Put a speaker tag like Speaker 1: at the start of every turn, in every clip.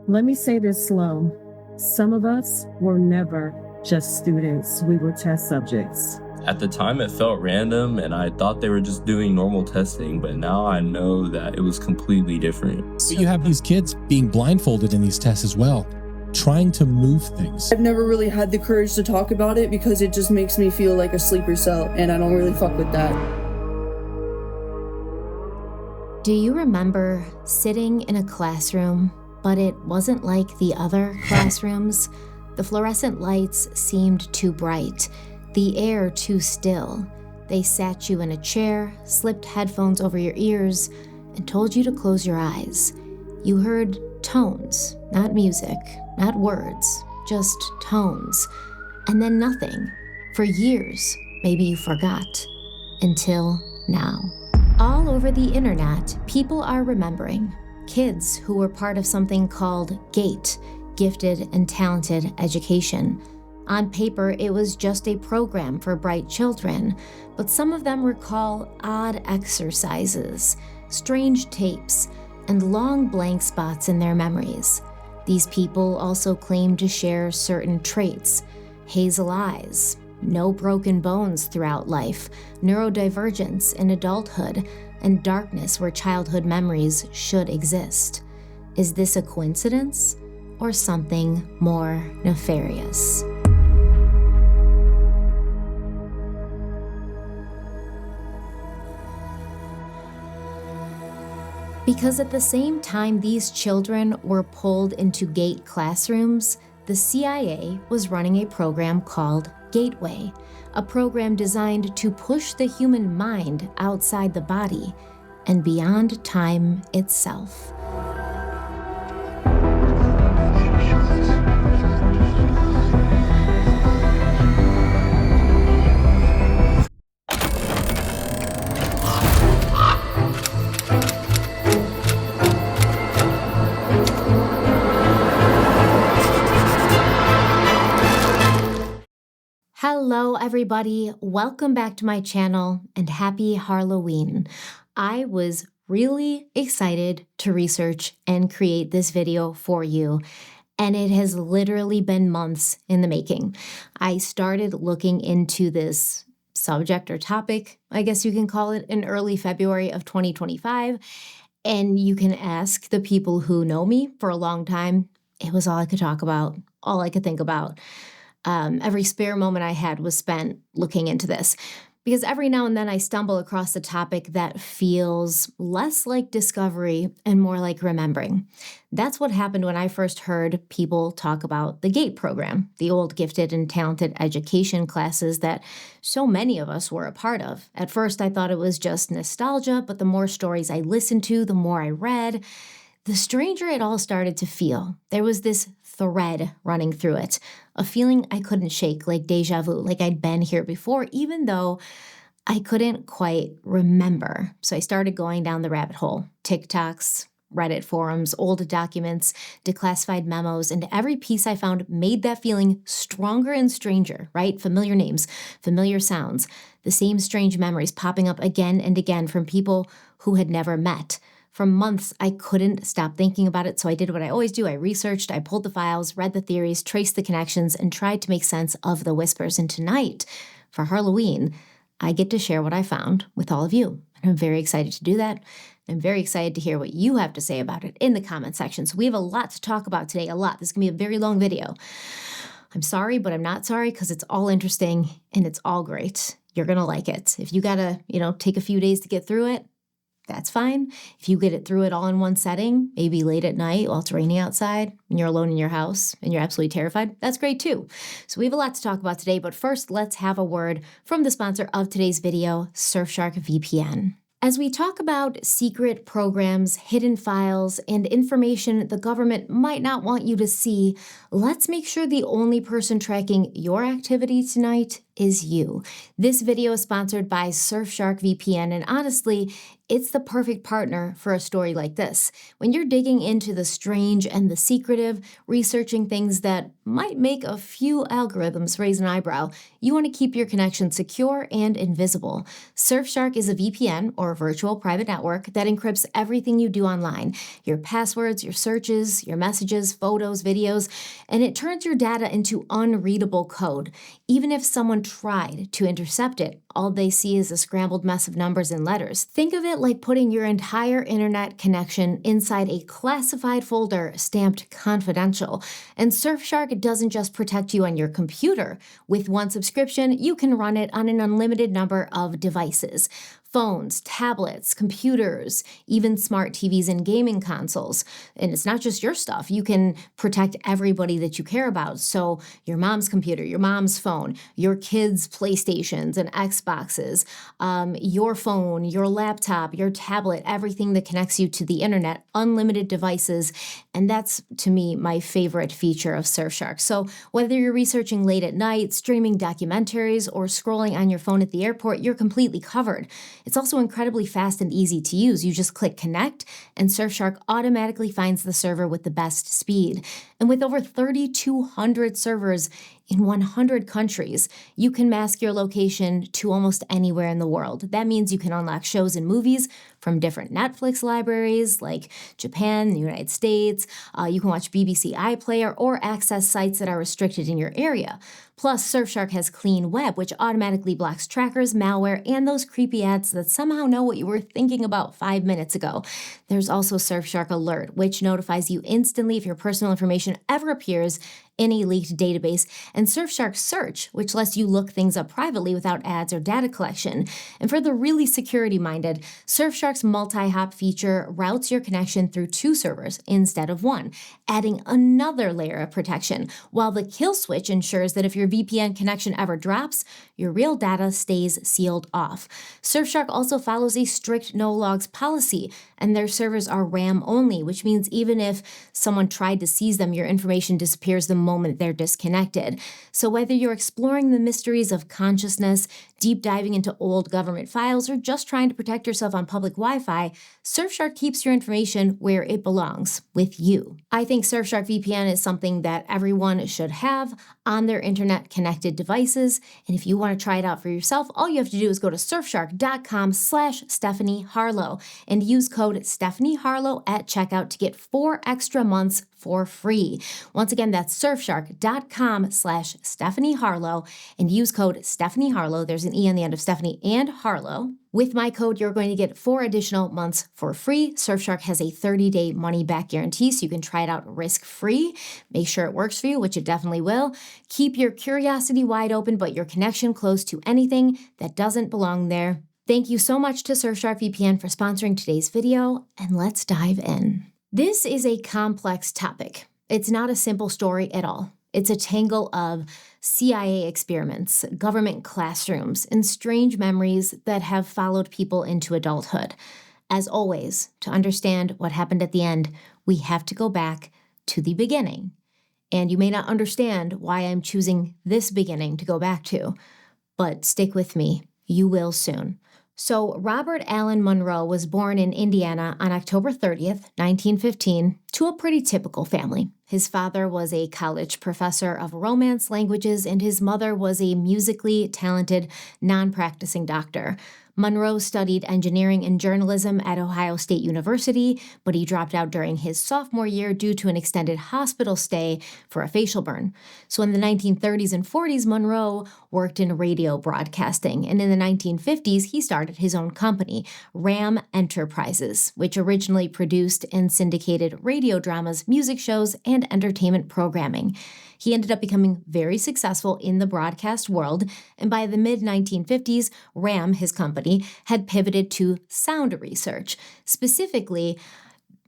Speaker 1: Let me say this slow. Some of us were never just students, we were test subjects.
Speaker 2: At the time, it felt random, and I thought they were just doing normal testing, but now I know that it was completely different.
Speaker 3: So you have these kids being blindfolded in these tests as well, trying to move things.
Speaker 4: I've never really had the courage to talk about it because it just makes me feel like a sleeper cell, and I don't really fuck with that.
Speaker 5: Do you remember sitting in a classroom, but it wasn't like the other classrooms? The fluorescent lights seemed too bright, the air too still. They sat you in a chair, slipped headphones over your ears, and told you to close your eyes. You heard tones, not music, not words, just tones. And then nothing. For years, maybe you forgot. Until now. All over the internet, people are remembering. Kids who were part of something called GATE, Gifted and Talented Education. On paper, it was just a program for bright children, but some of them recall odd exercises, strange tapes, and long blank spots in their memories. These people also claim to share certain traits: hazel eyes, no broken bones throughout life, neurodivergence in adulthood, and darkness where childhood memories should exist. Is this a coincidence or something more nefarious? Because at the same time these children were pulled into GATE classrooms, the CIA was running a program called Gateway, a program designed to push the human mind outside the body and beyond time itself. Hello everybody, welcome back to my channel and happy Harloween. I was really excited to research and create this video for you, and it has literally been months in the making. I started looking into this subject or topic, I guess you can call it, in early February of 2025, and you can ask the people who know me for a long time. It was all I could talk about, all I could think about. Every spare moment I had was spent looking into this, because every now and then I stumble across a topic that feels less like discovery and more like remembering. That's what happened when I first heard people talk about the GATE program, the old gifted and talented education classes that so many of us were a part of. At first I thought it was just nostalgia, but the more stories I listened to, the more I read, the stranger it all started to feel. There was this thread running through it, a feeling I couldn't shake, like deja vu, like I'd been here before, even though I couldn't quite remember. So I started going down the rabbit hole. TikToks, Reddit forums, old documents, declassified memos, and every piece I found made that feeling stronger and stranger, right? Familiar names, familiar sounds, the same strange memories popping up again and again from people who had never met. For months, I couldn't stop thinking about it, so I did what I always do. I researched, I pulled the files, read the theories, traced the connections, and tried to make sense of the whispers. And tonight, for Harloween, I get to share what I found with all of you. And I'm very excited to do that. I'm very excited to hear what you have to say about it in the comment section. So we have a lot to talk about today, a lot. This is going to be a very long video. I'm sorry, but I'm not sorry, because it's all interesting and it's all great. You're going to like it. If you got to, take a few days to get through it, that's fine. If you get it through it all in one setting, maybe late at night while it's raining outside and you're alone in your house and you're absolutely terrified, that's great too. So we have a lot to talk about today, but first let's have a word from the sponsor of today's video, Surfshark VPN. As we talk about secret programs, hidden files, and information the government might not want you to see, let's make sure the only person tracking your activity tonight is you. This video is sponsored by Surfshark VPN, and honestly, it's the perfect partner for a story like this. When you're digging into the strange and the secretive, researching things that might make a few algorithms raise an eyebrow, you want to keep your connection secure and invisible. Surfshark is a VPN, or virtual private network, that encrypts everything you do online, your passwords, your searches, your messages, photos, videos, and it turns your data into unreadable code. Even if someone tried to intercept it, all they see is a scrambled mess of numbers and letters. Think of it like putting your entire internet connection inside a classified folder stamped confidential. And Surfshark doesn't just protect you on your computer. With one subscription, you can run it on an unlimited number of devices. Phones, tablets, computers, even smart TVs and gaming consoles. And it's not just your stuff. You can protect everybody that you care about. So your mom's computer, your mom's phone, your kids' PlayStations and Xboxes, your phone, your laptop, your tablet, everything that connects you to the internet, unlimited devices. And that's, to me, my favorite feature of Surfshark. So whether you're researching late at night, streaming documentaries, or scrolling on your phone at the airport, you're completely covered. It's also incredibly fast and easy to use. You just click connect, and Surfshark automatically finds the server with the best speed. And with over 3,200 servers in 100 countries, you can mask your location to almost anywhere in the world. That means you can unlock shows and movies from different Netflix libraries like Japan, the United States. You can watch BBC iPlayer or access sites that are restricted in your area. Plus, Surfshark has Clean Web, which automatically blocks trackers, malware, and those creepy ads that somehow know what you were thinking about 5 minutes ago. There's also Surfshark Alert, which notifies you instantly if your personal information ever appears in a leaked database, and Surfshark Search, which lets you look things up privately without ads or data collection. And for the really security-minded, Surfshark's multi-hop feature routes your connection through 2 servers instead of 1, adding another layer of protection, while the kill switch ensures that if your VPN connection ever drops, your real data stays sealed off. Surfshark also follows a strict no-logs policy, and their servers are RAM only, which means even if someone tried to seize them, your information disappears the moment they're disconnected. So whether you're exploring the mysteries of consciousness, deep diving into old government files, or just trying to protect yourself on public Wi-Fi, Surfshark keeps your information where it belongs, with you. I think Surfshark VPN is something that everyone should have on their internet-connected devices, and if you want to try it out for yourself, all you have to do is go to surfshark.com/stephanieharlowe and use code stephanieharlowe at checkout to get 4 extra months for free. Once again, that's surfshark.com/stephanieharlowe and use code stephanieharlowe. There's an E on the end of Stephanie and Harlow. With my code, you're going to get 4 additional months for free. Surfshark has a 30-day money-back guarantee, so you can try it out risk-free. Make sure it works for you, which it definitely will. Keep your curiosity wide open, but your connection close to anything that doesn't belong there. Thank you so much to Surfshark VPN for sponsoring today's video, and let's dive in. This is a complex topic. It's not a simple story at all. It's a tangle of CIA experiments, government classrooms, and strange memories that have followed people into adulthood. As always, to understand what happened at the end, we have to go back to the beginning. And you may not understand why I'm choosing this beginning to go back to, but stick with me. You will soon. So Robert Allen Monroe was born in Indiana on October 30th, 1915, to a pretty typical family. His father was a college professor of Romance languages, and his mother was a musically talented, non-practicing doctor. Monroe studied engineering and journalism at Ohio State University, but he dropped out during his sophomore year due to an extended hospital stay for a facial burn. So in the 1930s and 40s, Monroe worked in radio broadcasting, and in the 1950s, he started his own company, RAM Enterprises, which originally produced and syndicated radio dramas, music shows, and entertainment programming. He ended up becoming very successful in the broadcast world, and by the mid-1950s, RAM, his company, had pivoted to sound research, specifically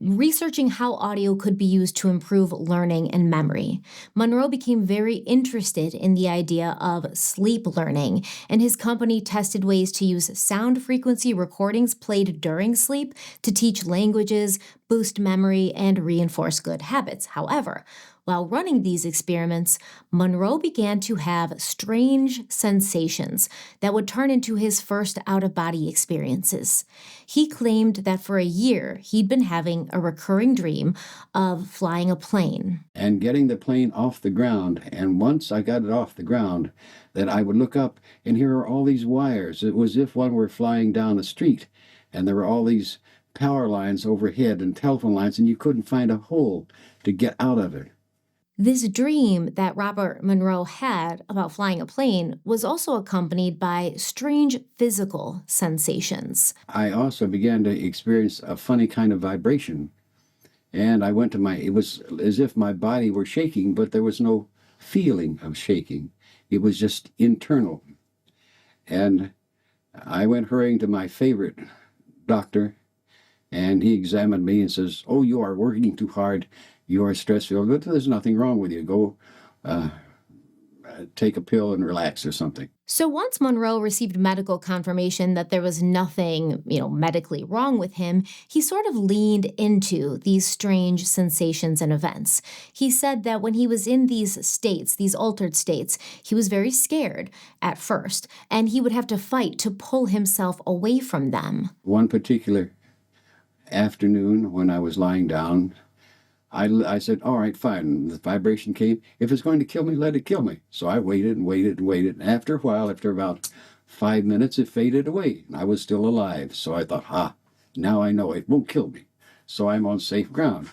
Speaker 5: researching how audio could be used to improve learning and memory. Monroe became very interested in the idea of sleep learning, and his company tested ways to use sound frequency recordings played during sleep to teach languages, boost memory, and reinforce good habits. However, While running these experiments, Monroe began to have strange sensations that would turn into his first out-of-body experiences. He claimed that for a year, he'd been having a recurring dream of flying a plane.
Speaker 6: And getting the plane off the ground, and once I got it off the ground, that I would look up, and here are all these wires. It was as if one were flying down the street, and there were all these power lines overhead and telephone lines, and you couldn't find a hole to get out of it.
Speaker 5: This dream that Robert Monroe had about flying a plane was also accompanied by strange physical sensations.
Speaker 6: I also began to experience a funny kind of vibration. And I went to it was as if my body were shaking, but there was no feeling of shaking. It was just internal. And I went hurrying to my favorite doctor, and he examined me and says, "Oh, you are working too hard. You are stress-filled, but there's nothing wrong with you. Go take a pill and relax or something."
Speaker 5: So once Monroe received medical confirmation that there was nothing, medically wrong with him, he sort of leaned into these strange sensations and events. He said that when he was in these states, these altered states, he was very scared at first, and he would have to fight to pull himself away from them.
Speaker 6: One particular afternoon when I was lying down, I said, "All right, fine." The vibration came. If it's going to kill me, let it kill me. So I waited and waited and waited. And after a while, after about 5 minutes, it faded away. I was still alive. So I thought, now I know it won't kill me. So I'm on safe ground.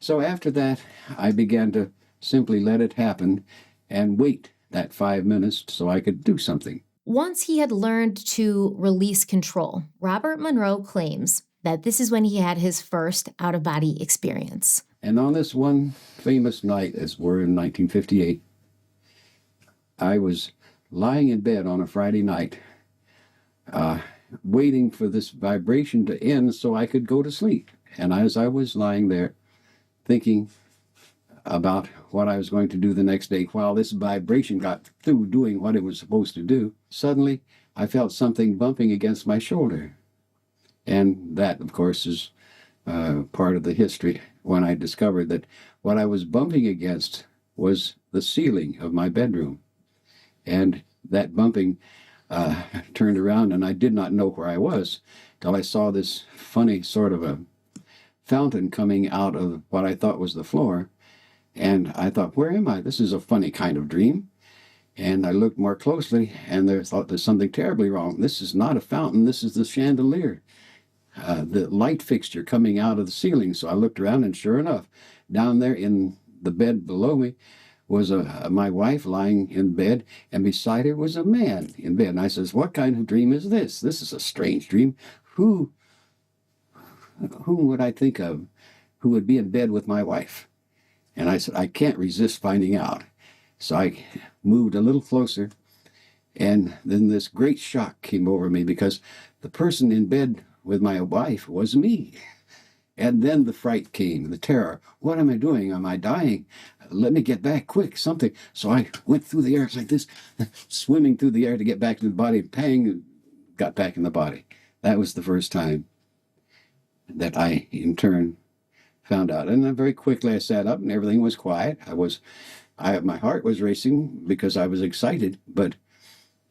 Speaker 6: So after that, I began to simply let it happen and wait that 5 minutes so I could do something.
Speaker 5: Once he had learned to release control, Robert Monroe claims that this is when he had his first out-of-body experience.
Speaker 6: And on this one famous night, as we're in 1958, I was lying in bed on a Friday night, waiting for this vibration to end so I could go to sleep. And as I was lying there, thinking about what I was going to do the next day, while this vibration got through doing what it was supposed to do, suddenly I felt something bumping against my shoulder. And that, of course, is part of the history when I discovered that what I was bumping against was the ceiling of my bedroom. And that bumping turned around, and I did not know where I was till I saw this funny sort of a fountain coming out of what I thought was the floor. And I thought, where am I? This is a funny kind of dream. And I looked more closely, and I thought there's something terribly wrong. This is not a fountain. This is the chandelier. The light fixture coming out of the ceiling. So I looked around, and sure enough, down there in the bed below me was my wife lying in bed, and beside her was a man in bed. And I says, "What kind of dream is this? This is a strange dream. Who would I think of who would be in bed with my wife?" And I said, "I can't resist finding out." So I moved a little closer, and then this great shock came over me because the person in bed with my wife was me. And then the fright came, the terror. What am I doing? Am I dying? Let me get back quick, something. So I went through the air like this, swimming through the air to get back to the body. Pang, got back in the body. That was the first time that I, in turn, found out. And then very quickly I sat up and everything was quiet. My heart was racing because I was excited, but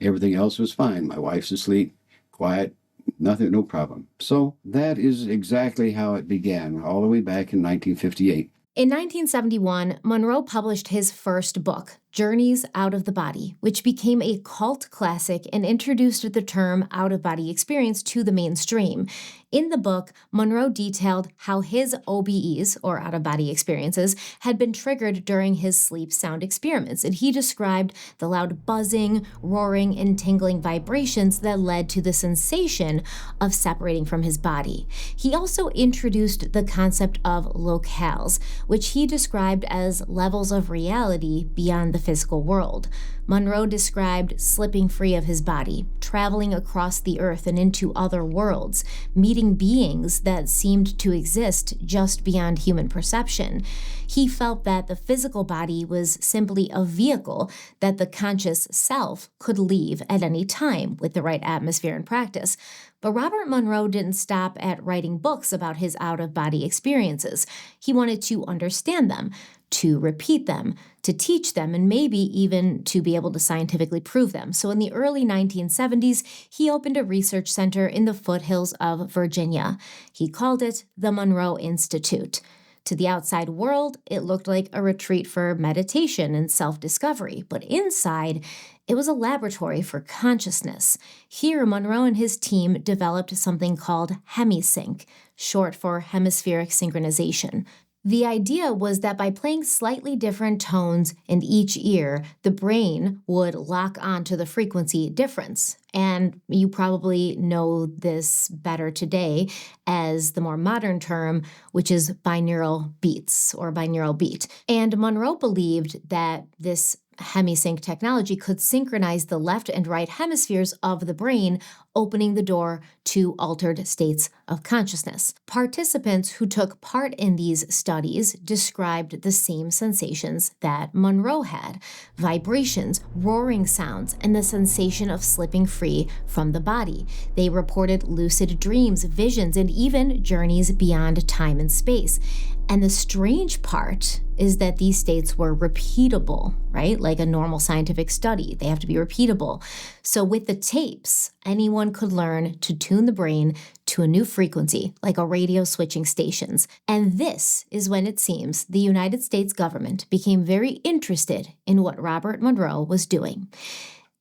Speaker 6: everything else was fine. My wife's asleep, quiet, nothing, no problem. So that is exactly how it began, all the way back in 1958.
Speaker 5: In 1971, Monroe published his first book, Journeys Out of the Body, which became a cult classic and introduced the term out-of-body experience to the mainstream. In the book, Monroe detailed how his OBEs, or out-of-body experiences, had been triggered during his sleep sound experiments, and he described the loud buzzing, roaring, and tingling vibrations that led to the sensation of separating from his body. He also introduced the concept of locales, which he described as levels of reality beyond the physical world. Monroe described slipping free of his body, traveling across the earth and into other worlds, meeting beings that seemed to exist just beyond human perception. He felt that the physical body was simply a vehicle that the conscious self could leave at any time with the right atmosphere and practice. But Robert Monroe didn't stop at writing books about his out-of-body experiences. He wanted to understand them, to repeat them, to teach them, and maybe even to be able to scientifically prove them. So in the early 1970s, he opened a research center in the foothills of Virginia. He called it the Monroe Institute. To the outside world, it looked like a retreat for meditation and self-discovery, but inside, it was a laboratory for consciousness. Here, Monroe and his team developed something called hemisync, short for hemispheric synchronization. The idea was that by playing slightly different tones in each ear, the brain would lock onto the frequency difference. And you probably know this better today as the more modern term, which is binaural beats or binaural beat. And Monroe believed that this hemisync technology could synchronize the left and right hemispheres of the brain, opening the door to altered states of consciousness. Participants who took part in these studies described the same sensations that Monroe had: vibrations, roaring sounds, and the sensation of slipping free from the body. They reported lucid dreams, visions, and even journeys beyond time and space. And the strange part is that these states were repeatable, right? Like a normal scientific study, they have to be repeatable. So with the tapes, anyone could learn to tune the brain to a new frequency, like a radio switching stations. And this is when it seems the United States government became very interested in what Robert Monroe was doing.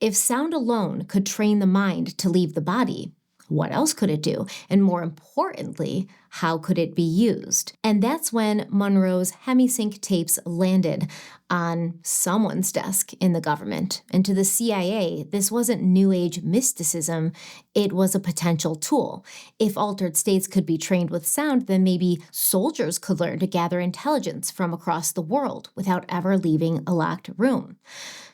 Speaker 5: If sound alone could train the mind to leave the body, what else could it do? And more importantly, how could it be used? And that's when Monroe's hemisync tapes landed on someone's desk in the government. And to the CIA, this wasn't New Age mysticism, it was a potential tool. If altered states could be trained with sound, then maybe soldiers could learn to gather intelligence from across the world without ever leaving a locked room.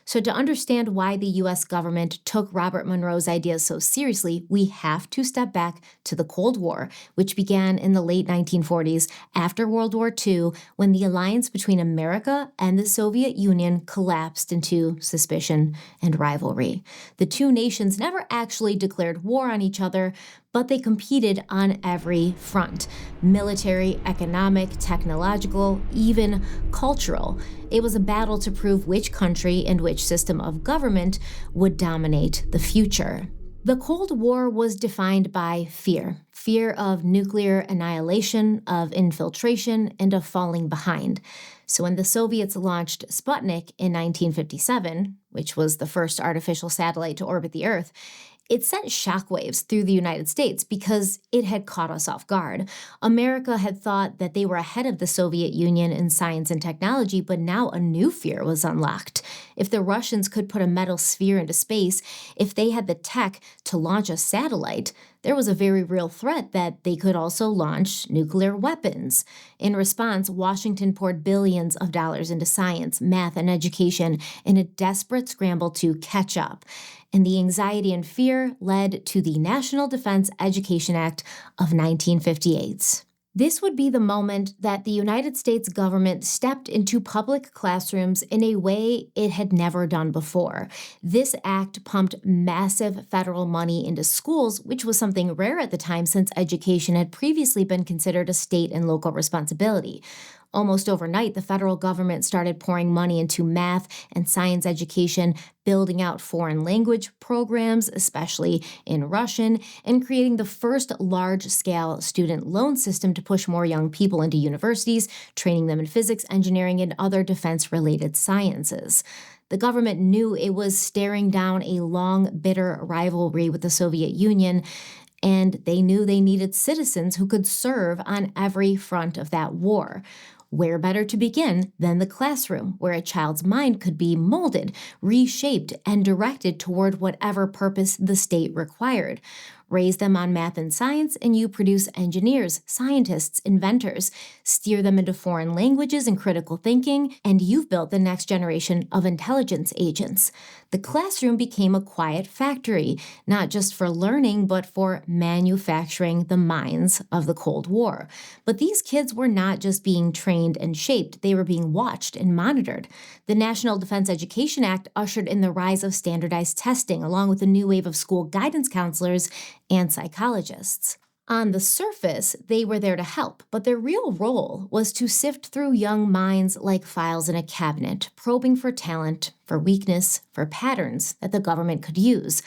Speaker 5: So to understand why the U.S. government took Robert Monroe's ideas so seriously, we have to step back to the Cold War, which began in the late 1940s after World War II, when the alliance between America and the Soviet Union collapsed into suspicion and rivalry. The two nations never actually declared war on each other, but they competed on every front: military, economic, technological, even cultural. It was a battle to prove which country and which system of government would dominate the future. The Cold War was defined by fear. Fear of nuclear annihilation, of infiltration, and of falling behind. So when the Soviets launched Sputnik in 1957, which was the first artificial satellite to orbit the Earth, it sent shockwaves through the United States because it had caught us off guard. America had thought that they were ahead of the Soviet Union in science and technology, but now a new fear was unlocked. If the Russians could put a metal sphere into space, if they had the tech to launch a satellite, there was a very real threat that they could also launch nuclear weapons. In response, Washington poured billions of dollars into science, math, and education in a desperate scramble to catch up. And the anxiety and fear led to the National Defense Education Act of 1958. This would be the moment that the United States government stepped into public classrooms in a way it had never done before. This act pumped massive federal money into schools, which was something rare at the time since education had previously been considered a state and local responsibility. Almost overnight, the federal government started pouring money into math and science education, building out foreign language programs, especially in Russian, and creating the first large-scale student loan system to push more young people into universities, training them in physics, engineering, and other defense-related sciences. The government knew it was staring down a long, bitter rivalry with the Soviet Union, and they knew they needed citizens who could serve on every front of that war. Where better to begin than the classroom, where a child's mind could be molded, reshaped, and directed toward whatever purpose the state required. Raise them on math and science, and you produce engineers, scientists, inventors. Steer them into foreign languages and critical thinking, and you've built the next generation of intelligence agents. The classroom became a quiet factory, not just for learning, but for manufacturing the minds of the Cold War. But these kids were not just being trained and shaped, they were being watched and monitored. The National Defense Education Act ushered in the rise of standardized testing, along with a new wave of school guidance counselors and psychologists. On the surface, they were there to help, but their real role was to sift through young minds like files in a cabinet, probing for talent, for weakness, for patterns that the government could use.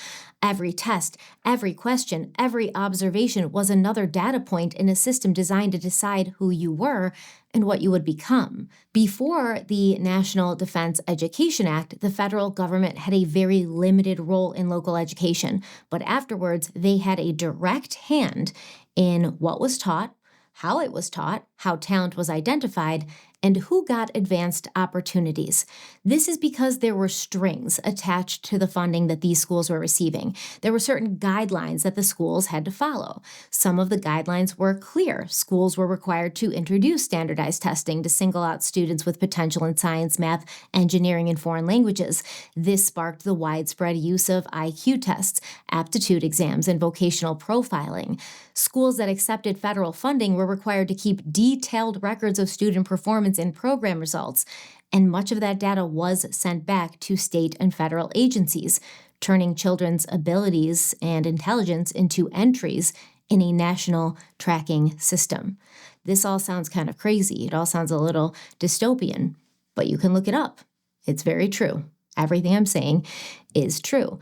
Speaker 5: Every test, every question, every observation was another data point in a system designed to decide who you were and what you would become. Before the National Defense Education Act, the federal government had a very limited role in local education, but afterwards they had a direct hand in what was taught, how it was taught, how talent was identified, and who got advanced opportunities. This is because there were strings attached to the funding that these schools were receiving. There were certain guidelines that the schools had to follow. Some of the guidelines were clear. Schools were required to introduce standardized testing to single out students with potential in science, math, engineering, and foreign languages. This sparked the widespread use of IQ tests, aptitude exams, and vocational profiling. Schools that accepted federal funding were required to keep detailed records of student performance and program results, and much of that data was sent back to state and federal agencies, turning children's abilities and intelligence into entries in a national tracking system. This all sounds kind of crazy. It all sounds a little dystopian, but you can look it up. It's very true. Everything I'm saying is true.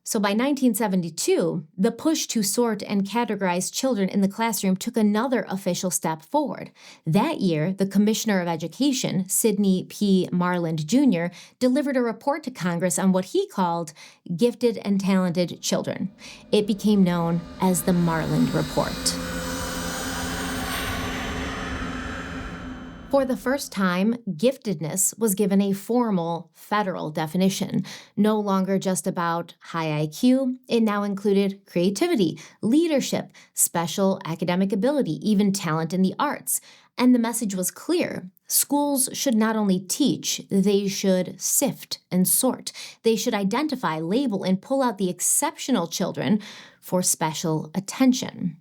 Speaker 5: So by 1972, the push to sort and categorize children in the classroom took another official step forward. That year, the Commissioner of Education, Sidney P. Marland Jr., delivered a report to Congress on what he called gifted and talented children. It became known as the Marland Report. For the first time, giftedness was given a formal federal definition, no longer just about high IQ. It now included creativity, leadership, special academic ability, even talent in the arts. And the message was clear. Schools should not only teach, they should sift and sort. They should identify, label, and pull out the exceptional children for special attention.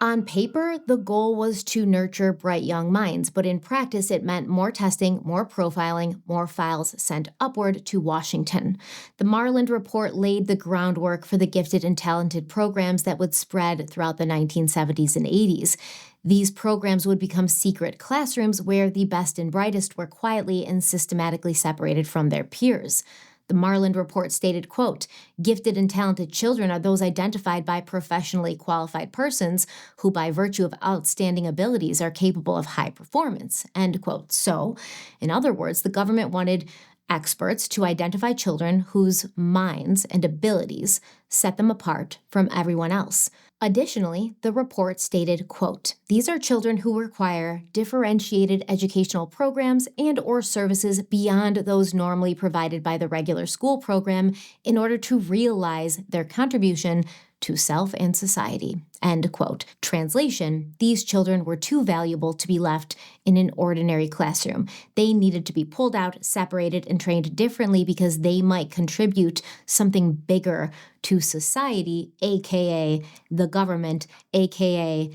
Speaker 5: On paper, the goal was to nurture bright young minds, but in practice, it meant more testing, more profiling, more files sent upward to Washington. The Marland Report laid the groundwork for the gifted and talented programs that would spread throughout the 1970s and 80s. These programs would become secret classrooms where the best and brightest were quietly and systematically separated from their peers. The Marland Report stated, quote, "Gifted and talented children are those identified by professionally qualified persons who, by virtue of outstanding abilities, are capable of high performance," end quote. So, in other words, the government wanted experts to identify children whose minds and abilities set them apart from everyone else. Additionally, the report stated, quote, "These are children who require differentiated educational programs and or services beyond those normally provided by the regular school program in order to realize their contribution to self and society," end quote. Translation, these children were too valuable to be left in an ordinary classroom. They needed to be pulled out, separated, and trained differently because they might contribute something bigger to society, aka the government, aka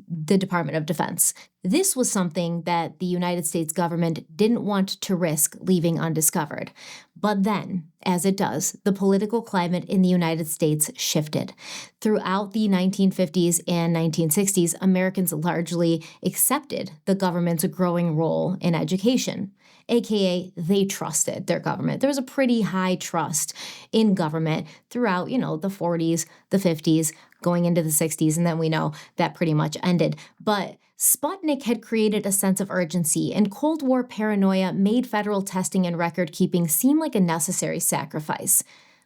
Speaker 5: the Department of Defense. This was something that the United States government didn't want to risk leaving undiscovered. But then, as it does, the political climate in the United States shifted. Throughout the 1950s and 1960s, Americans largely accepted the government's growing role in education, aka they trusted their government. There was a pretty high trust in government throughout, the 40s, the 50s, going into the 60s, and then we know that pretty much ended. But Sputnik had created a sense of urgency, and Cold War paranoia made federal testing and record-keeping seem like a necessary sacrifice.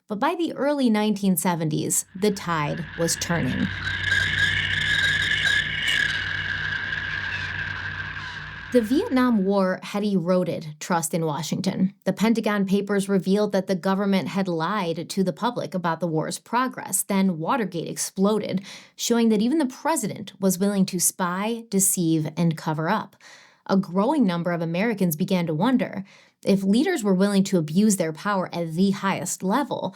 Speaker 5: But by the early 1970s, the tide was turning. The Vietnam War had eroded trust in Washington. The Pentagon Papers revealed that the government had lied to the public about the war's progress. Then Watergate exploded, showing that even the president was willing to spy, deceive, and cover up. A growing number of Americans began to wonder, if leaders were willing to abuse their power at the highest level,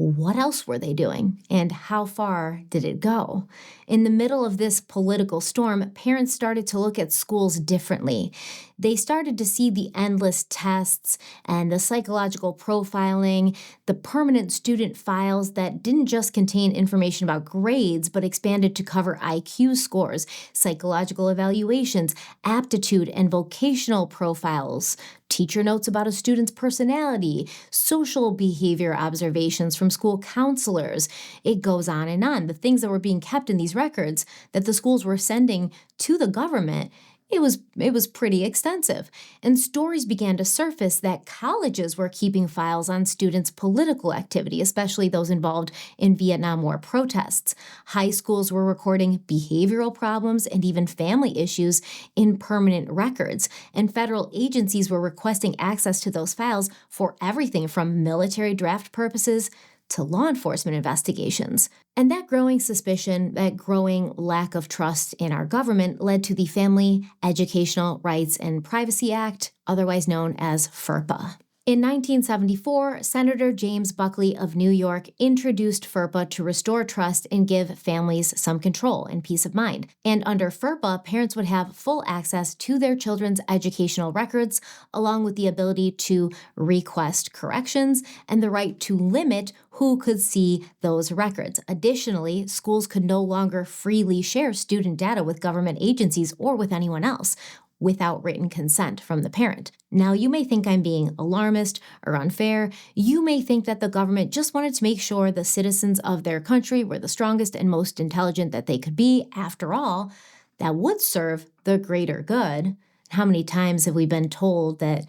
Speaker 5: what else were they doing, and how far did it go? In the middle of this political storm, parents started to look at schools differently. They started to see the endless tests and the psychological profiling, the permanent student files that didn't just contain information about grades, but expanded to cover IQ scores, psychological evaluations, aptitude and vocational profiles, teacher notes about a student's personality, social behavior observations from school counselors. It goes on and on. The things that were being kept in these records that the schools were sending to the government, it was pretty extensive. And stories began to surface that colleges were keeping files on students' political activity, especially those involved in Vietnam War protests. High schools were recording behavioral problems and even family issues in permanent records. And federal agencies were requesting access to those files for everything from military draft purposes to law enforcement investigations. And that growing suspicion, that growing lack of trust in our government led to the Family Educational Rights and Privacy Act, otherwise known as FERPA. In 1974, Senator James Buckley of New York introduced FERPA to restore trust and give families some control and peace of mind. And under FERPA, parents would have full access to their children's educational records, along with the ability to request corrections and the right to limit who could see those records. Additionally, schools could no longer freely share student data with government agencies or with anyone else without written consent from the parent. Now, you may think I'm being alarmist or unfair. You may think that the government just wanted to make sure the citizens of their country were the strongest and most intelligent that they could be. After all, that would serve the greater good. How many times have we been told that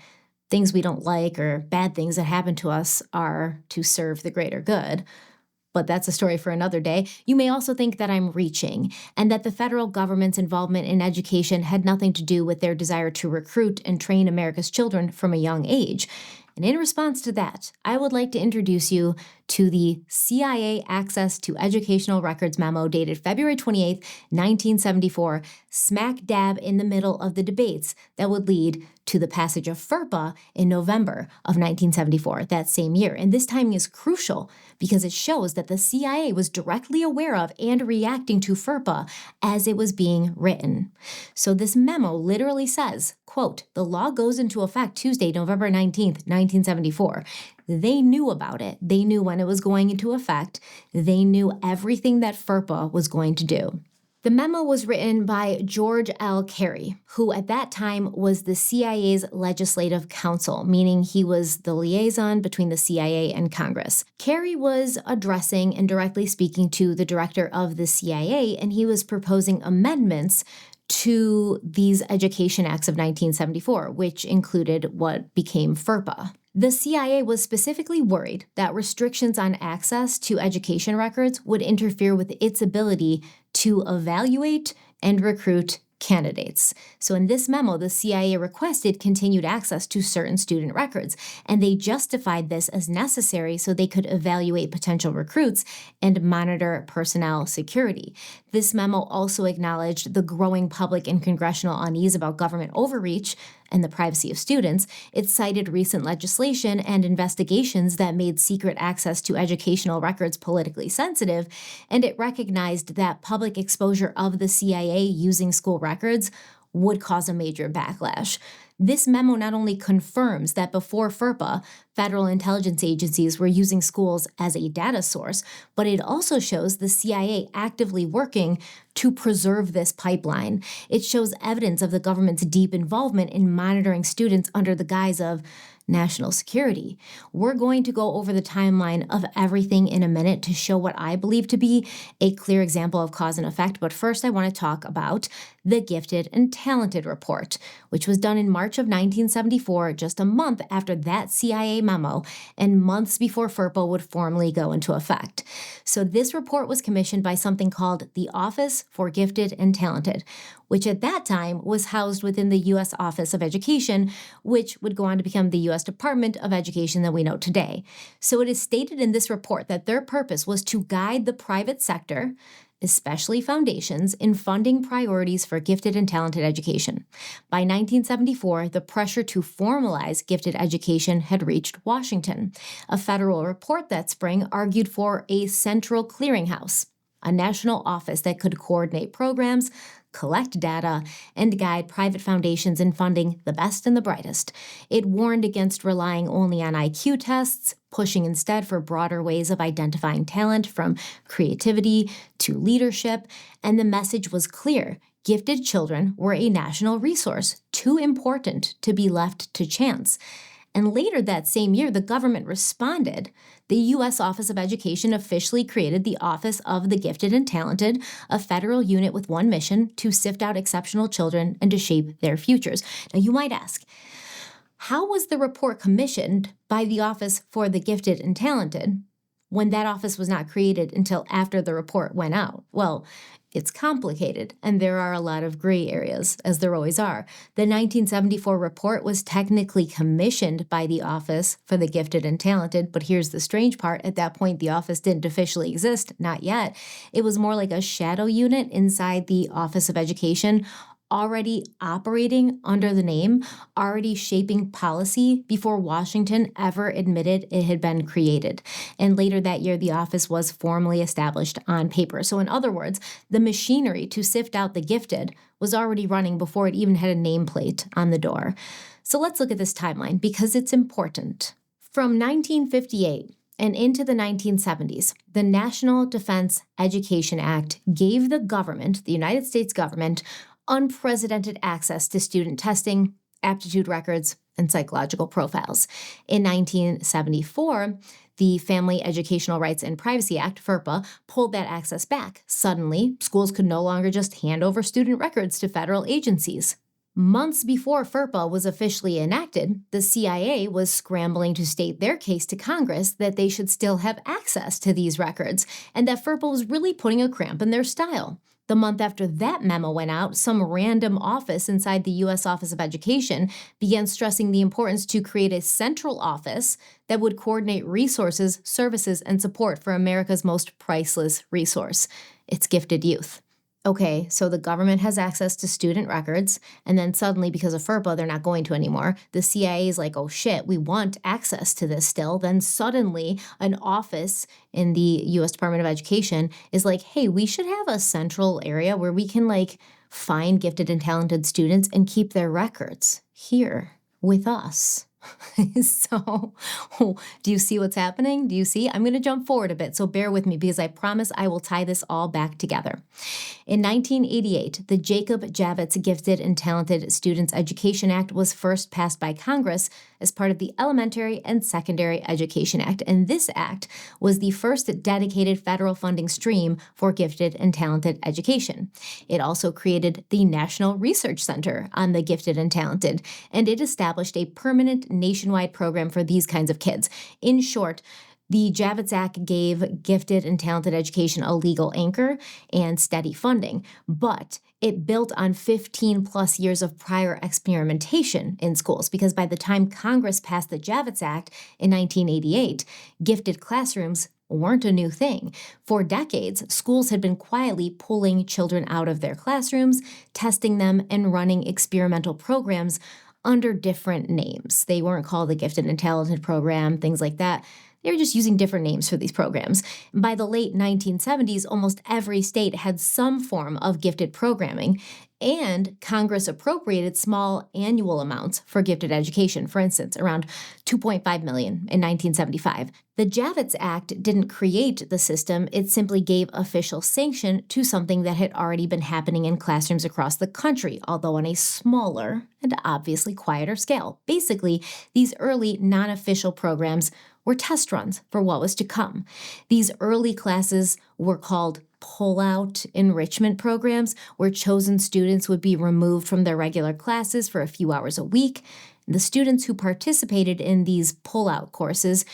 Speaker 5: things we don't like or bad things that happen to us are to serve the greater good? But that's a story for another day. You may also think that I'm reaching and that the federal government's involvement in education had nothing to do with their desire to recruit and train America's children from a young age. And in response to that, I would like to introduce you to the CIA Access to Educational Records memo dated February 28, 1974, smack dab in the middle of the debates that would lead to the passage of FERPA in November of 1974, that same year. And this timing is crucial because it shows that the CIA was directly aware of and reacting to FERPA as it was being written. So this memo literally says, quote, "The law goes into effect Tuesday, November 19th, 1974. They knew about it. They knew when it was going into effect. They knew everything that FERPA was going to do. The memo was written by George L. Carey, who at that time was the CIA's legislative counsel, meaning he was the liaison between the CIA and Congress. Carey was addressing and directly speaking to the director of the CIA, and he was proposing amendments to these Education Acts of 1974, which included what became FERPA. The CIA was specifically worried that restrictions on access to education records would interfere with its ability to evaluate and recruit candidates. So in this memo, the CIA requested continued access to certain student records, and they justified this as necessary so they could evaluate potential recruits and monitor personnel security. This memo also acknowledged the growing public and congressional unease about government overreach and the privacy of students. It cited recent legislation and investigations that made secret access to educational records politically sensitive, and it recognized that public exposure of the CIA using school records would cause a major backlash. This memo not only confirms that before FERPA, federal intelligence agencies were using schools as a data source, but it also shows the CIA actively working to preserve this pipeline. It shows evidence of the government's deep involvement in monitoring students under the guise of national security. We're going to go over the timeline of everything in a minute to show what I believe to be a clear example of cause and effect, but first I want to talk about the Gifted and Talented Report, which was done in March of 1974, just a month after that CIA memo and months before FERPA would formally go into effect. So this report was commissioned by something called the Office for Gifted and Talented, which at that time was housed within the U.S. Office of Education, which would go on to become the U.S. Department of Education that we know today. So it is stated in this report that their purpose was to guide the private sector especially foundations, in funding priorities for gifted and talented education. By 1974, the pressure to formalize gifted education had reached Washington. A federal report that spring argued for a central clearinghouse, a national office that could coordinate programs, collect data, and guide private foundations in funding the best and the brightest. It warned against relying only on IQ tests, pushing instead for broader ways of identifying talent, from creativity to leadership, and the message was clear. Gifted children were a national resource, too important to be left to chance. And later that same year, the government responded. The U.S. Office of Education officially created the Office of the Gifted and Talented, a federal unit with one mission: to sift out exceptional children and to shape their futures. Now, you might ask, how was the report commissioned by the Office for the Gifted and Talented when that office was not created until after the report went out? Well, it's complicated, and there are a lot of gray areas, as there always are. The 1974 report was technically commissioned by the Office for the Gifted and Talented, but here's the strange part. At that point, the office didn't officially exist, not yet. It was more like a shadow unit inside the Office of Education, already operating under the name, already shaping policy before Washington ever admitted it had been created. And later that year, the office was formally established on paper. So in other words, the machinery to sift out the gifted was already running before it even had a nameplate on the door. So let's look at this timeline because it's important. From 1958 and into the 1970s, the National Defense Education Act gave the government, the United States government, unprecedented access to student testing, aptitude records, and psychological profiles. In 1974, the Family Educational Rights and Privacy Act, FERPA, pulled that access back. Suddenly, schools could no longer just hand over student records to federal agencies. Months before FERPA was officially enacted, the CIA was scrambling to state their case to Congress that they should still have access to these records, and that FERPA was really putting a cramp in their style. The month after that memo went out, some random office inside the U.S. Office of Education began stressing the importance to create a central office that would coordinate resources, services, and support for America's most priceless resource, its gifted youth. Okay, so the government has access to student records, and then suddenly, because of FERPA, they're not going to anymore. The CIA is like, oh shit, we want access to this still. Then suddenly, an office in the U.S. Department of Education is like, hey, we should have a central area where we can find gifted and talented students and keep their records here with us. So, do you see what's happening? Do you see? I'm going to jump forward a bit, so bear with me because I promise I will tie this all back together. In 1988, the Jacob Javits Gifted and Talented Students Education Act was first passed by Congress as part of the Elementary and Secondary Education Act, and this act was the first dedicated federal funding stream for gifted and talented education. It also created the National Research Center on the Gifted and Talented, and it established a permanent nationwide program for these kinds of kids. In short, the Javits Act gave gifted and talented education a legal anchor and steady funding, but it built on 15 plus years of prior experimentation in schools, because by the time Congress passed the Javits Act in 1988, gifted classrooms weren't a new thing. For decades, schools had been quietly pulling children out of their classrooms, testing them, and running experimental programs under different names. They weren't called the Gifted and Talented Program, things like that. They were just using different names for these programs. By the late 1970s, almost every state had some form of gifted programming, and Congress appropriated small annual amounts for gifted education, for instance, around $2.5 million in 1975. The Javits Act didn't create the system, it simply gave official sanction to something that had already been happening in classrooms across the country, although on a smaller and obviously quieter scale. Basically, these early non-official programs were test runs for what was to come. These early classes were called pull-out enrichment programs, where chosen students would be removed from their regular classes for a few hours a week. The students who participated in these pull-out courses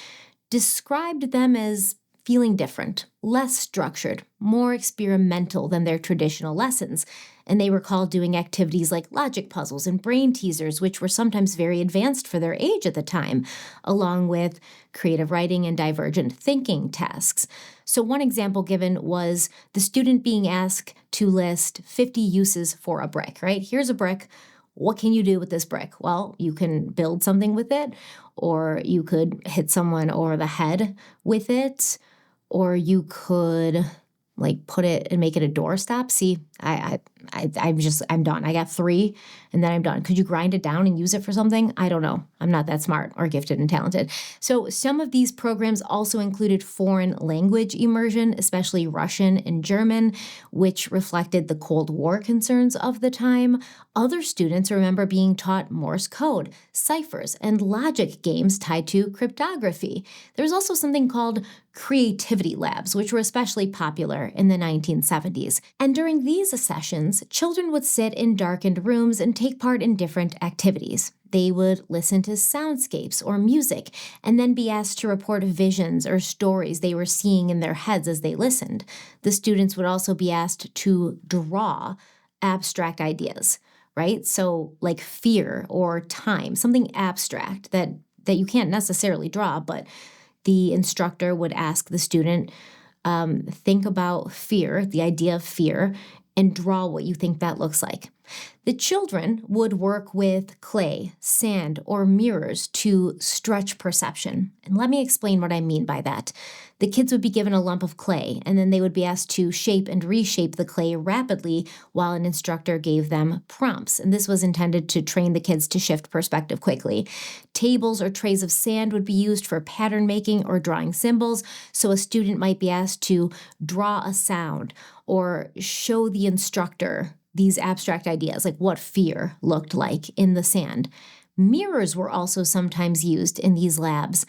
Speaker 5: described them as feeling different, less structured, more experimental than their traditional lessons. And they recall doing activities like logic puzzles and brain teasers, which were sometimes very advanced for their age at the time, along with creative writing and divergent thinking tasks. So one example given was the student being asked to list 50 uses for a brick, right? Here's a brick. What can you do with this brick? Well, you can build something with it, or you could hit someone over the head with it, or you could put it and make it a doorstop. See, I'm done. I got 3 and then I'm done. Could you grind it down and use it for something? I don't know. I'm not that smart or gifted and talented. So some of these programs also included foreign language immersion, especially Russian and German, which reflected the Cold War concerns of the time. Other students remember being taught Morse code, ciphers, and logic games tied to cryptography. There was also something called creativity labs, which were especially popular in the 1970s. And during these sessions, children would sit in darkened rooms and take part in different activities. They would listen to soundscapes or music and then be asked to report visions or stories they were seeing in their heads as they listened. The students would also be asked to draw abstract ideas, right? So like fear or time, something abstract that you can't necessarily draw, but the instructor would ask the student, think about fear, the idea of fear, and draw what you think that looks like. The children would work with clay, sand, or mirrors to stretch perception. And let me explain what I mean by that. The kids would be given a lump of clay, and then they would be asked to shape and reshape the clay rapidly while an instructor gave them prompts. And this was intended to train the kids to shift perspective quickly. Tables or trays of sand would be used for pattern making or drawing symbols, so a student might be asked to draw a sound or show the instructor these abstract ideas, like what fear looked like in the sand. Mirrors were also sometimes used in these labs,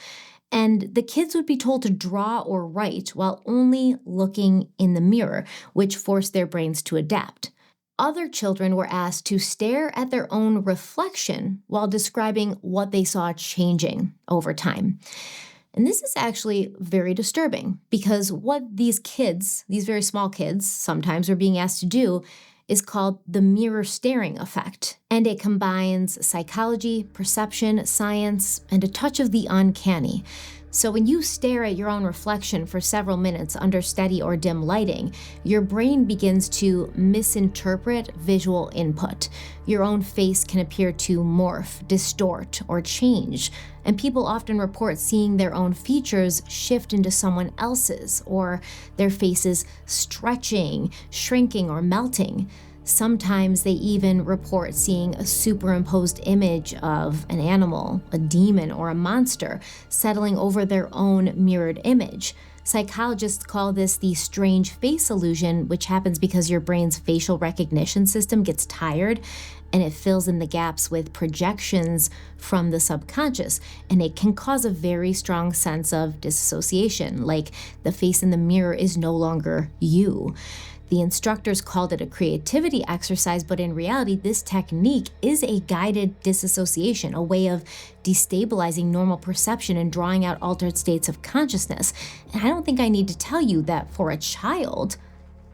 Speaker 5: and the kids would be told to draw or write while only looking in the mirror, which forced their brains to adapt. Other children were asked to stare at their own reflection while describing what they saw changing over time. And this is actually very disturbing because what these kids, these very small kids, sometimes are being asked to do is called the mirror staring effect. And it combines psychology, perception, science, and a touch of the uncanny. So when you stare at your own reflection for several minutes under steady or dim lighting, your brain begins to misinterpret visual input. Your own face can appear to morph, distort, or change. And people often report seeing their own features shift into someone else's, or their faces stretching, shrinking, or melting. Sometimes they even report seeing a superimposed image of an animal, a demon, or a monster settling over their own mirrored image. Psychologists call this the strange face illusion, which happens because your brain's facial recognition system gets tired and it fills in the gaps with projections from the subconscious. And it can cause a very strong sense of disassociation, like the face in the mirror is no longer you. The instructors called it a creativity exercise, but in reality, this technique is a guided disassociation, a way of destabilizing normal perception and drawing out altered states of consciousness. And I don't think I need to tell you that for a child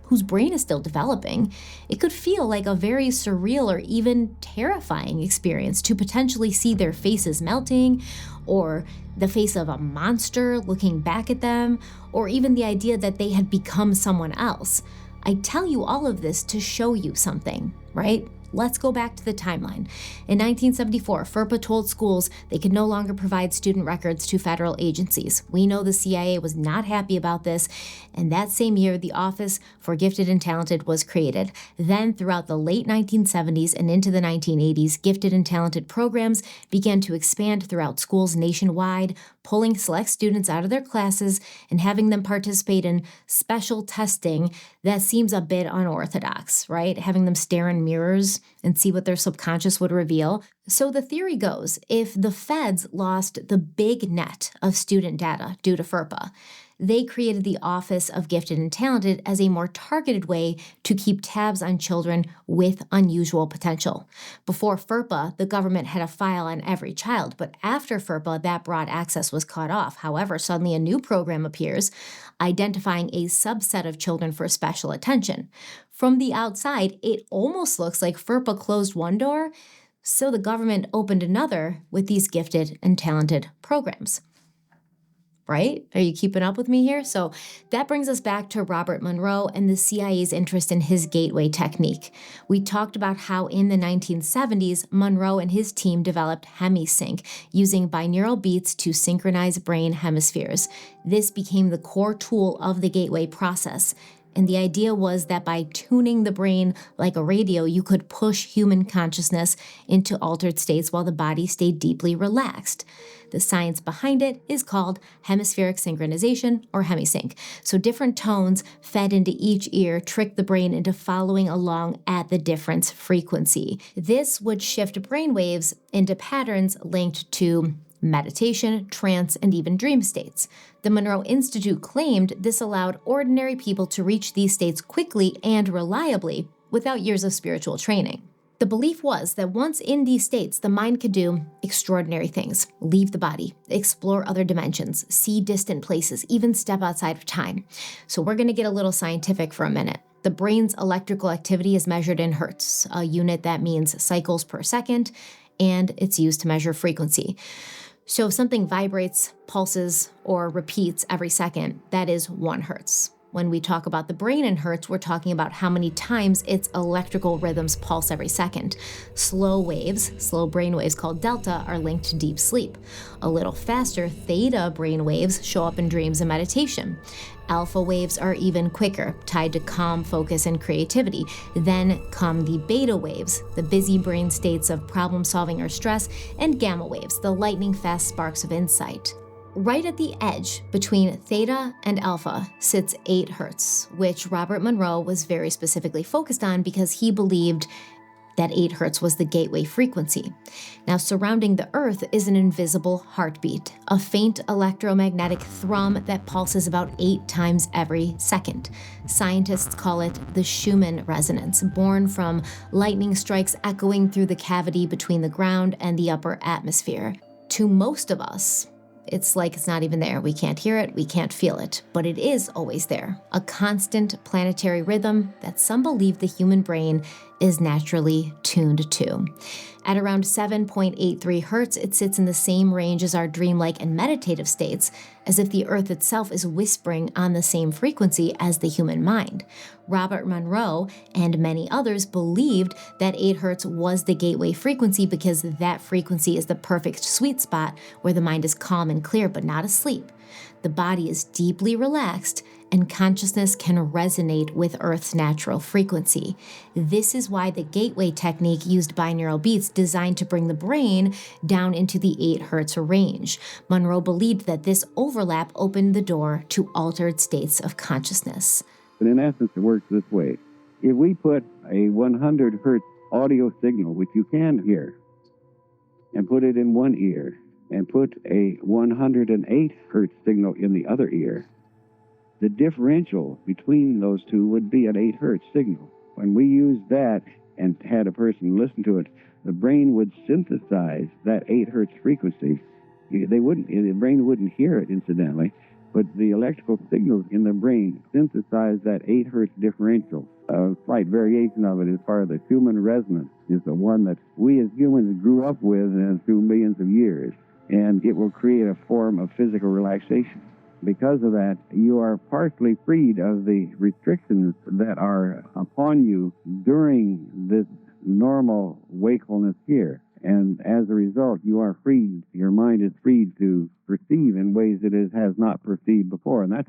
Speaker 5: whose brain is still developing, it could feel like a very surreal or even terrifying experience to potentially see their faces melting, or the face of a monster looking back at them, or even the idea that they had become someone else. I tell you all of this to show you something, right? Let's go back to the timeline. In 1974, FERPA told schools they could no longer provide student records to federal agencies. We know the CIA was not happy about this, and that same year, the Office for Gifted and Talented was created. Then, throughout the late 1970s and into the 1980s, gifted and talented programs began to expand throughout schools nationwide, pulling select students out of their classes and having them participate in special testing that seems a bit unorthodox, right? Having them stare in mirrors and see what their subconscious would reveal. So the theory goes, if the feds lost the big net of student data due to FERPA, they created the Office of Gifted and Talented as a more targeted way to keep tabs on children with unusual potential. Before FERPA, the government had a file on every child, but after FERPA, that broad access was cut off. However, suddenly a new program appears, identifying a subset of children for special attention. From the outside, it almost looks like FERPA closed one door, so the government opened another with these gifted and talented programs. Right? Are you keeping up with me here? So that brings us back to Robert Monroe and the CIA's interest in his gateway technique. We talked about how in the 1970s, Monroe and his team developed HemiSync, using binaural beats to synchronize brain hemispheres. This became the core tool of the gateway process. And the idea was that by tuning the brain like a radio, you could push human consciousness into altered states while the body stayed deeply relaxed. The science behind it is called hemispheric synchronization, or HemiSync. So different tones fed into each ear trick the brain into following along at the difference frequency. This would shift brain waves into patterns linked to meditation, trance, and even dream states. The Monroe Institute claimed this allowed ordinary people to reach these states quickly and reliably without years of spiritual training. The belief was that once in these states, the mind could do extraordinary things, leave the body, explore other dimensions, see distant places, even step outside of time. So we're going to get a little scientific for a minute. The brain's electrical activity is measured in hertz, a unit that means cycles per second, and it's used to measure frequency. So if something vibrates, pulses, or repeats every second, that is 1 hertz. When we talk about the brain in hertz, we're talking about how many times its electrical rhythms pulse every second. Slow brain waves called delta, are linked to deep sleep. A little faster, theta brain waves show up in dreams and meditation. Alpha waves are even quicker, tied to calm, focus, and creativity. Then come the beta waves, the busy brain states of problem solving or stress, and gamma waves, the lightning-fast sparks of insight. Right at the edge between theta and alpha sits 8 hertz, which Robert Monroe was very specifically focused on because he believed that 8 hertz was the gateway frequency. Now, surrounding the Earth is an invisible heartbeat, a faint electromagnetic thrum that pulses about 8 times every second. Scientists call it the Schumann resonance, born from lightning strikes echoing through the cavity between the ground and the upper atmosphere. To most of us, it's like it's not even there. We can't hear it, we can't feel it, but it is always there. A constant planetary rhythm that some believe the human brain is naturally tuned to. At around 7.83 hertz, it sits in the same range as our dreamlike and meditative states, as if the Earth itself is whispering on the same frequency as the human mind. Robert Monroe and many others believed that 8 hertz was the gateway frequency because that frequency is the perfect sweet spot where the mind is calm and clear but not asleep. The body is deeply relaxed and consciousness can resonate with Earth's natural frequency. This is why the gateway technique used binaural beats designed to bring the brain down into the 8 hertz range. Monroe believed that this overlap opened the door to altered states of consciousness.
Speaker 6: But in essence, it works this way. If we put a 100 hertz audio signal, which you can hear, and put it in one ear, and put a 108 hertz signal in the other ear, the differential between those two would be an 8 hertz signal. When we used that and had a person listen to it, the brain would synthesize that 8 hertz frequency. The brain wouldn't hear it, incidentally, but the electrical signals in the brain synthesize that 8 hertz differential. A slight variation of it as far as the Schumann resonance is the one that we as humans grew up with through millions of years, and it will create a form of physical relaxation. Because of that, you are partially freed of the restrictions that are upon you during this normal wakefulness here. And as a result, you are freed, your mind is freed to perceive in ways that it has not perceived before. And that's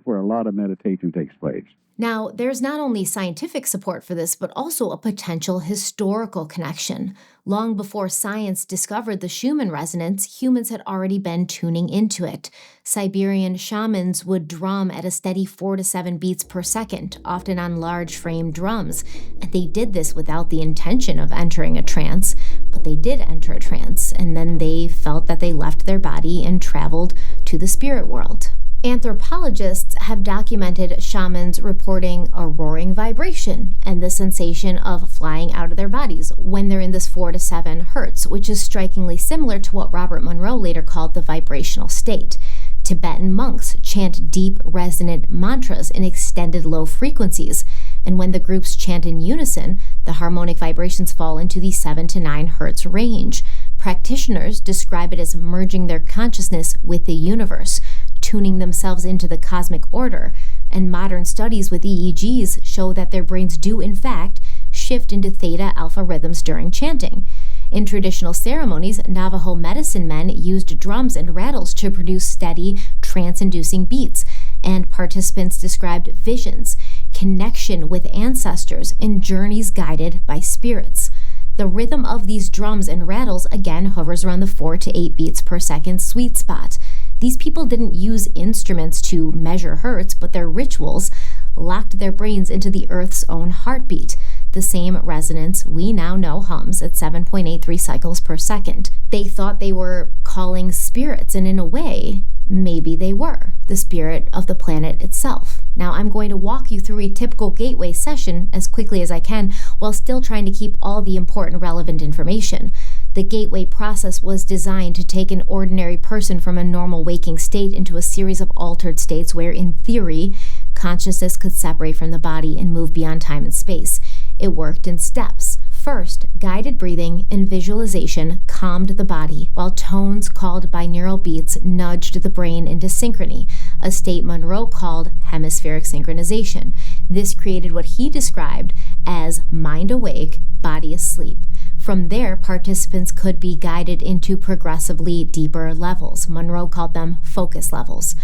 Speaker 6: where a lot of meditation takes place.
Speaker 5: Now, there's not only scientific support for this, but also a potential historical connection. Long before science discovered the Schumann resonance, humans had already been tuning into it. Siberian shamans would drum at a steady 4 to 7 beats per second, often on large frame drums. And they did this without the intention of entering a trance, but they did enter a trance, and then they felt that they left their body and traveled to the spirit world. Anthropologists have documented shamans reporting a roaring vibration and the sensation of flying out of their bodies when they're in this 4 to 7 hertz, which is strikingly similar to what Robert Monroe later called the vibrational state. Tibetan monks chant deep, resonant mantras in extended low frequencies, and when the groups chant in unison, the harmonic vibrations fall into the 7 to 9 hertz range. Practitioners describe it as merging their consciousness with the universe, tuning themselves into the cosmic order, and modern studies with EEGs show that their brains do, in fact, shift into theta-alpha rhythms during chanting. In traditional ceremonies, Navajo medicine men used drums and rattles to produce steady, trance-inducing beats, and participants described visions, connection with ancestors, and journeys guided by spirits. The rhythm of these drums and rattles again hovers around the 4 to 8 beats per second sweet spot. These people didn't use instruments to measure hertz, but their rituals locked their brains into the Earth's own heartbeat, the same resonance we now know hums at 7.83 cycles per second. They thought they were calling spirits, and in a way, maybe they were the spirit of the planet itself. Now, I'm going to walk you through a typical gateway session as quickly as I can while still trying to keep all the important relevant information. The gateway process was designed to take an ordinary person from a normal waking state into a series of altered states where, in theory, consciousness could separate from the body and move beyond time and space. It worked in steps. First, guided breathing and visualization calmed the body, while tones called binaural beats nudged the brain into synchrony, a state Monroe called hemispheric synchronization. This created what he described as mind awake, body asleep. From there, participants could be guided into progressively deeper levels. Monroe called them focus levels.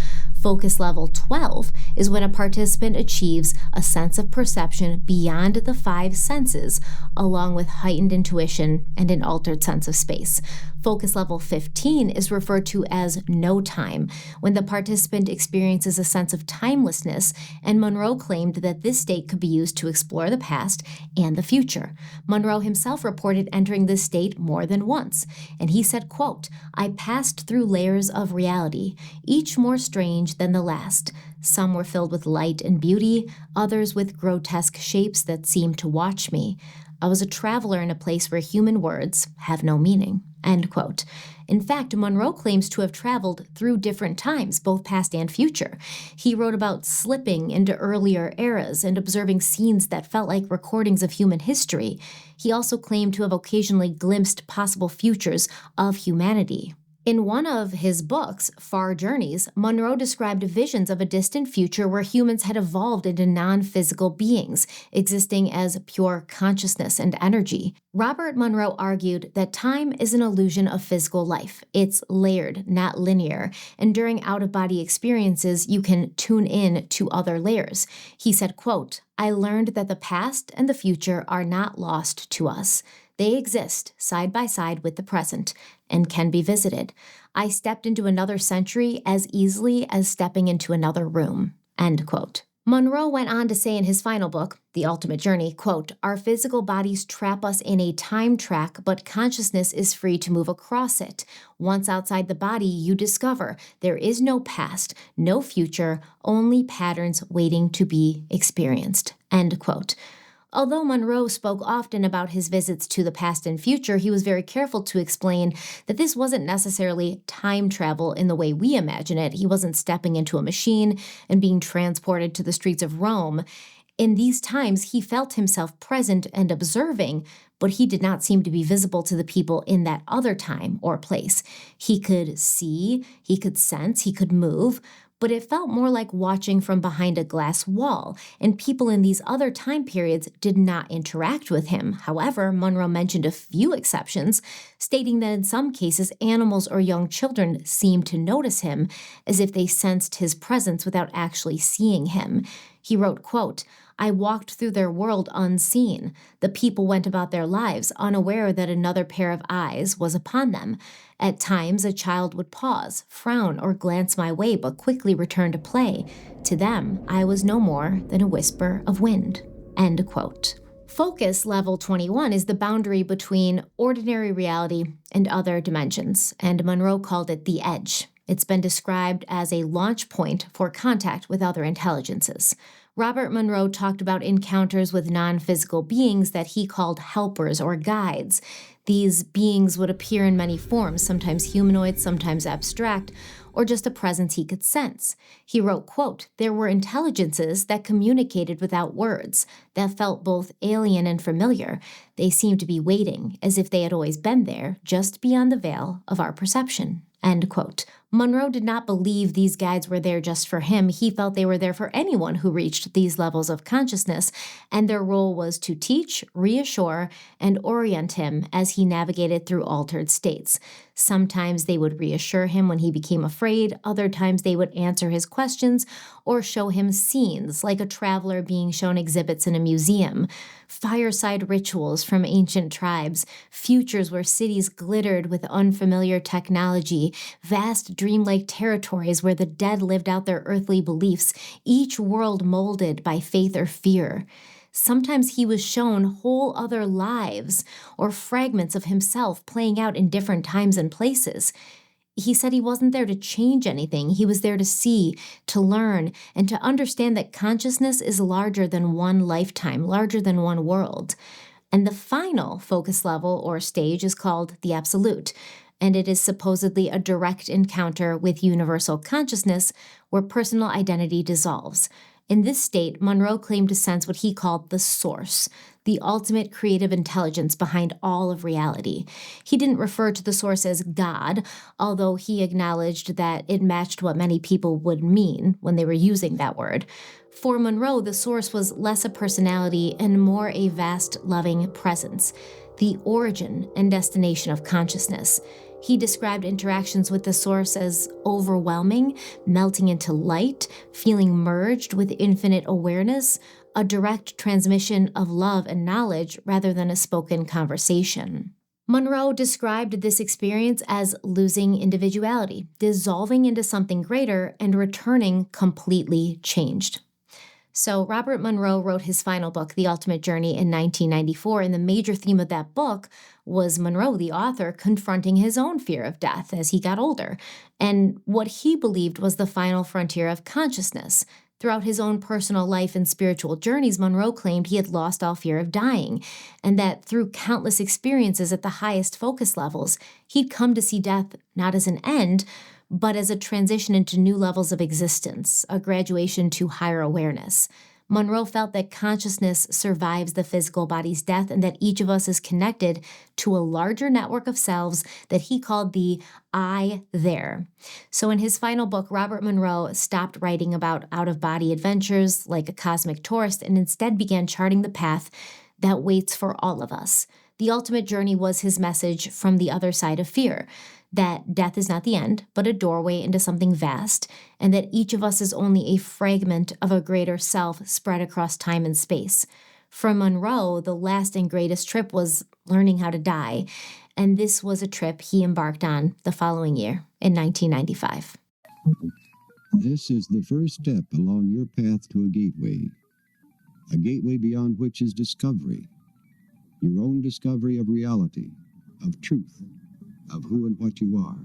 Speaker 5: Focus level 12 is when a participant achieves a sense of perception beyond the 5 senses, along with heightened intuition and an altered sense of space. Focus level 15 is referred to as no time, when the participant experiences a sense of timelessness, and Monroe claimed that this state could be used to explore the past and the future. Monroe himself reported entering this state more than once, and he said, quote, "I passed through layers of reality, each more strange than the last. Some were filled with light and beauty, others with grotesque shapes that seemed to watch me. I was a traveler in a place where human words have no meaning." End quote. In fact, Monroe claims to have traveled through different times, both past and future. He wrote about slipping into earlier eras and observing scenes that felt like recordings of human history. He also claimed to have occasionally glimpsed possible futures of humanity. In one of his books, Far Journeys, Monroe described visions of a distant future where humans had evolved into non-physical beings, existing as pure consciousness and energy. Robert Monroe argued that time is an illusion of physical life. It's layered, not linear, and during out-of-body experiences, you can tune in to other layers. He said, quote, "I learned that the past and the future are not lost to us. They exist side by side with the present and can be visited. I stepped into another century as easily as stepping into another room." End quote. Monroe went on to say in his final book, The Ultimate Journey, quote, "Our physical bodies trap us in a time track, but consciousness is free to move across it. Once outside the body, you discover there is no past, no future, only patterns waiting to be experienced." End quote. Although Monroe spoke often about his visits to the past and future, he was very careful to explain that this wasn't necessarily time travel in the way we imagine it. He wasn't stepping into a machine and being transported to the streets of Rome. In these times, he felt himself present and observing, but he did not seem to be visible to the people in that other time or place. He could see, he could sense, he could move, but it felt more like watching from behind a glass wall, and people in these other time periods did not interact with him. However, Monroe mentioned a few exceptions, stating that in some cases, animals or young children seemed to notice him, as if they sensed his presence without actually seeing him. He wrote, quote, "I walked through their world unseen. The people went about their lives unaware that another pair of eyes was upon them. At times, a child would pause, frown, or glance my way, but quickly return to play. To them, I was no more than a whisper of wind." End quote. Focus level 21 is the boundary between ordinary reality and other dimensions, and Monroe called it the edge. It's been described as a launch point for contact with other intelligences. Robert Monroe talked about encounters with non-physical beings that he called helpers or guides. These beings would appear in many forms, sometimes humanoid, sometimes abstract, or just a presence he could sense. He wrote, quote, "There were intelligences that communicated without words, that felt both alien and familiar. They seemed to be waiting, as if they had always been there, just beyond the veil of our perception." End quote. Monroe did not believe these guides were there just for him. He felt they were there for anyone who reached these levels of consciousness, and their role was to teach, reassure, and orient him as he navigated through altered states. Sometimes they would reassure him when he became afraid. Other times they would answer his questions or show him scenes, like a traveler being shown exhibits in a museum, fireside rituals from ancient tribes, futures where cities glittered with unfamiliar technology, vast dreamlike territories where the dead lived out their earthly beliefs, each world molded by faith or fear. Sometimes he was shown whole other lives or fragments of himself playing out in different times and places. He said he wasn't there to change anything. He was there to see, to learn, and to understand that consciousness is larger than one lifetime, larger than one world. And the final focus level or stage is called the absolute, and it is supposedly a direct encounter with universal consciousness where personal identity dissolves. In this state, Monroe claimed to sense what he called the source, the ultimate creative intelligence behind all of reality. He didn't refer to the source as God, although he acknowledged that it matched what many people would mean when they were using that word. For Monroe, the source was less a personality and more a vast, loving presence, the origin and destination of consciousness. He described interactions with the source as overwhelming, melting into light, feeling merged with infinite awareness, a direct transmission of love and knowledge rather than a spoken conversation. Monroe described this experience as losing individuality, dissolving into something greater, and returning completely changed. So Robert Monroe wrote his final book, The Ultimate Journey, in 1994, and the major theme of that book was Monroe, the author, confronting his own fear of death as he got older, and what he believed was the final frontier of consciousness. Throughout his own personal life and spiritual journeys, Monroe claimed he had lost all fear of dying, and that through countless experiences at the highest focus levels, he'd come to see death not as an end, but as a transition into new levels of existence, a graduation to higher awareness. Monroe felt that consciousness survives the physical body's death and that each of us is connected to a larger network of selves that he called the I there. So in his final book, Robert Monroe stopped writing about out-of-body adventures like a cosmic tourist and instead began charting the path that waits for all of us. The ultimate journey was his message from the other side of fear, that death is not the end, but a doorway into something vast, and that each of us is only a fragment of a greater self spread across time and space. For Monroe, the last and greatest trip was learning how to die, and this was a trip he embarked on the following year, in 1995.
Speaker 7: This is the first step along your path to a gateway beyond which is discovery, your own discovery of reality, of truth, of who and what you are.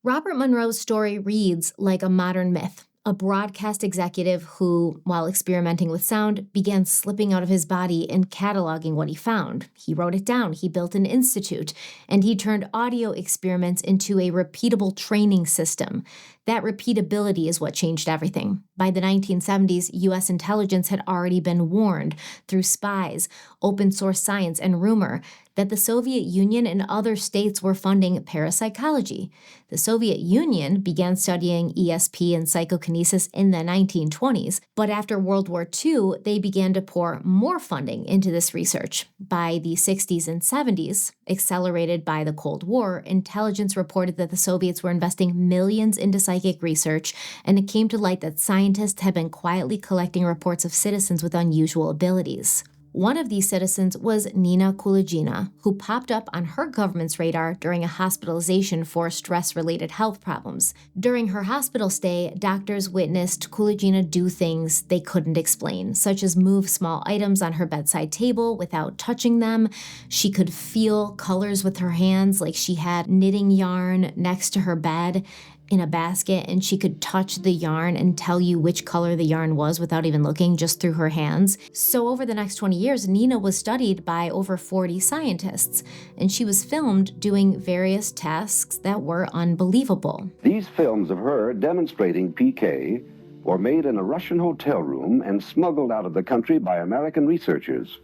Speaker 5: Robert Monroe's story reads like a modern myth, a broadcast executive who, while experimenting with sound, began slipping out of his body and cataloging what he found. He wrote it down, he built an institute, and he turned audio experiments into a repeatable training system. That repeatability is what changed everything. By the 1970s, U.S. intelligence had already been warned through spies, open source science, and rumor that the Soviet Union and other states were funding parapsychology. The Soviet Union began studying ESP and psychokinesis in the 1920s, but after World War II, they began to pour more funding into this research. By the 60s and 70s, accelerated by the Cold War, intelligence reported that the Soviets were investing millions into psychic research, and it came to light that scientists had been quietly collecting reports of citizens with unusual abilities. One of these citizens was Nina Kulagina, who popped up on her government's radar during a hospitalization for stress-related health problems. During her hospital stay, doctors witnessed Kulagina do things they couldn't explain, such as move small items on her bedside table without touching them. She could feel colors with her hands, like she had knitting yarn next to her bed in a basket, and she could touch the yarn and tell you which color the yarn was without even looking, just through her hands. So over the next 20 years, Nina was studied by over 40 scientists, and she was filmed doing various tasks that were unbelievable.
Speaker 8: These films of her demonstrating PK were made in a Russian hotel room and smuggled out of the country by American researchers.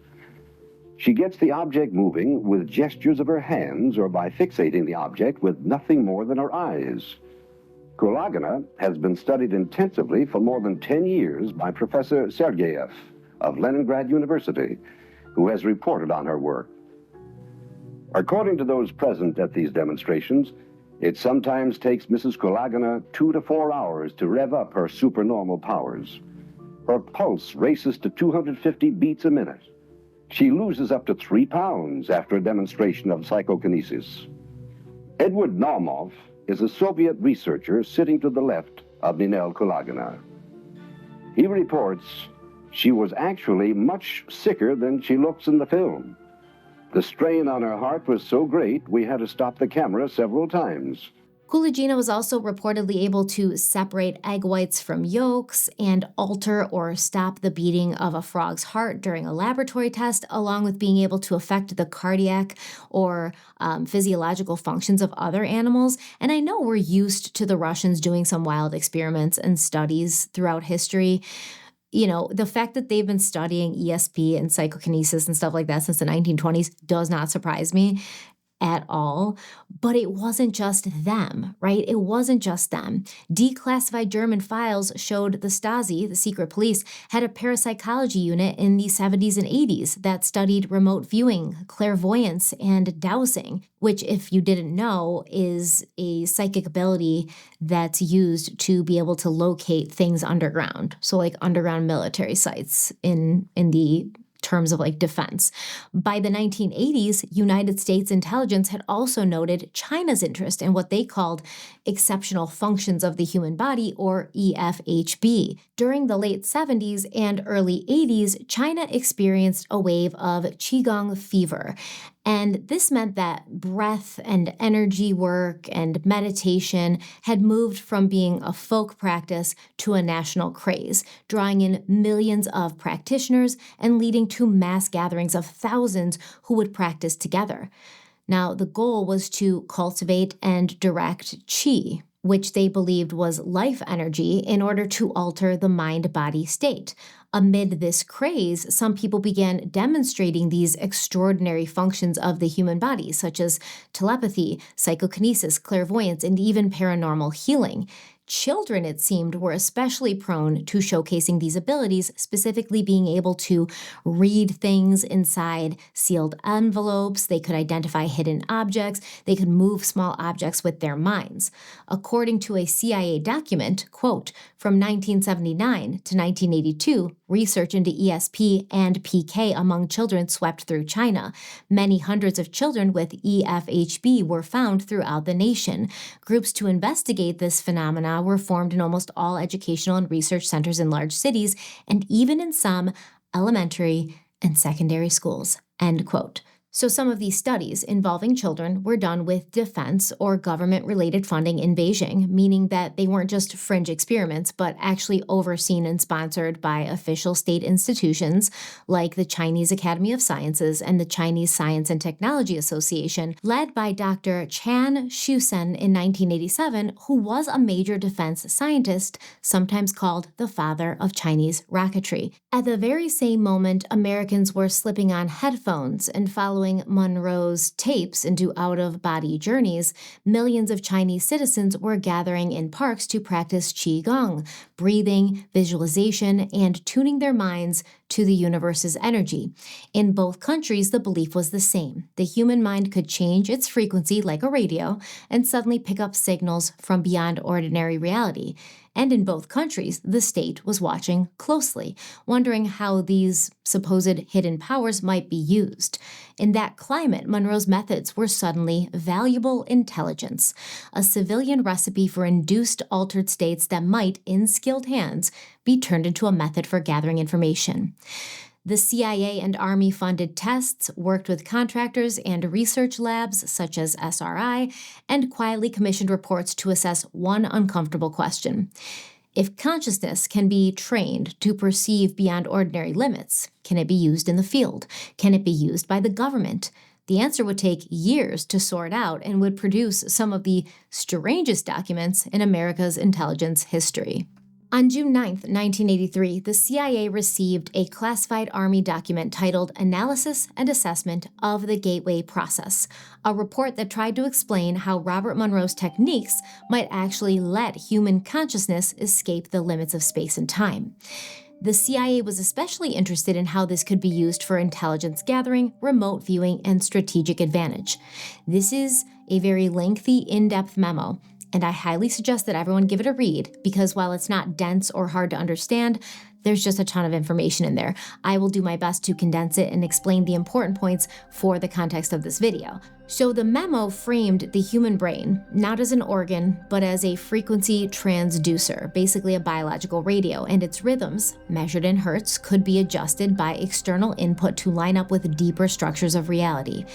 Speaker 8: She gets the object moving with gestures of her hands or by fixating the object with nothing more than her eyes. Kulagina has been studied intensively for more than 10 years by Professor Sergeyev of Leningrad University, who has reported on her work. According to those present at these demonstrations, it sometimes takes Mrs. Kulagina 2 to 4 hours to rev up her supernormal powers. Her pulse races to 250 beats a minute. She loses up to 3 pounds after a demonstration of psychokinesis. Edward Naumov is a Soviet researcher sitting to the left of Ninel Kulagina. He reports she was actually much sicker than she looks in the film. The strain on her heart was so great, we had to stop the camera several times.
Speaker 5: Kulagina was also reportedly able to separate egg whites from yolks and alter or stop the beating of a frog's heart during a laboratory test, along with being able to affect the cardiac or physiological functions of other animals. And I know we're used to the Russians doing some wild experiments and studies throughout history. You know, the fact that they've been studying ESP and psychokinesis and stuff like that since the 1920s does not surprise me at all. But it wasn't just them, right? It wasn't just them. Declassified German files showed the Stasi, the secret police, had a parapsychology unit in the 70s and 80s that studied remote viewing, clairvoyance, and dowsing, which, if you didn't know, is a psychic ability that's used to be able to locate things underground. So like underground military sites in the terms of like defense. By the 1980s, United States intelligence had also noted China's interest in what they called exceptional functions of the human body, or EFHB. During the late 70s and early 80s, China experienced a wave of Qigong fever. And this meant that breath and energy work and meditation had moved from being a folk practice to a national craze, drawing in millions of practitioners and leading to mass gatherings of thousands who would practice together. Now, the goal was to cultivate and direct qi, which they believed was life energy, in order to alter the mind-body state. Amid this craze, some people began demonstrating these extraordinary functions of the human body, such as telepathy, psychokinesis, clairvoyance, and even paranormal healing. Children, it seemed, were especially prone to showcasing these abilities, specifically being able to read things inside sealed envelopes. They could identify hidden objects. They could move small objects with their minds. According to a CIA document, quote, from 1979 to 1982, research into ESP and PK among children swept through China. Many hundreds of children with EFHB were found throughout the nation. Groups to investigate this phenomena were formed in almost all educational and research centers in large cities, and even in some elementary and secondary schools, end quote. So some of these studies involving children were done with defense or government-related funding in Beijing, meaning that they weren't just fringe experiments, but actually overseen and sponsored by official state institutions like the Chinese Academy of Sciences and the Chinese Science and Technology Association, led by Dr. Chan Shusen in 1987, who was a major defense scientist, sometimes called the father of Chinese rocketry. At the very same moment, Americans were slipping on headphones and following Monroe's tapes into out-of-body journeys, millions of Chinese citizens were gathering in parks to practice Qigong, breathing, visualization, and tuning their minds to the universe's energy. In both countries, the belief was the same. The human mind could change its frequency like a radio and suddenly pick up signals from beyond ordinary reality. And in both countries, the state was watching closely, wondering how these supposed hidden powers might be used. In that climate, Monroe's methods were suddenly valuable intelligence, a civilian recipe for induced altered states that might, in skilled hands, be turned into a method for gathering information. The CIA and Army funded tests, worked with contractors and research labs such as SRI, and quietly commissioned reports to assess one uncomfortable question. If consciousness can be trained to perceive beyond ordinary limits, can it be used in the field? Can it be used by the government? The answer would take years to sort out and would produce some of the strangest documents in America's intelligence history. On June 9, 1983, the CIA received a classified Army document titled Analysis and Assessment of the Gateway Process, a report that tried to explain how Robert Monroe's techniques might actually let human consciousness escape the limits of space and time. The CIA was especially interested in how this could be used for intelligence gathering, remote viewing, and strategic advantage. This is a very lengthy, in-depth memo, and I highly suggest that everyone give it a read because while it's not dense or hard to understand, there's just a ton of information in there. I will do my best to condense it and explain the important points for the context of this video. So the memo framed the human brain not as an organ, but as a frequency transducer, basically a biological radio, and its rhythms, measured in hertz, could be adjusted by external input to line up with deeper structures of reality.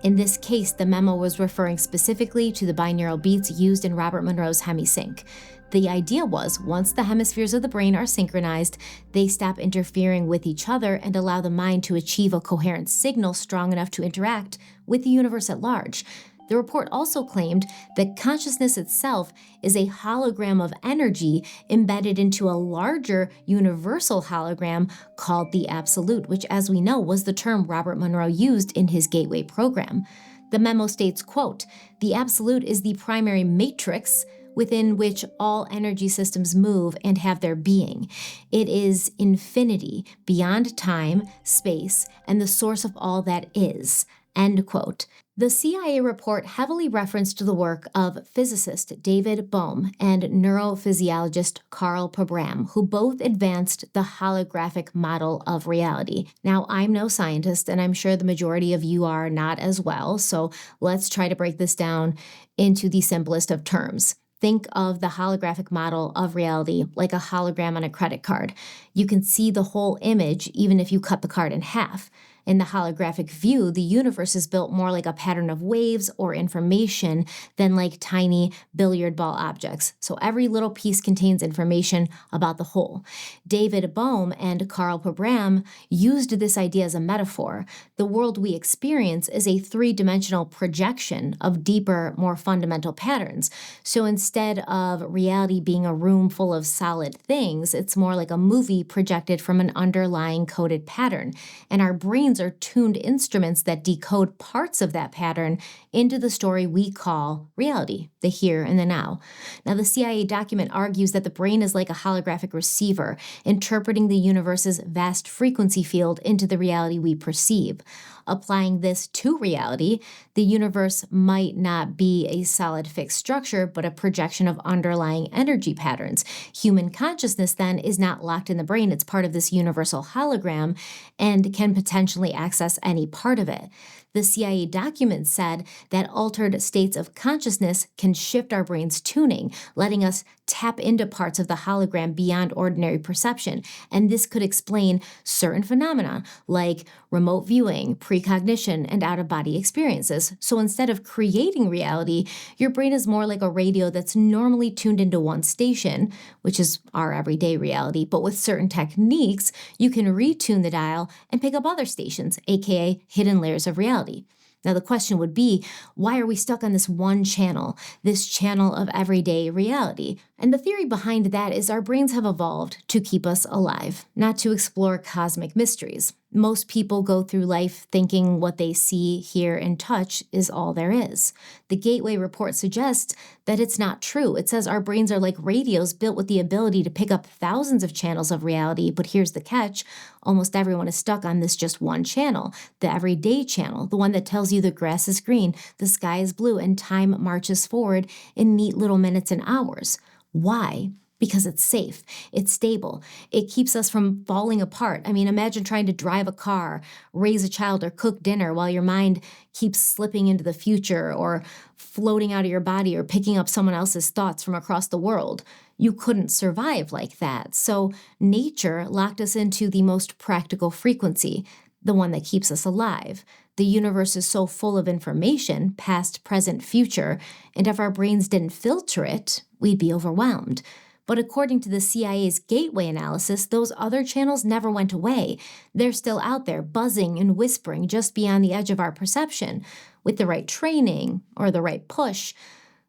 Speaker 5: In this case, the memo was referring specifically to the binaural beats used in Robert Monroe's hemisync. The idea was, once the hemispheres of the brain are synchronized, they stop interfering with each other and allow the mind to achieve a coherent signal strong enough to interact with the universe at large. The report also claimed that consciousness itself is a hologram of energy embedded into a larger universal hologram called the Absolute, which, as we know, was the term Robert Monroe used in his Gateway program. The memo states, quote, "The Absolute is the primary matrix within which all energy systems move and have their being. It is infinity, beyond time, space, and the source of all that is." End quote. The CIA report heavily referenced the work of physicist David Bohm and neurophysiologist Carl Pabram, who both advanced the holographic model of reality. Now, I'm no scientist, and I'm sure the majority of you are not as well, so let's try to break this down into the simplest of terms. Think of the holographic model of reality like a hologram on a credit card. You can see the whole image even if you cut the card in half. In the holographic view, the universe is built more like a pattern of waves or information than like tiny billiard ball objects. So every little piece contains information about the whole. David Bohm and Carl Pabram used this idea as a metaphor. The world we experience is a three-dimensional projection of deeper, more fundamental patterns. So instead of reality being a room full of solid things, it's more like a movie projected from an underlying coded pattern. And our brains are tuned instruments that decode parts of that pattern into the story we call reality, the here and the now. Now, the CIA document argues that the brain is like a holographic receiver, interpreting the universe's vast frequency field into the reality we perceive. Applying this to reality, the universe might not be a solid fixed structure, but a projection of underlying energy patterns. Human consciousness, then, is not locked in the brain. It's part of this universal hologram and can potentially access any part of it. The CIA document said that altered states of consciousness can shift our brain's tuning, letting us tap into parts of the hologram beyond ordinary perception. And this could explain certain phenomena like remote viewing, precognition, and out-of-body experiences. So instead of creating reality, your brain is more like a radio that's normally tuned into one station, which is our everyday reality. But with certain techniques, you can retune the dial and pick up other stations, aka hidden layers of reality. Now, the question would be, why are we stuck on this one channel, this channel of everyday reality? And the theory behind that is our brains have evolved to keep us alive, not to explore cosmic mysteries. Most people go through life thinking what they see, hear, and touch is all there is. The Gateway report suggests that it's not true. It says our brains are like radios built with the ability to pick up thousands of channels of reality, but here's the catch. Almost everyone is stuck on this just one channel, the everyday channel, the one that tells you the grass is green, the sky is blue, and time marches forward in neat little minutes and hours. Why? Because it's safe, it's stable, it keeps us from falling apart. I mean, imagine trying to drive a car, raise a child, or cook dinner while your mind keeps slipping into the future or floating out of your body or picking up someone else's thoughts from across the world. You couldn't survive like that. So nature locked us into the most practical frequency, the one that keeps us alive. The universe is so full of information, past, present, future, and if our brains didn't filter it, we'd be overwhelmed. But according to the CIA's Gateway analysis, those other channels never went away. They're still out there, buzzing and whispering just beyond the edge of our perception. With the right training or the right push,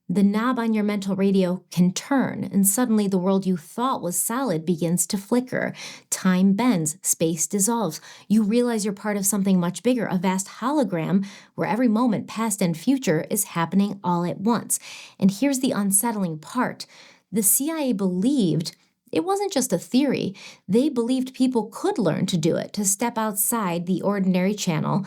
Speaker 5: the knob on your mental radio can turn, and suddenly the world you thought was solid begins to flicker. Time bends, space dissolves. You realize you're part of something much bigger, a vast hologram where every moment, past and future, is happening all at once. And here's the unsettling part. The CIA believed it wasn't just a theory. They believed people could learn to do it, to step outside the ordinary channel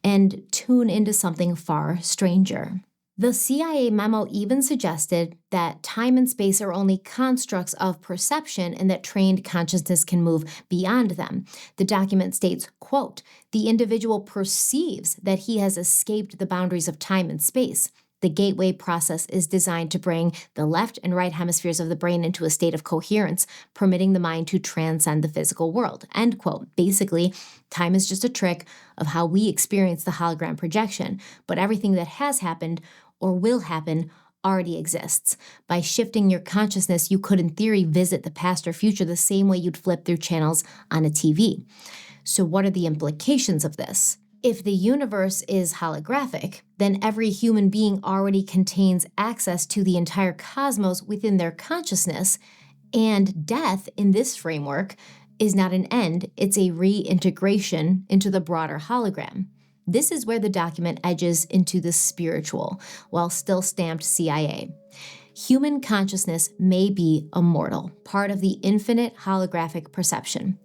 Speaker 5: and tune into something far stranger. The CIA memo even suggested that time and space are only constructs of perception and that trained consciousness can move beyond them. The document states, quote, "The individual perceives that he has escaped the boundaries of time and space. The Gateway process is designed to bring the left and right hemispheres of the brain into a state of coherence, permitting the mind to transcend the physical world." End quote. Basically, time is just a trick of how we experience the hologram projection, but everything that has happened or will happen already exists. By shifting your consciousness, you could in theory visit the past or future the same way you'd flip through channels on a TV. So what are the implications of this? If the universe is holographic, then every human being already contains access to the entire cosmos within their consciousness, and death in this framework is not an end, it's a reintegration into the broader hologram. This is where the document edges into the spiritual, while still stamped CIA. Human consciousness may be immortal, part of the infinite holographic perception.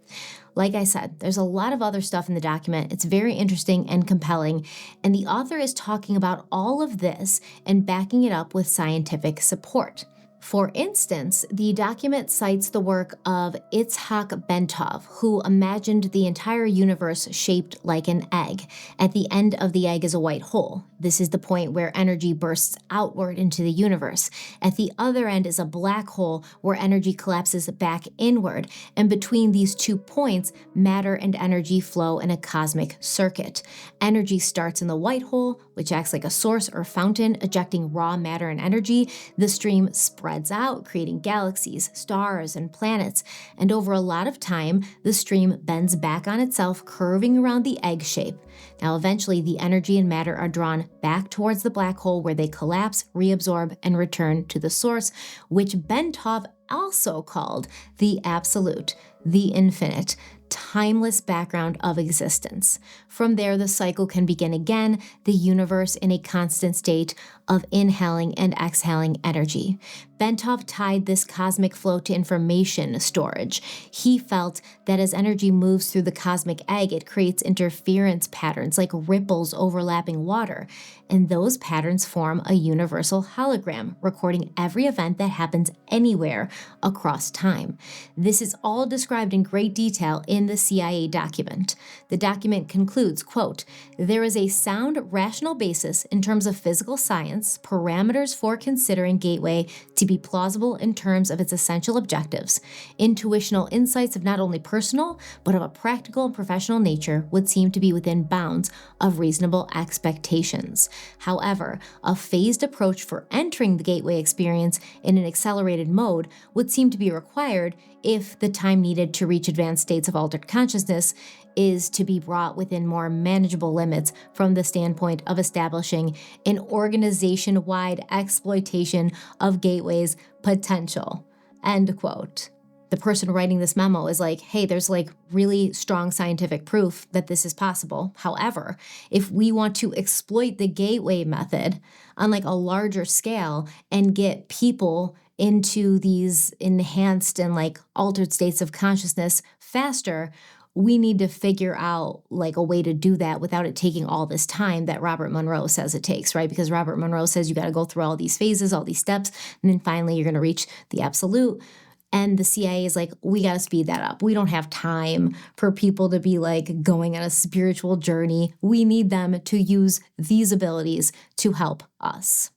Speaker 5: Like I said, there's a lot of other stuff in the document. It's very interesting and compelling, and the author is talking about all of this and backing it up with scientific support. For instance, the document cites the work of Itzhak Bentov, who imagined the entire universe shaped like an egg. At the end of the egg is a white hole. This is the point where energy bursts outward into the universe. At the other end is a black hole where energy collapses back inward. And between these 2 points, matter and energy flow in a cosmic circuit. Energy starts in the white hole, which acts like a source or fountain, ejecting raw matter and energy. The stream spreads out, creating galaxies, stars, and planets. And over a lot of time, the stream bends back on itself, curving around the egg shape. Now, eventually, the energy and matter are drawn back towards the black hole where they collapse, reabsorb, and return to the source, which Bentov also called the absolute, the infinite, timeless background of existence. From there, the cycle can begin again, the universe in a constant state of inhaling and exhaling energy. Bentov tied this cosmic flow to information storage. He felt that as energy moves through the cosmic egg, it creates interference patterns like ripples overlapping water, and those patterns form a universal hologram, recording every event that happens anywhere across time. This is all described in great detail in the CIA document. The document concludes, quote, "There is a sound, rational basis in terms of physical science, parameters for considering Gateway to be plausible in terms of its essential objectives. Intuitional insights of not only personal, but of a practical and professional nature would seem to be within bounds of reasonable expectations. However, a phased approach for entering the Gateway experience in an accelerated mode would seem to be required if the time needed to reach advanced states of altered consciousness is to be brought within more manageable limits from the standpoint of establishing an organization-wide exploitation of Gateway's potential." End quote. the person writing this memo is like, hey, there's like really strong scientific proof that this is possible. However, if we want to exploit the gateway method on like a larger scale and get people into these enhanced and like altered states of consciousness faster, we need to figure out like a way to do that without it taking all this time that Robert Monroe says it takes, right? Because Robert Monroe says you got to go through all these phases, all these steps, and then finally you're going to reach the absolute. And the CIA is like, we got to speed that up. We don't have time for people to be like going on a spiritual journey. We need them to use these abilities to help us.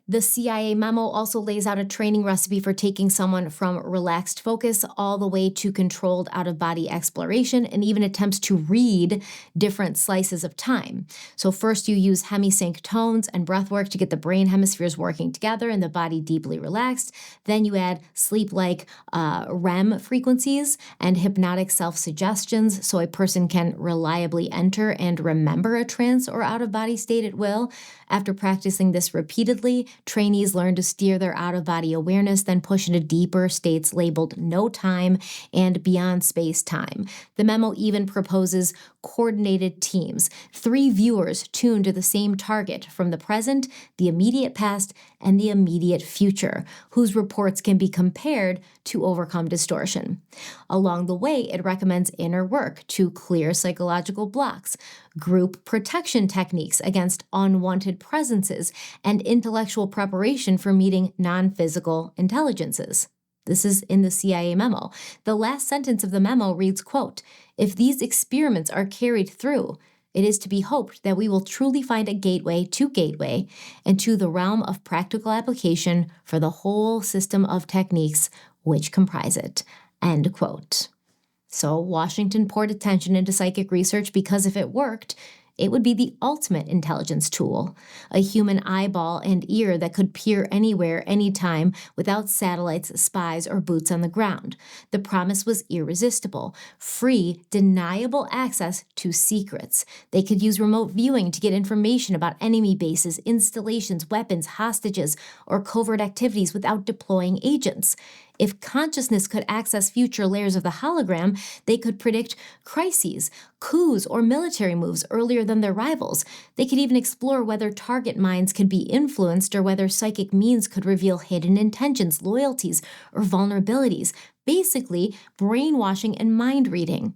Speaker 5: The CIA memo also lays out a training recipe for taking someone from relaxed focus all the way to controlled out-of-body exploration, and even attempts to read different slices of time. So first you use hemisync tones and breath work to get the brain hemispheres working together and the body deeply relaxed. Then you add sleep-like REM frequencies and hypnotic self-suggestions so a person can reliably enter and remember a trance or out-of-body state at will. After practicing this repeatedly, trainees learn to steer their out-of-body awareness, then push into deeper states labeled no time and beyond space-time. The memo even proposes coordinated teams, 3 viewers tuned to the same target from the present, the immediate past, and the immediate future, whose reports can be compared to overcome distortion. Along the way, it recommends inner work to clear psychological blocks, group protection techniques against unwanted presences, and intellectual preparation for meeting non-physical intelligences. This is in the CIA memo. The last sentence of the memo reads, quote, "If these experiments are carried through, it is to be hoped that we will truly find a gateway and to the realm of practical application for the whole system of techniques which comprise it." End quote. So Washington poured attention into psychic research because if it worked, it would be the ultimate intelligence tool, a human eyeball and ear that could peer anywhere, anytime, without satellites, spies, or boots on the ground. The promise was irresistible: free, deniable access to secrets. They could use remote viewing to get information about enemy bases, installations, weapons, hostages, or covert activities without deploying agents. If consciousness could access future layers of the hologram, they could predict crises, coups, or military moves earlier than their rivals. They could even explore whether target minds could be influenced or whether psychic means could reveal hidden intentions, loyalties, or vulnerabilities. Basically, brainwashing and mind reading.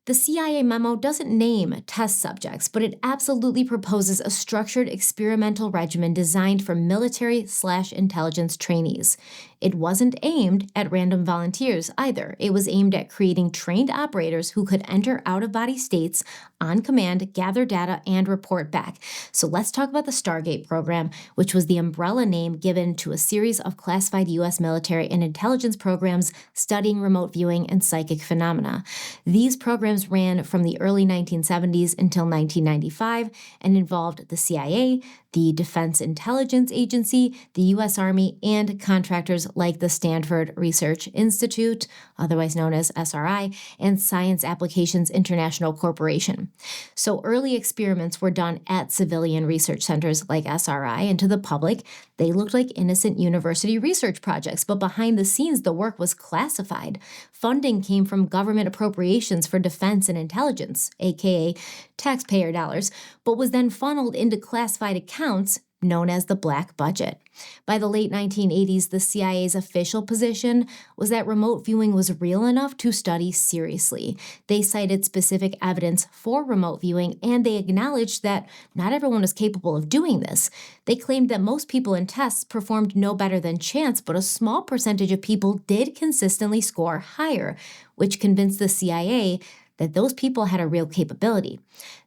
Speaker 5: The CIA memo doesn't name test subjects, but it absolutely proposes a structured experimental regimen designed for military/intelligence trainees. It wasn't aimed at random volunteers either. It was aimed at creating trained operators who could enter out-of-body states on command, gather data, and report back. So let's talk about the Stargate program, which was the umbrella name given to a series of classified U.S. military and intelligence programs studying remote viewing and psychic phenomena. These programs ran from the early 1970s until 1995 and involved the CIA, the Defense Intelligence Agency, the U.S. Army, and contractors like the Stanford Research Institute, otherwise known as SRI, and Science Applications International Corporation. So early experiments were done at civilian research centers like SRI, and to the public, they looked like innocent university research projects, but behind the scenes, the work was classified. Funding came from government appropriations for defense and intelligence, aka taxpayer dollars, but was then funneled into classified accounts known as the black budget. By the late 1980s, the CIA's official position was that remote viewing was real enough to study seriously. They cited specific evidence for remote viewing, and they acknowledged that not everyone was capable of doing this. They claimed that most people in tests performed no better than chance, but a small percentage of people did consistently score higher, which convinced the CIA that those people had a real capability.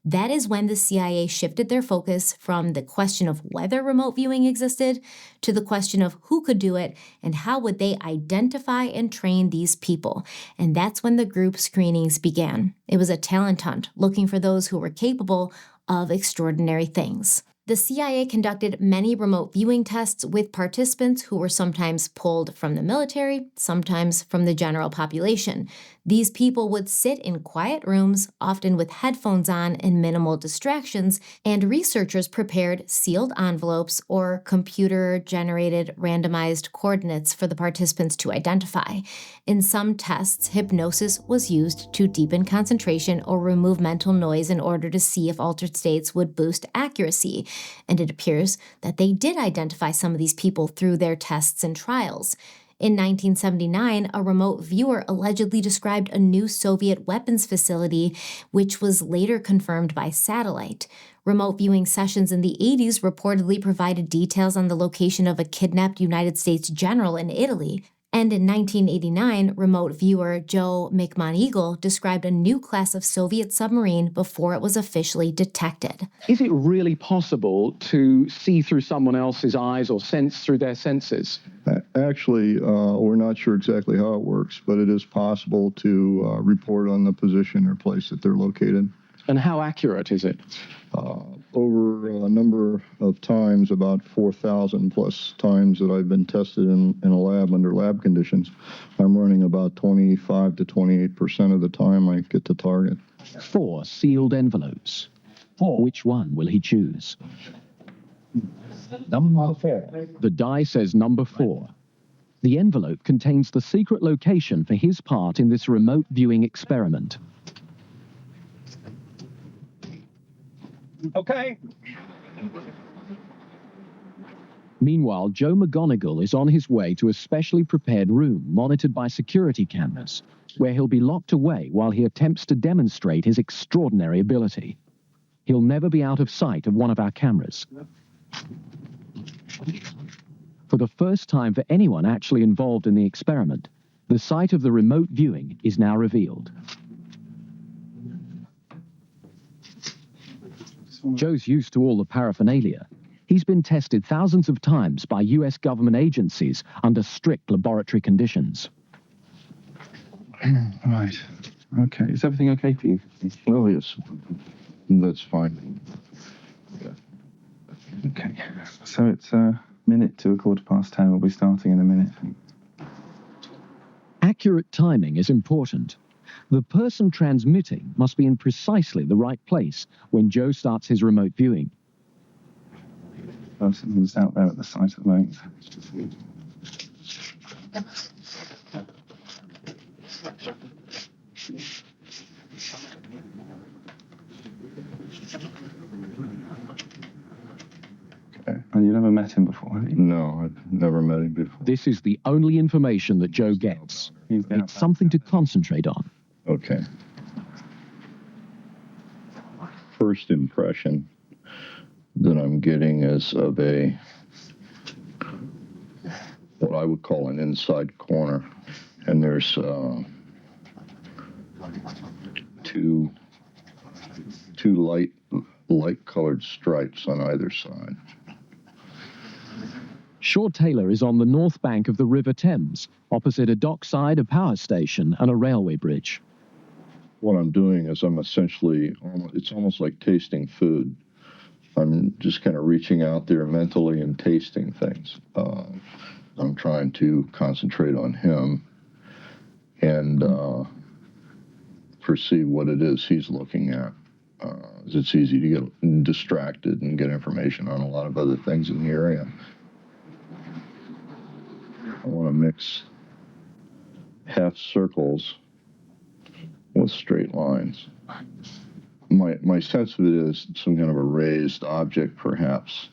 Speaker 5: That is when the CIA shifted their focus from the question of whether remote viewing existed to the question of who could do it and how would they identify and train these people. And that's when the group screenings began. It was a talent hunt looking for those who were capable of extraordinary things. The CIA conducted many remote viewing tests with participants who were sometimes pulled from the military, sometimes from the general population. These people would sit in quiet rooms, often with headphones on and minimal distractions, and researchers prepared sealed envelopes or computer-generated randomized coordinates for the participants to identify. In some tests, hypnosis was used to deepen concentration or remove mental noise in order to see if altered states would boost accuracy. And it appears that they did identify some of these people through their tests and trials. In 1979, a remote viewer allegedly described a new Soviet weapons facility, which was later confirmed by satellite. Remote viewing sessions in the 80s reportedly provided details on the location of a kidnapped United States general in Italy. And in 1989, remote viewer Joe McMoneagle described a new class of Soviet submarine before it was officially detected.
Speaker 9: Is it really possible to see through someone else's eyes or sense through their senses?
Speaker 10: Actually, we're not sure exactly how it works, but it is possible to report on the position or place that they're located.
Speaker 9: And how accurate is it?
Speaker 10: Over a number of times, about 4,000 plus times that I've been tested in a lab under lab conditions, I'm running about 25 to 28% of the time I get to target.
Speaker 9: 4 sealed envelopes. 4. Which one will he choose? Number 4. The die says number 4. The envelope contains the secret location for his part in this remote viewing experiment. Okay. Meanwhile, Joe McGonigal is on his way to a specially prepared room monitored by security cameras, where he'll be locked away while he attempts to demonstrate his extraordinary ability. He'll never be out of sight of one of our cameras. For the first time for anyone actually involved in the experiment, the site of the remote viewing is now revealed. Joe's used to all the paraphernalia. He's been tested thousands of times by US government agencies under strict laboratory conditions.
Speaker 11: Right. Okay. Is everything okay for you?
Speaker 10: Oh, yes. That's fine.
Speaker 11: Okay. So it's a minute to 10:15. We'll be starting in a minute.
Speaker 9: Accurate timing is important. The person transmitting must be in precisely the right place when Joe starts his remote viewing.
Speaker 11: The person who's out there at the site at the moment. Okay. And you never met him before, have you?
Speaker 10: No, I've never met him before.
Speaker 9: This is the only information that Joe gets. It's something to concentrate on.
Speaker 10: Okay. First impression that I'm getting is of what I would call an inside corner. And there's two light colored stripes on either side.
Speaker 9: Shaw Taylor is on the north bank of the River Thames, opposite a dockside, a power station, and a railway bridge.
Speaker 10: What I'm doing is I'm essentially, it's almost like tasting food. I'm just kind of reaching out there mentally and tasting things. I'm trying to concentrate on him and perceive what it is he's looking at. It's easy to get distracted and get information on a lot of other things in the area. I want to mix half circles with straight lines. My sense of it is some kind of a raised object, perhaps.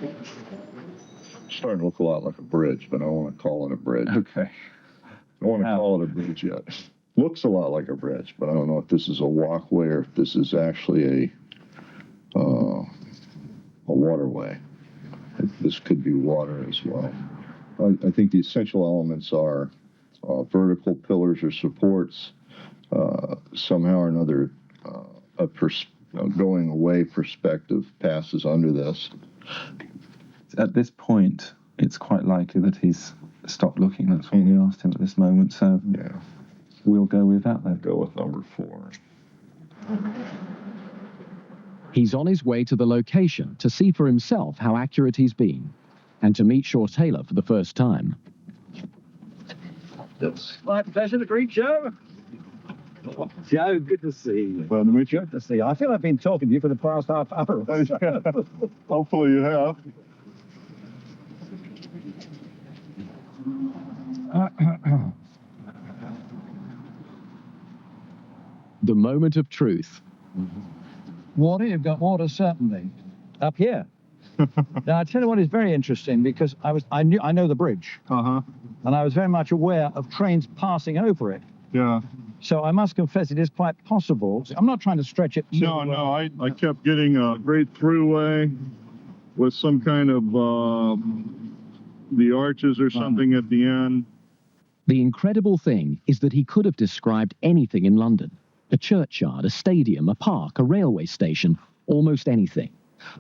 Speaker 10: It's starting to look a lot like a bridge, but I don't want to call it a bridge.
Speaker 11: Okay.
Speaker 10: I don't want to call it a bridge yet. Looks a lot like a bridge, but I don't know if this is a walkway or if this is actually a waterway. This could be water as well. I think the essential elements are vertical pillars or supports, somehow or another, going away perspective passes under this.
Speaker 11: At this point, it's quite likely that he's stopped looking. That's what we asked him at this moment. So
Speaker 10: yeah,
Speaker 11: we'll go with that then.
Speaker 10: Go with number 4.
Speaker 9: He's on his way to the location to see for himself how accurate he's been and to meet Shaw Taylor for the first time.
Speaker 12: It's my pleasure to greet Joe. Joe, good to see you.
Speaker 10: Well, to meet you.
Speaker 12: Good to see you. I feel I've been talking to you for the past half hour.
Speaker 10: Hopefully you have.
Speaker 9: The moment of truth.
Speaker 12: Water, you've got water certainly. Up here. Now, I tell you what is very interesting, because I know the bridge.
Speaker 10: Uh-huh.
Speaker 12: And I was very much aware of trains passing over it.
Speaker 10: Yeah.
Speaker 12: So I must confess it is quite possible. I'm not trying to stretch it.
Speaker 10: No, I kept getting a great throughway with some kind of the arches or something at the end.
Speaker 9: The incredible thing is that he could have described anything in London. A churchyard, a stadium, a park, a railway station, almost anything.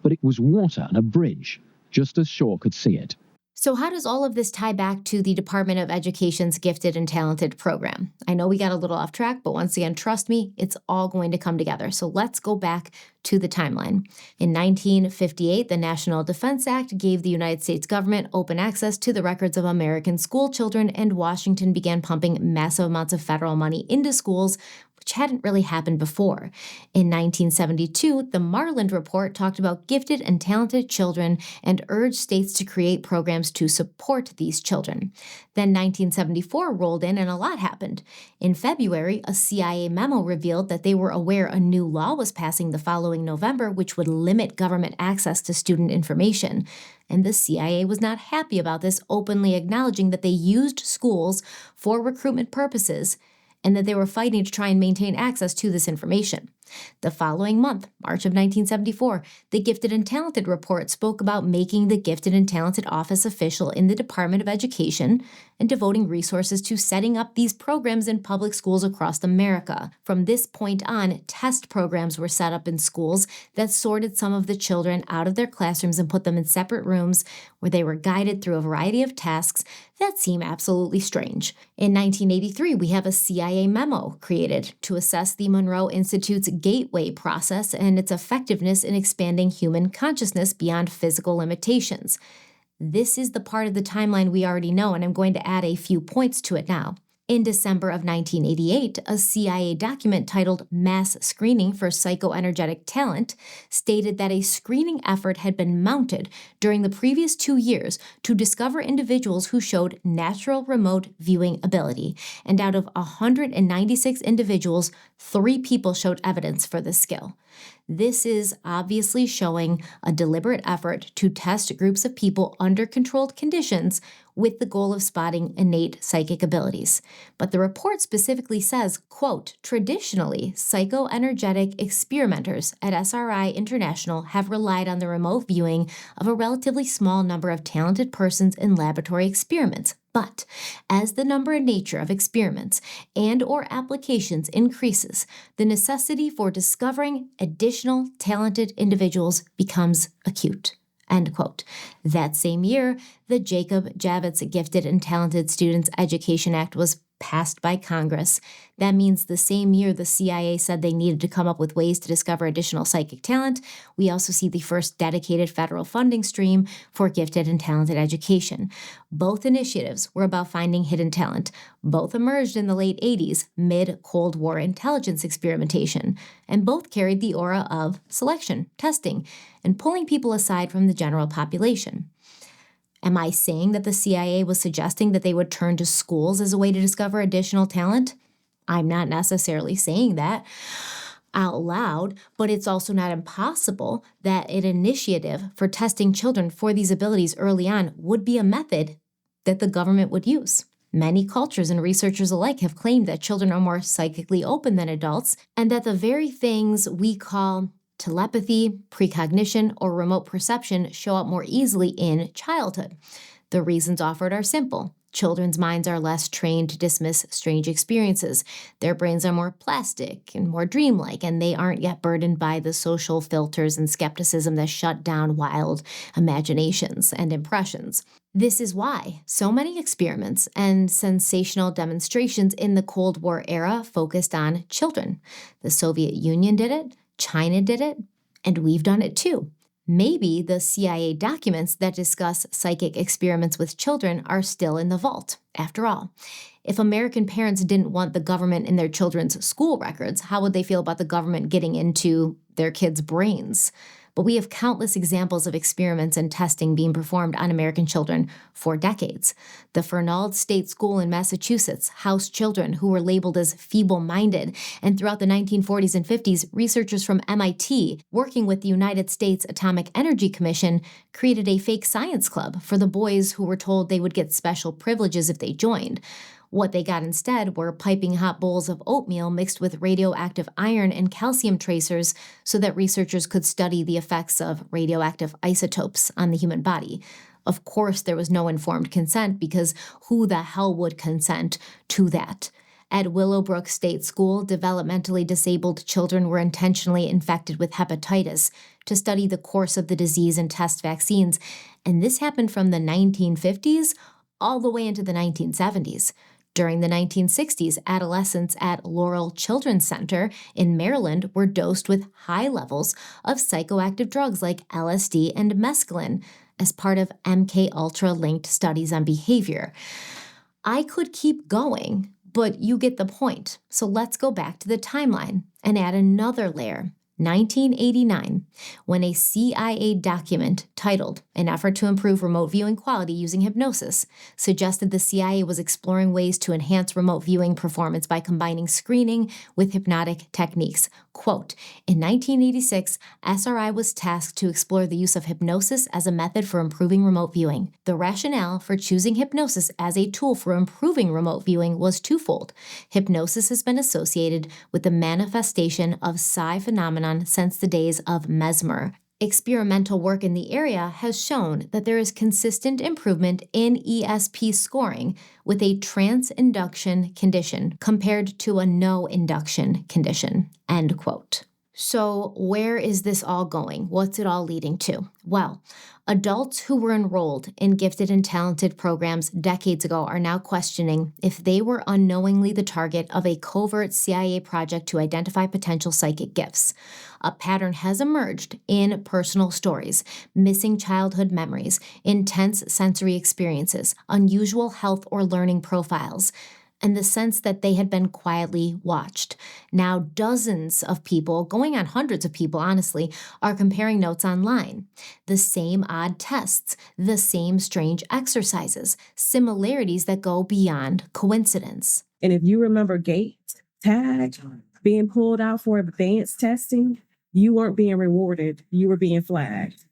Speaker 9: But it was water and a bridge, just as Shaw could see it.
Speaker 5: So how does all of this tie back to the Department of Education's Gifted and Talented program? I know we got a little off track, but once again, trust me, it's all going to come together. So let's go back to the timeline. In 1958, the National Defense Act gave the United States government open access to the records of American school children, and Washington began pumping massive amounts of federal money into schools, which hadn't really happened before. In 1972, the Marland Report talked about gifted and talented children and urged states to create programs to support these children. Then 1974 rolled in and a lot happened. In February, a CIA memo revealed that they were aware a new law was passing the following November, which would limit government access to student information. And the CIA was not happy about this, openly acknowledging that they used schools for recruitment purposes and that they were fighting to try and maintain access to this information. The following month, March of 1974, the Gifted and Talented Report spoke about making the Gifted and Talented Office official in the Department of Education and devoting resources to setting up these programs in public schools across America. From this point on, test programs were set up in schools that sorted some of the children out of their classrooms and put them in separate rooms where they were guided through a variety of tasks that seem absolutely strange. In 1983, we have a CIA memo created to assess the Monroe Institute's Gateway process and its effectiveness in expanding human consciousness beyond physical limitations. This is the part of the timeline we already know, and I'm going to add a few points to it now. In December of 1988, a CIA document titled Mass Screening for Psychoenergetic Talent stated that a screening effort had been mounted during the previous 2 years to discover individuals who showed natural remote viewing ability. And out of 196 individuals, 3 people showed evidence for this skill. This is obviously showing a deliberate effort to test groups of people under controlled conditions with the goal of spotting innate psychic abilities. But the report specifically says, quote, traditionally, psychoenergetic experimenters at SRI International have relied on the remote viewing of a relatively small number of talented persons in laboratory experiments. But as the number and nature of experiments and or applications increases, the necessity for discovering additional talented individuals becomes acute. End quote. That same year, the Jacob Javits Gifted and Talented Students Education Act was passed by Congress. That means the same year the CIA said they needed to come up with ways to discover additional psychic talent, we also see the first dedicated federal funding stream for gifted and talented education. Both initiatives were about finding hidden talent. Both emerged in the late 80s, mid-Cold War intelligence experimentation, and both carried the aura of selection, testing, and pulling people aside from the general population. Am I saying that the CIA was suggesting that they would turn to schools as a way to discover additional talent? I'm not necessarily saying that out loud, but it's also not impossible that an initiative for testing children for these abilities early on would be a method that the government would use. Many cultures and researchers alike have claimed that children are more psychically open than adults, and that the very things we call telepathy, precognition, or remote perception show up more easily in childhood. The reasons offered are simple. Children's minds are less trained to dismiss strange experiences. Their brains are more plastic and more dreamlike, and they aren't yet burdened by the social filters and skepticism that shut down wild imaginations and impressions. This is why so many experiments and sensational demonstrations in the Cold War era focused on children. The Soviet Union did it, China did it, And we've done it too. Maybe the CIA documents that discuss psychic experiments with children are still in the vault, after all. If American parents didn't want the government in their children's school records, how would they feel about the government getting into their kids' brains? But we have countless examples of experiments and testing being performed on American children for decades. The Fernald State School in Massachusetts housed children who were labeled as feeble-minded, and throughout the 1940s and 50s, researchers from MIT, working with the United States Atomic Energy Commission, created a fake science club for the boys who were told they would get special privileges if they joined. What they got instead were piping hot bowls of oatmeal mixed with radioactive iron and calcium tracers so that researchers could study the effects of radioactive isotopes on the human body. Of course, there was no informed consent because who the hell would consent to that? At Willowbrook State School, developmentally disabled children were intentionally infected with hepatitis to study the course of the disease and test vaccines, and this happened from the 1950s all the way into the 1970s. During the 1960s, adolescents at Laurel Children's Center in Maryland were dosed with high levels of psychoactive drugs like LSD and mescaline as part of MK-Ultra-linked studies on behavior. I could keep going, but you get the point. So let's go back to the timeline and add another layer. 1989, when a CIA document titled An Effort to Improve Remote Viewing Quality Using Hypnosis suggested the CIA was exploring ways to enhance remote viewing performance by combining screening with hypnotic techniques. Quote, in 1986, SRI was tasked to explore the use of hypnosis as a method for improving remote viewing. The rationale for choosing hypnosis as a tool for improving remote viewing was twofold. Hypnosis has been associated with the manifestation of psi phenomena since the days of Mesmer. Experimental work in the area has shown that there is consistent improvement in ESP scoring with a trance induction condition compared to a no induction condition. End quote. So where is this all going? What's it all leading to? Well, adults who were enrolled in gifted and talented programs decades ago are now questioning if they were unknowingly the target of a covert CIA project to identify potential psychic gifts. A pattern has emerged in personal stories, missing childhood memories, intense sensory experiences, unusual health or learning profiles, and the sense that they had been quietly watched. Now, dozens of people, going on hundreds of people, honestly, are comparing notes online. The same odd tests, the same strange exercises, similarities that go beyond coincidence.
Speaker 1: And if you remember gate tag being pulled out for advanced testing, you weren't being rewarded, you were being flagged.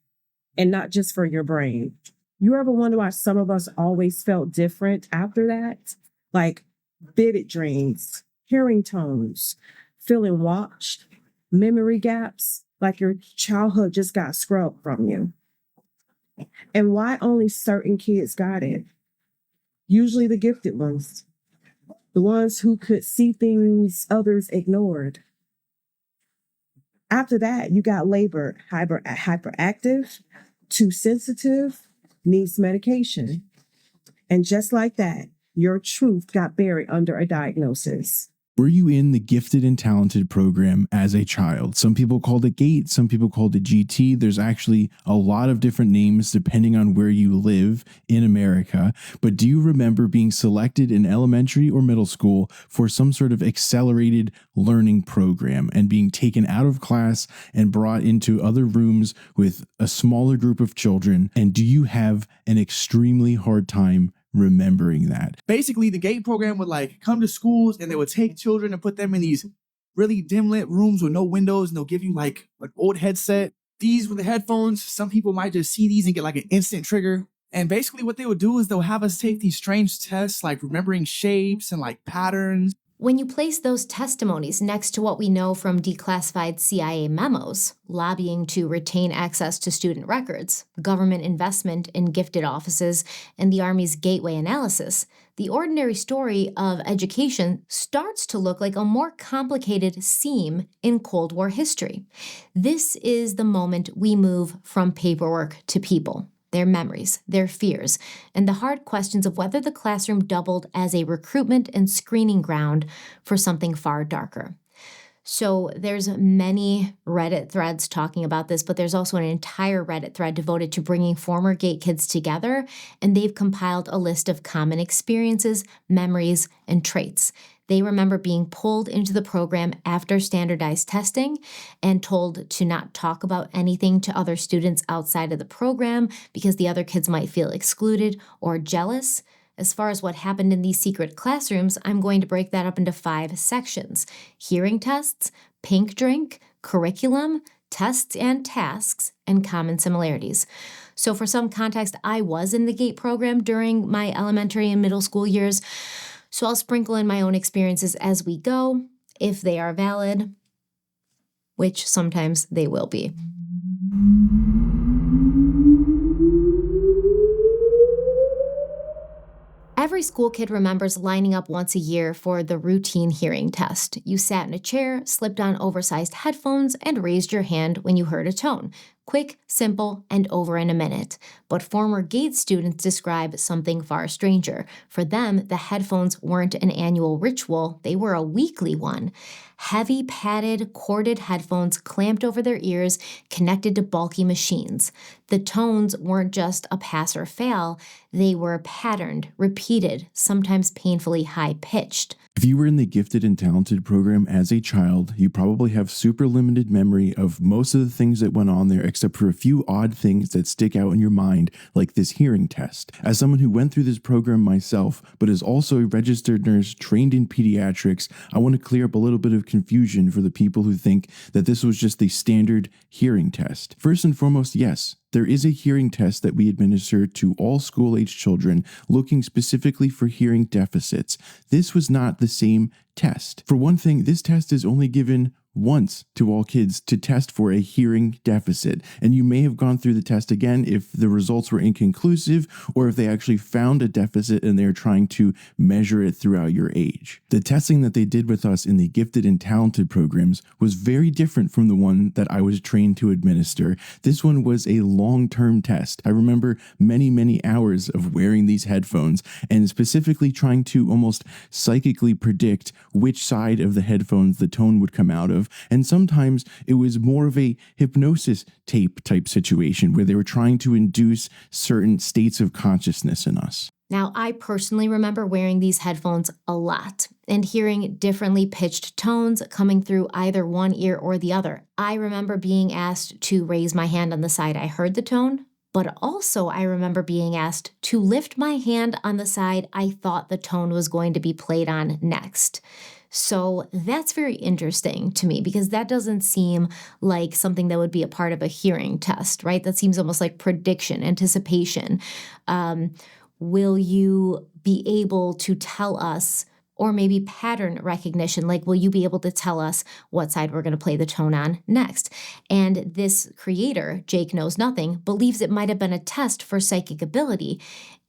Speaker 1: And not just for your brain. You ever wonder why some of us always felt different after that? Like vivid dreams, hearing tones, feeling watched, memory gaps, like your childhood just got scrubbed from you. And why only certain kids got it? Usually the gifted ones, the ones who could see things others ignored. After that, you got labeled hyperactive, too sensitive, needs medication. And just like that, your truth got buried under a diagnosis.
Speaker 13: Were you in the gifted and talented program as a child? Some people called it GATE, some people called it GT. There's actually a lot of different names depending on where you live in America. But do you remember being selected in elementary or middle school for some sort of accelerated learning program and being taken out of class and brought into other rooms with a smaller group of children? And do you have an extremely hard time remembering that?
Speaker 14: Basically, the GATE program would like come to schools and they would take children and put them in these really dim lit rooms with no windows, and they'll give you like an old headset. These were the headphones. Some people might just see these and get like an instant trigger. And basically what they would do is they'll have us take these strange tests like remembering shapes and like patterns.
Speaker 5: When you place those testimonies next to what we know from declassified CIA memos, lobbying to retain access to student records, government investment in gifted offices, and the Army's gateway analysis, the ordinary story of education starts to look like a more complicated seam in Cold War history. This is the moment we move from paperwork to people, their memories, their fears, and the hard questions of whether the classroom doubled as a recruitment and screening ground for something far darker. So there's many Reddit threads talking about this, but there's also an entire Reddit thread devoted to bringing former GATE kids together, and they've compiled a list of common experiences, memories, and traits. They remember being pulled into the program after standardized testing and told to not talk about anything to other students outside of the program because the other kids might feel excluded or jealous. As far as what happened in these secret classrooms, I'm going to break that up into 5 sections: hearing tests, pink drink, curriculum, tests and tasks, and common similarities. So for some context, I was in the GATE program during my elementary and middle school years, so I'll sprinkle in my own experiences as we go, if they are valid, which sometimes they will be. Every school kid remembers lining up once a year for the routine hearing test. You sat in a chair, slipped on oversized headphones, and raised your hand when you heard a tone. Quick, simple, and over in a minute. But former GATE students describe something far stranger. For them, the headphones weren't an annual ritual, they were a weekly one. Heavy, padded, corded headphones clamped over their ears, connected to bulky machines. The tones weren't just a pass or fail, they were patterned, repeated, sometimes painfully high-pitched.
Speaker 13: If you were in the gifted and talented program as a child, you probably have super limited memory of most of the things that went on there, except for a few odd things that stick out in your mind, like this hearing test. As someone who went through this program myself, but is also a registered nurse trained in pediatrics, I want to clear up a little bit of confusion for the people who think that this was just the standard hearing test. First and foremost, yes, there is a hearing test that we administer to all school-age children looking specifically for hearing deficits. This was not the same test. For one thing, this test is only given once to all kids to test for a hearing deficit, and you may have gone through the test again if the results were inconclusive or if they actually found a deficit and they're trying to measure it throughout your age. The testing that they did with us in the gifted and talented programs was very different from the one that I was trained to administer. This one was a long-term test. I remember many hours of wearing these headphones and specifically trying to almost psychically predict which side of the headphones the tone would come out of. And sometimes it was more of a hypnosis tape type situation where they were trying to induce certain states of consciousness in us.
Speaker 5: Now, I personally remember wearing these headphones a lot and hearing differently pitched tones coming through either one ear or the other. I remember being asked to raise my hand on the side I heard the tone, but also I remember being asked to lift my hand on the side I thought the tone was going to be played on next. So that's very interesting to me because that doesn't seem like something that would be a part of a hearing test, right? That seems almost like prediction, anticipation. Will you be able to tell us, or maybe pattern recognition, like will you be able to tell us what side we're going to play the tone on next? And this creator, Jake Knows Nothing, believes it might have been a test for psychic ability,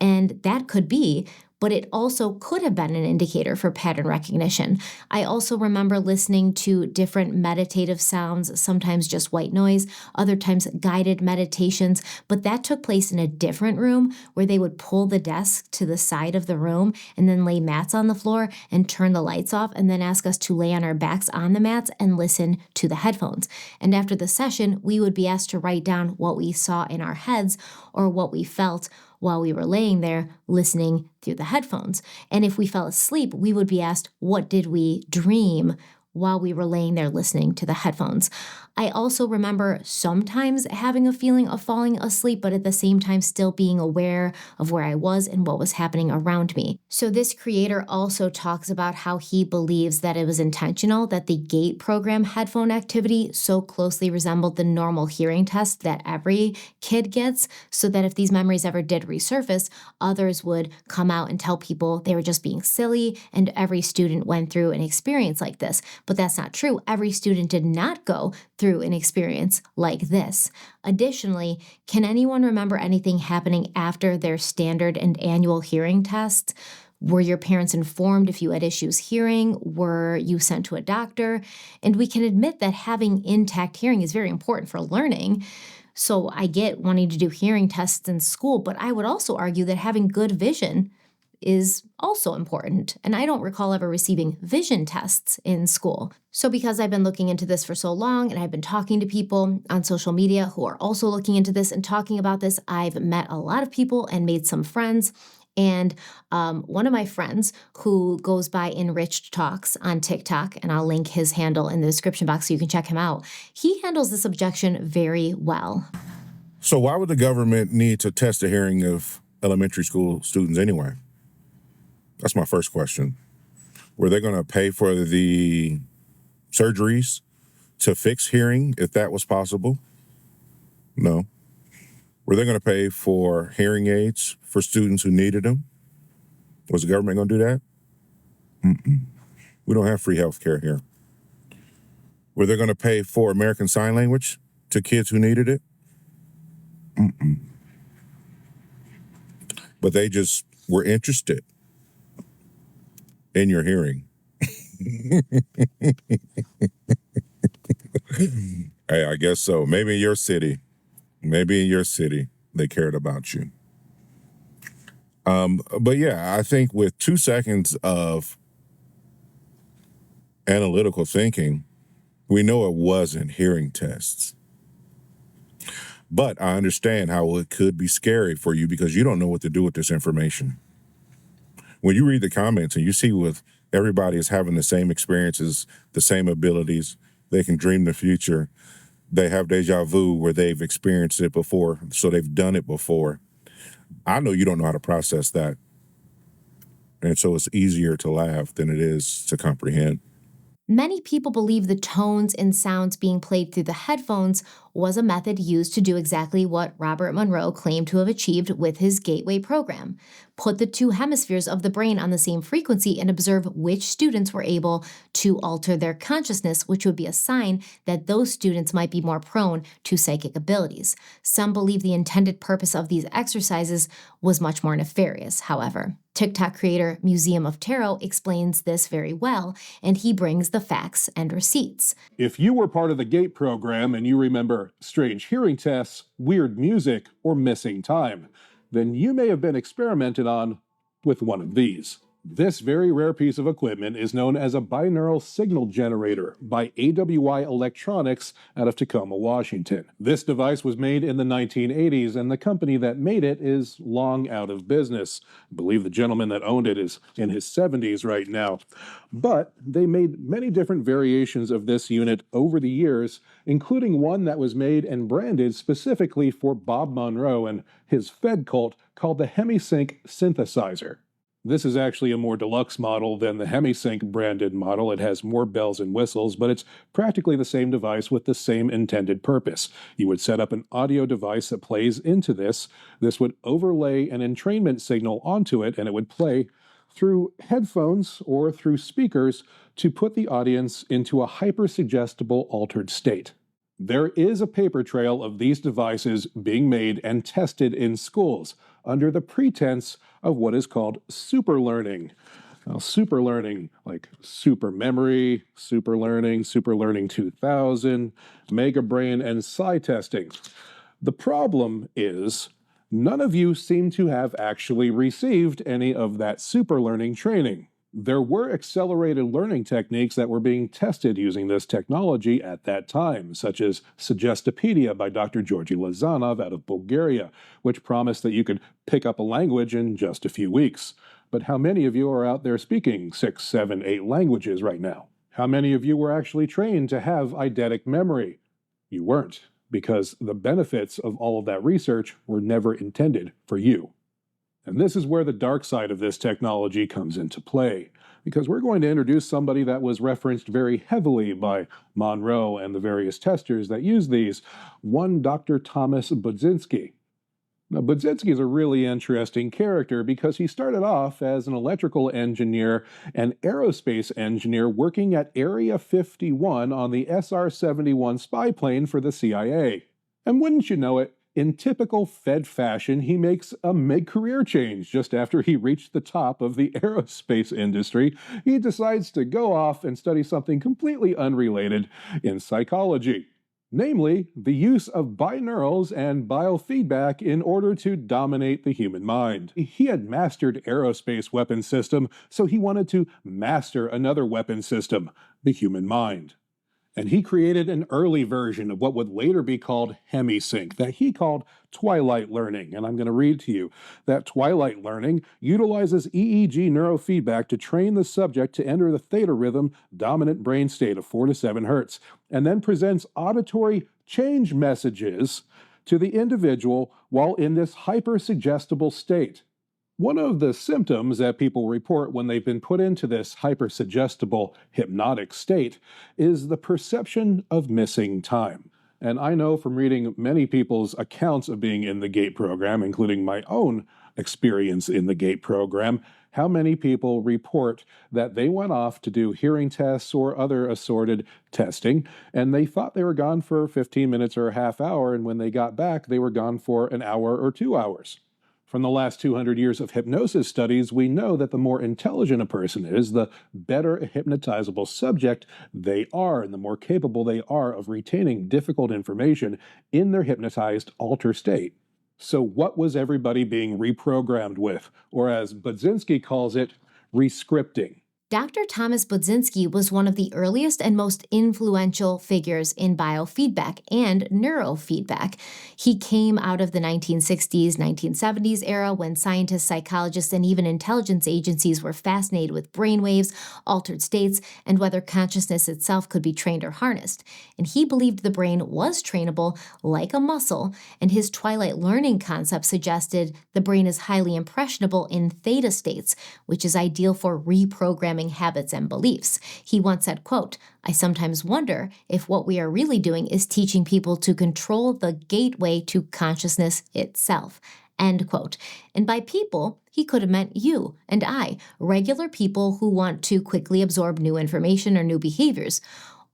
Speaker 5: and that could be, but it also could have been an indicator for pattern recognition. I also remember listening to different meditative sounds, sometimes just white noise, other times guided meditations, but that took place in a different room where they would pull the desk to the side of the room and then lay mats on the floor and turn the lights off and then ask us to lay on our backs on the mats and listen to the headphones. And after the session, we would be asked to write down what we saw in our heads or what we felt while we were laying there listening through the headphones. And if we fell asleep, we would be asked, what did we dream while we were laying there listening to the headphones? I also remember sometimes having a feeling of falling asleep, but at the same time still being aware of where I was and what was happening around me. So this creator also talks about how he believes that it was intentional that the GATE program headphone activity so closely resembled the normal hearing test that every kid gets, so that if these memories ever did resurface, others would come out and tell people they were just being silly and every student went through an experience like this. But that's not true. Every student did not go through an experience like this. Additionally, can anyone remember anything happening after their standard and annual hearing tests? Were your parents informed if you had issues hearing? Were you sent to a doctor? And we can admit that having intact hearing is very important for learning. So I get wanting to do hearing tests in school, but I would also argue that having good vision is also important. And I don't recall ever receiving vision tests in school. So because I've been looking into this for so long and I've been talking to people on social media who are also looking into this and talking about this, I've met a lot of people and made some friends. And one of my friends who goes by Enriched Talks on TikTok, and I'll link his handle in the description box so you can check him out, he handles this objection very well.
Speaker 15: So why would the government need to test the hearing of elementary school students anyway? That's my first question. Were they going to pay for the surgeries to fix hearing if that was possible? No. Were they going to pay for hearing aids for students who needed them? Was the government going to do that? We don't have free health care here. Were they going to pay for American Sign Language to kids who needed it? But they just were interested in your hearing. Hey, I guess so. Maybe in your city, they cared about you. But yeah, I think with 2 seconds of analytical thinking, we know it wasn't hearing tests. But I understand how it could be scary for you because you don't know what to do with this information. When you read the comments and you see with everybody is having the same experiences, the same abilities, they can dream the future. They have deja vu where they've experienced it before, so they've done it before. I know you don't know how to process that. And so it's easier to laugh than it is to comprehend.
Speaker 5: Many people believe the tones and sounds being played through the headphones was a method used to do exactly what Robert Monroe claimed to have achieved with his Gateway program. Put the two hemispheres of the brain on the same frequency and observe which students were able to alter their consciousness, which would be a sign that those students might be more prone to psychic abilities. Some believe the intended purpose of these exercises was much more nefarious, however. TikTok creator Museum of Tarot explains this very well, and he brings the facts and receipts.
Speaker 16: If you were part of the GATE program and you remember strange hearing tests, weird music, or missing time, then you may have been experimented on with one of these. This very rare piece of equipment is known as a binaural signal generator by AWI Electronics out of Tacoma, Washington. This device was made in the 1980s, and the company that made it is long out of business. I believe the gentleman that owned it is in his 70s right now. But they made many different variations of this unit over the years, including one that was made and branded specifically for Bob Monroe and his Fed cult called the HemiSync synthesizer. This is actually a more deluxe model than the HemiSync branded model. It has more bells and whistles, but it's practically the same device with the same intended purpose. You would set up an audio device that plays into this. This would overlay an entrainment signal onto it, and it would play through headphones or through speakers to put the audience into a hyper-suggestible altered state. There is a paper trail of these devices being made and tested in schools under the pretense of what is called super learning. Now, super learning, like super memory, super learning 2000, mega brain, and psi testing. The problem is none of you seem to have actually received any of that super learning training. There were accelerated learning techniques that were being tested using this technology at that time, such as Suggestopedia by Dr. Georgi Lazanov out of Bulgaria, which promised that you could pick up a language in just a few weeks. But how many of you are out there speaking 6, 7, 8 languages right now? How many of you were actually trained to have eidetic memory? You weren't, because the benefits of all of that research were never intended for you. And this is where the dark side of this technology comes into play, because we're going to introduce somebody that was referenced very heavily by Monroe and the various testers that use these, one Dr. Thomas Budzinski. Now, Budzinski is a really interesting character because he started off as an electrical engineer and aerospace engineer working at Area 51 on the SR-71 spy plane for the CIA. And wouldn't you know it, in typical Fed fashion, he makes a mid-career change just after he reached the top of the aerospace industry. He decides to go off and study something completely unrelated in psychology. namely the use of binaurals and biofeedback in order to dominate the human mind. He had mastered aerospace weapon system, so he wanted to master another weapon system, the human mind. And he created an early version of what would later be called hemisync, that he called twilight learning. And I'm going to read to you that twilight learning utilizes EEG neurofeedback to train the subject to enter the theta rhythm dominant brain state of 4 to 7 hertz, and then presents auditory change messages to the individual while in this hypersuggestible state. One of the symptoms that people report when they've been put into this hypersuggestible hypnotic state is the perception of missing time. And I know from reading many people's accounts of being in the GATE program, including my own experience in the GATE program, how many people report that they went off to do hearing tests or other assorted testing, and they thought they were gone for 15 minutes or a half hour, and when they got back, they were gone for an hour or 2 hours. From the last 200 years of hypnosis studies, we know that the more intelligent a person is, the better a hypnotizable subject they are, and the more capable they are of retaining difficult information in their hypnotized alter state. So what was everybody being reprogrammed with? Or as Budzinski calls it, rescripting.
Speaker 5: Dr. Thomas Budzinski was one of the earliest and most influential figures in biofeedback and neurofeedback. He came out of the 1960s, 1970s era when scientists, psychologists, and even intelligence agencies were fascinated with brainwaves, altered states, and whether consciousness itself could be trained or harnessed. And he believed the brain was trainable like a muscle, and his twilight learning concept suggested the brain is highly impressionable in theta states, which is ideal for reprogramming habits and beliefs. He once said, quote, "I sometimes wonder if what we are really doing is teaching people to control the gateway to consciousness itself." End quote. And by people, he could have meant you and I, regular people who want to quickly absorb new information or new behaviors.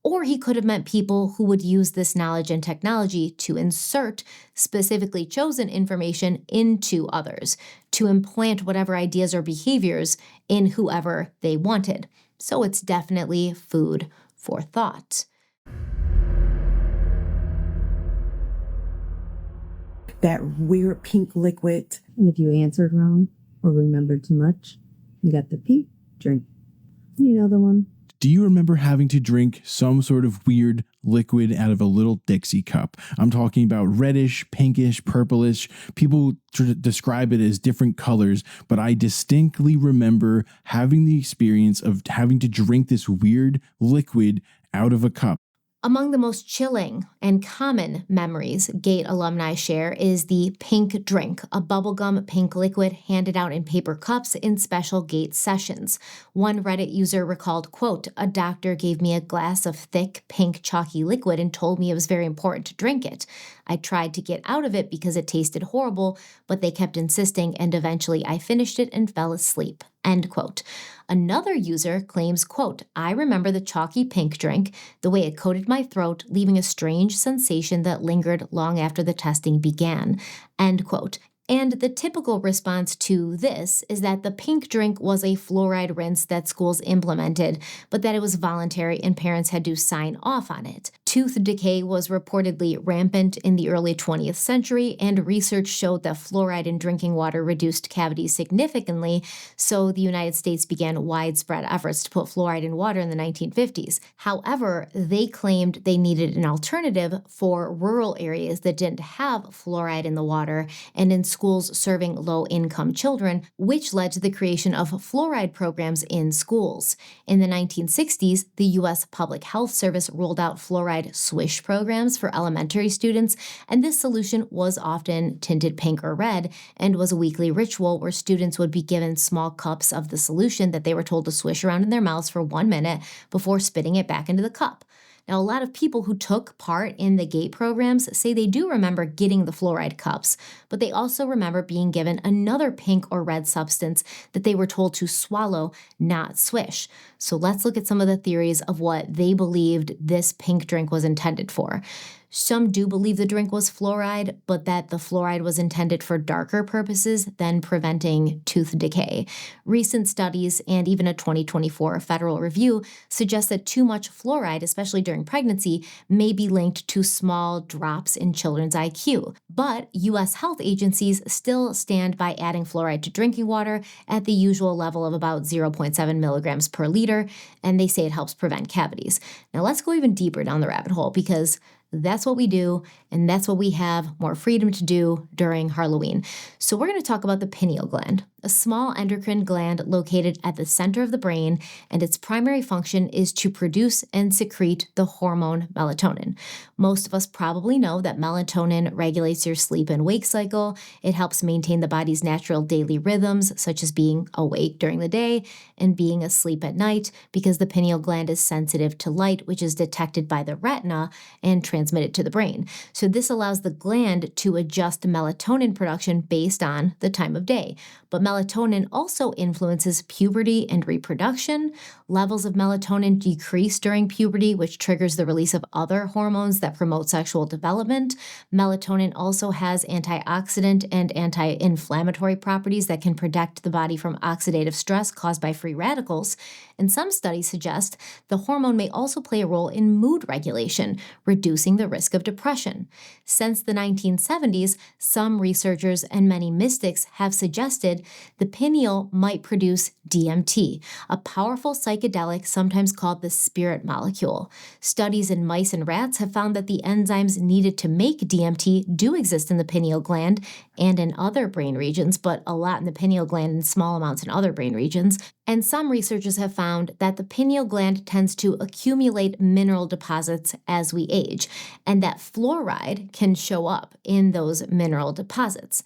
Speaker 5: Or he could have meant people who would use this knowledge and technology to insert specifically chosen information into others, to implant whatever ideas or behaviors in whoever they wanted. So it's definitely food for thought.
Speaker 1: That weird pink liquid.
Speaker 17: And if you answered wrong or remembered too much, you got the pink drink. You know the one.
Speaker 13: Do you remember having to drink some sort of weird liquid out of a little Dixie cup? I'm talking about reddish, pinkish, purplish. People describe it as different colors, but I distinctly remember having the experience of having to drink this weird liquid out of a cup.
Speaker 5: Among the most chilling and common memories GATE alumni share is the pink drink, a bubblegum pink liquid handed out in paper cups in special GATE sessions. One Reddit user recalled, quote, "A doctor gave me a glass of thick pink chalky liquid and told me it was very important to drink it. I tried to get out of it because it tasted horrible, but they kept insisting and eventually I finished it and fell asleep." End quote. Another user claims, quote, "I remember the chalky pink drink, the way it coated my throat, leaving a strange sensation that lingered long after the testing began." End quote. And the typical response to this is that the pink drink was a fluoride rinse that schools implemented, but that it was voluntary and parents had to sign off on it. Tooth decay was reportedly rampant in the early 20th century, and research showed that fluoride in drinking water reduced cavities significantly, so the United States began widespread efforts to put fluoride in water in the 1950s. However, they claimed they needed an alternative for rural areas that didn't have fluoride in the water and in schools serving low-income children, which led to the creation of fluoride programs in schools. In the 1960s, the U.S. Public Health Service rolled out fluoride swish programs for elementary students, and this solution was often tinted pink or red and was a weekly ritual where students would be given small cups of the solution that they were told to swish around in their mouths for 1 minute before spitting it back into the cup. Now, a lot of people who took part in the GATE programs say they do remember getting the fluoride cups, but they also remember being given another pink or red substance that they were told to swallow, not swish. So let's look at some of the theories of what they believed this pink drink was intended for. Some do believe the drink was fluoride, but that the fluoride was intended for darker purposes than preventing tooth decay. Recent studies and even a 2024 federal review suggest that too much fluoride, especially during pregnancy, may be linked to small drops in children's IQ. But U.S. health agencies still stand by adding fluoride to drinking water at the usual level of about 0.7 milligrams per liter, and they say it helps prevent cavities. Now let's go even deeper down the rabbit hole, because that's what we do, and that's what we have more freedom to do during Harloween. So we're going to talk about the pineal gland, a small endocrine gland located at the center of the brain, and its primary function is to produce and secrete the hormone melatonin. Most of us probably know that melatonin regulates your sleep and wake cycle. It helps maintain the body's natural daily rhythms, such as being awake during the day and being asleep at night, because the pineal gland is sensitive to light, which is detected by the retina and transmitted to the brain. So this allows the gland to adjust melatonin production based on the time of day. But melatonin also influences puberty and reproduction. Levels of melatonin decrease during puberty, which triggers the release of other hormones that promote sexual development. Melatonin also has antioxidant and anti-inflammatory properties that can protect the body from oxidative stress caused by free radicals. And some studies suggest the hormone may also play a role in mood regulation, reducing the risk of depression. Since the 1970s, some researchers and many mystics have suggested the pineal might produce DMT, a powerful psychedelic sometimes called the spirit molecule. Studies in mice and rats have found that the enzymes needed to make DMT do exist in the pineal gland and in other brain regions, but a lot in the pineal gland and small amounts in other brain regions. And some researchers have found that the pineal gland tends to accumulate mineral deposits as we age, and that fluoride can show up in those mineral deposits.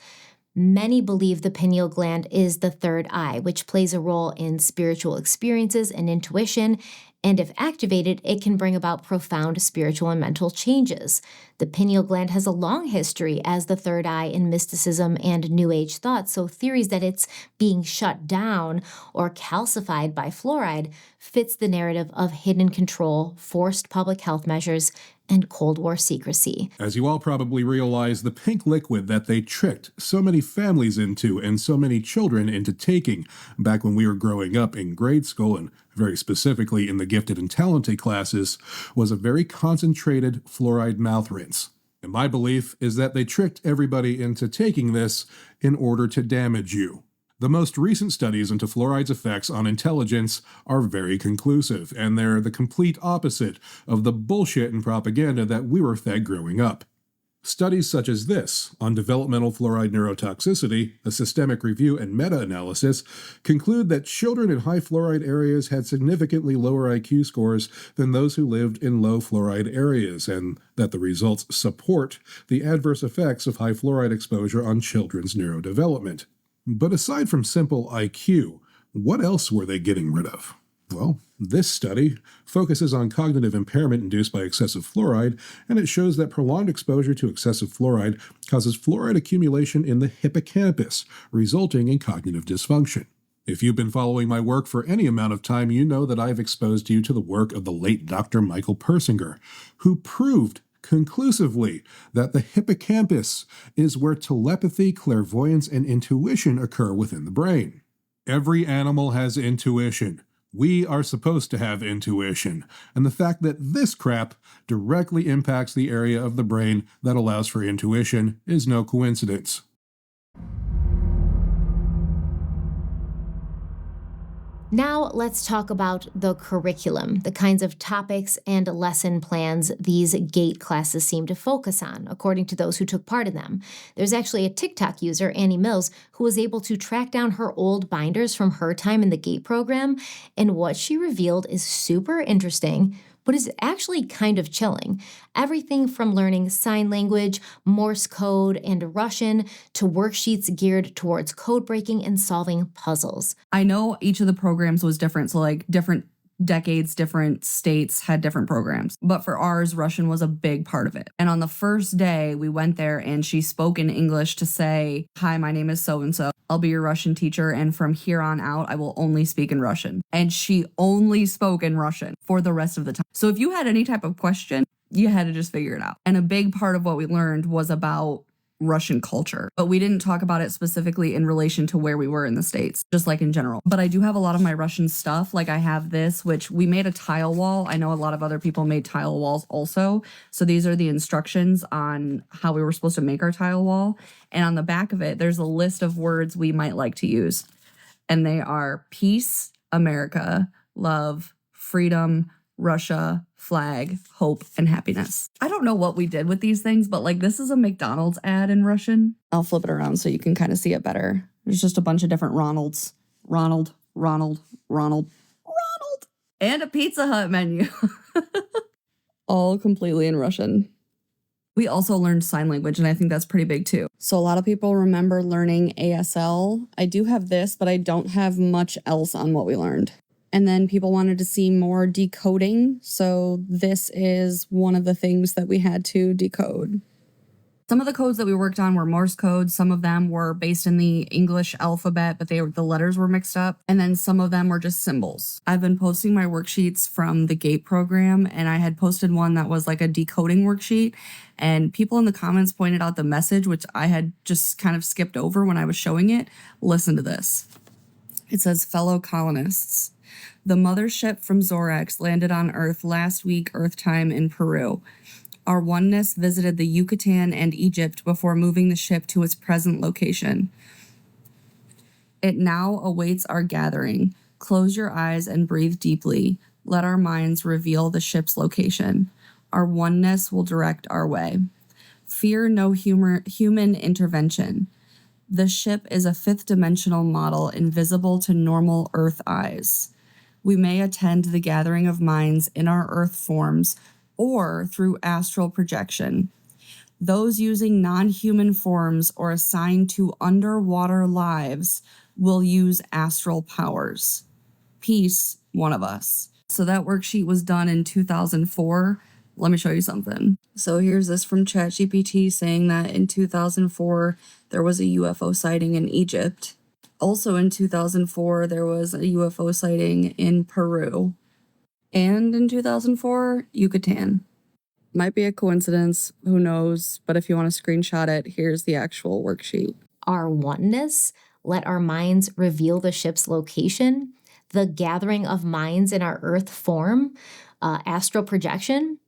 Speaker 5: Many believe the pineal gland is the third eye, which plays a role in spiritual experiences and intuition, and if activated, it can bring about profound spiritual and mental changes. The pineal gland has a long history as the third eye in mysticism and New Age thought, so theories that it's being shut down or calcified by fluoride fits the narrative of hidden control, forced public health measures, and Cold War secrecy.
Speaker 16: As you all probably realize, the pink liquid that they tricked so many families into and so many children into taking back when we were growing up in grade school, and very specifically in the gifted and talented classes, was a very concentrated fluoride mouth rinse. And my belief is that they tricked everybody into taking this in order to damage you. The most recent studies into fluoride's effects on intelligence are very conclusive, and they're the complete opposite of the bullshit and propaganda that we were fed growing up. Studies such as this on developmental fluoride neurotoxicity, a systemic review and meta-analysis, conclude that children in high fluoride areas had significantly lower IQ scores than those who lived in low fluoride areas, and that the results support the adverse effects of high fluoride exposure on children's neurodevelopment. But aside from simple IQ, what else were they getting rid of? Well, this study focuses on cognitive impairment induced by excessive fluoride, and it shows that prolonged exposure to excessive fluoride causes fluoride accumulation in the hippocampus, resulting in cognitive dysfunction. If you've been following my work for any amount of time, you know that I've exposed you to the work of the late Dr. Michael Persinger, who proved conclusively that the hippocampus is where telepathy, clairvoyance, and intuition occur within the brain. Every animal has intuition. We are supposed to have intuition, and the fact that this crap directly impacts the area of the brain that allows for intuition is no coincidence.
Speaker 5: Now let's talk about the curriculum, the kinds of topics and lesson plans these GATE classes seem to focus on, according to those who took part in them. There's actually a TikTok user, Annie Mills, who was able to track down her old binders from her time in the GATE program, and what she revealed is super interesting, but is actually kind of chilling. Everything from learning sign language, Morse code, and Russian to worksheets geared towards code breaking and solving puzzles.
Speaker 4: I know each of the programs was different, so like different decades, different states had different programs. But for ours, Russian was a big part of it. And on the first day, we went there and she spoke in English to say, "Hi, my name is so-and-so. I'll be your Russian teacher, and from here on out, I will only speak in Russian." And she only spoke in Russian for the rest of the time. So if you had any type of question, You had to just figure it out. And a big part of what we learned was about Russian culture, but we didn't talk about it specifically in relation to where we were in the States, just like in general. But I do have a lot of my Russian stuff. Like I have this, which we made a tile wall. I know a lot of other people made tile walls also. So these are the instructions on how we were supposed to make our tile wall. And on the back of it, there's a list of words we might like to use. And they are peace, America, love, freedom, Russia, flag, hope, and happiness. I don't know what we did with these things, but like this is a McDonald's ad in Russian. I'll flip it around so you can kind of see it better. There's just a bunch of different Ronalds. Ronald, and a Pizza Hut menu. All completely in Russian. We also learned sign language, and I think that's pretty big too. So a lot of people remember learning ASL. I do have this, but I don't have much else on what we learned. And then people wanted to see more decoding. So this is one of the things that we had to decode. Some of the codes that we worked on were Morse codes. Some of them were based in the English alphabet, but the letters were mixed up. And then some of them were just symbols. I've been posting my worksheets from the GATE program, and I had posted one that was like a decoding worksheet. And people in the comments pointed out the message, which I had just kind of skipped over when I was showing it. Listen to this. It says, fellow colonists. The mothership from Zorax landed on Earth last week, Earth time in Peru. Our oneness visited the Yucatan and Egypt before moving the ship to its present location. It now awaits our gathering. Close your eyes and breathe deeply. Let our minds reveal the ship's location. Our oneness will direct our way. Fear no human intervention. The ship is a fifth-dimensional model invisible to normal Earth eyes. We may attend the gathering of minds in our Earth forms or through astral projection. Those using non-human forms or assigned to underwater lives will use astral powers. Peace, one of us. So that worksheet was done in 2004. Let me show you something. So here's this from ChatGPT saying that in 2004, there was a UFO sighting in Egypt. Also in 2004, there was a UFO sighting in Peru. And in 2004, Yucatan. Might be a coincidence, who knows, but if you want to screenshot it, here's the actual worksheet.
Speaker 5: Our oneness, let our minds reveal the ship's location, the gathering of minds in our Earth form, astral projection.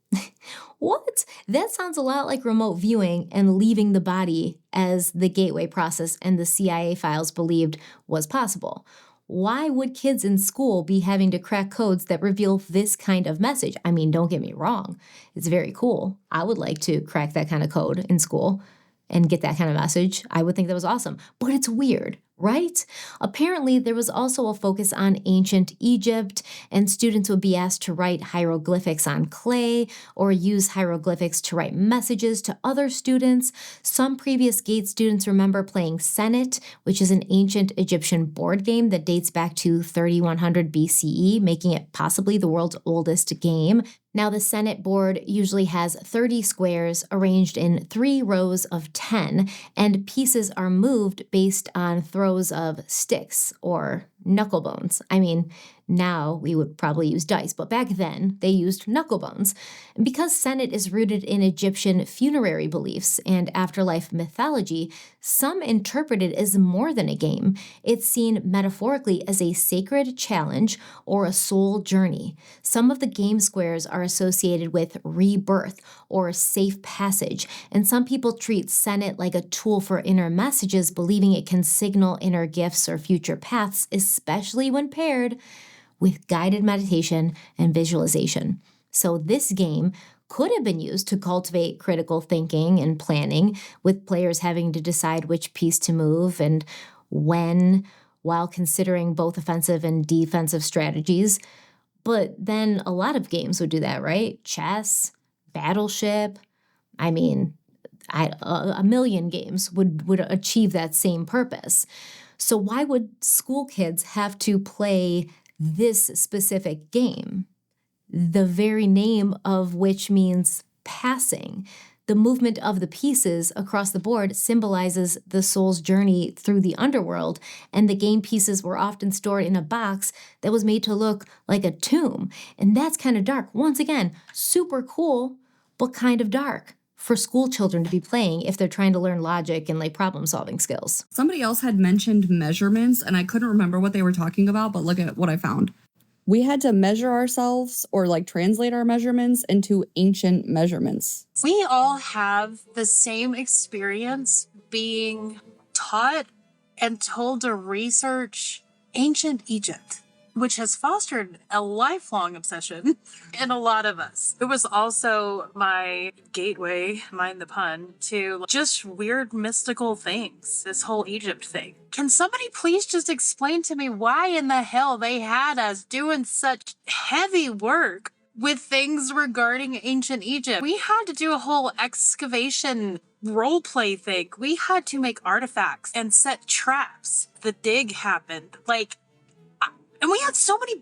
Speaker 5: What? That sounds a lot like remote viewing and leaving the body as the gateway process and the CIA files believed was possible. Why would kids in school be having to crack codes that reveal this kind of message? I mean, don't get me wrong. It's very cool. I would like to crack that kind of code in school and get that kind of message. I would think that was awesome. But it's weird, right? Apparently, there was also a focus on ancient Egypt, and students would be asked to write hieroglyphics on clay or use hieroglyphics to write messages to other students. Some previous GATE students remember playing Senet, which is an ancient Egyptian board game that dates back to 3100 BCE, making it possibly the world's oldest game. Now, the Senet board usually has 30 squares arranged in 3 rows of 10, and pieces are moved based on throws of sticks or knuckle bones. I mean, now we would probably use dice, but back then they used knuckle bones. And because Senet is rooted in Egyptian funerary beliefs and afterlife mythology, some interpret it as more than a game. It's seen metaphorically as a sacred challenge or a soul journey. Some of the game squares are associated with rebirth or safe passage, and some people treat Senet like a tool for inner messages, believing it can signal inner gifts or future paths, especially when paired with guided meditation and visualization. So this game could have been used to cultivate critical thinking and planning, with players having to decide which piece to move and when, while considering both offensive and defensive strategies. But then a lot of games would do that, right? Chess, Battleship. I mean, a million games would achieve that same purpose. So why would school kids have to play this specific game, the very name of which means passing? The movement of the pieces across the board symbolizes the soul's journey through the underworld, and the game pieces were often stored in a box that was made to look like a tomb. And that's kind of dark. Once again, super cool, but kind of dark for school children to be playing if they're trying to learn logic and like problem solving skills.
Speaker 4: Somebody else had mentioned measurements, and I couldn't remember what they were talking about, but look at what I found. We had to measure ourselves or like translate our measurements into ancient measurements.
Speaker 18: We all have the same experience being taught and told to research ancient Egypt, which has fostered a lifelong obsession in a lot of us. It was also my gateway, mind the pun, to just weird mystical things, this whole Egypt thing. Can somebody please just explain to me why in the hell they had us doing such heavy work with things regarding ancient Egypt? We had to do a whole excavation role play thing. We had to make artifacts and set traps. The dig happened. And we had so many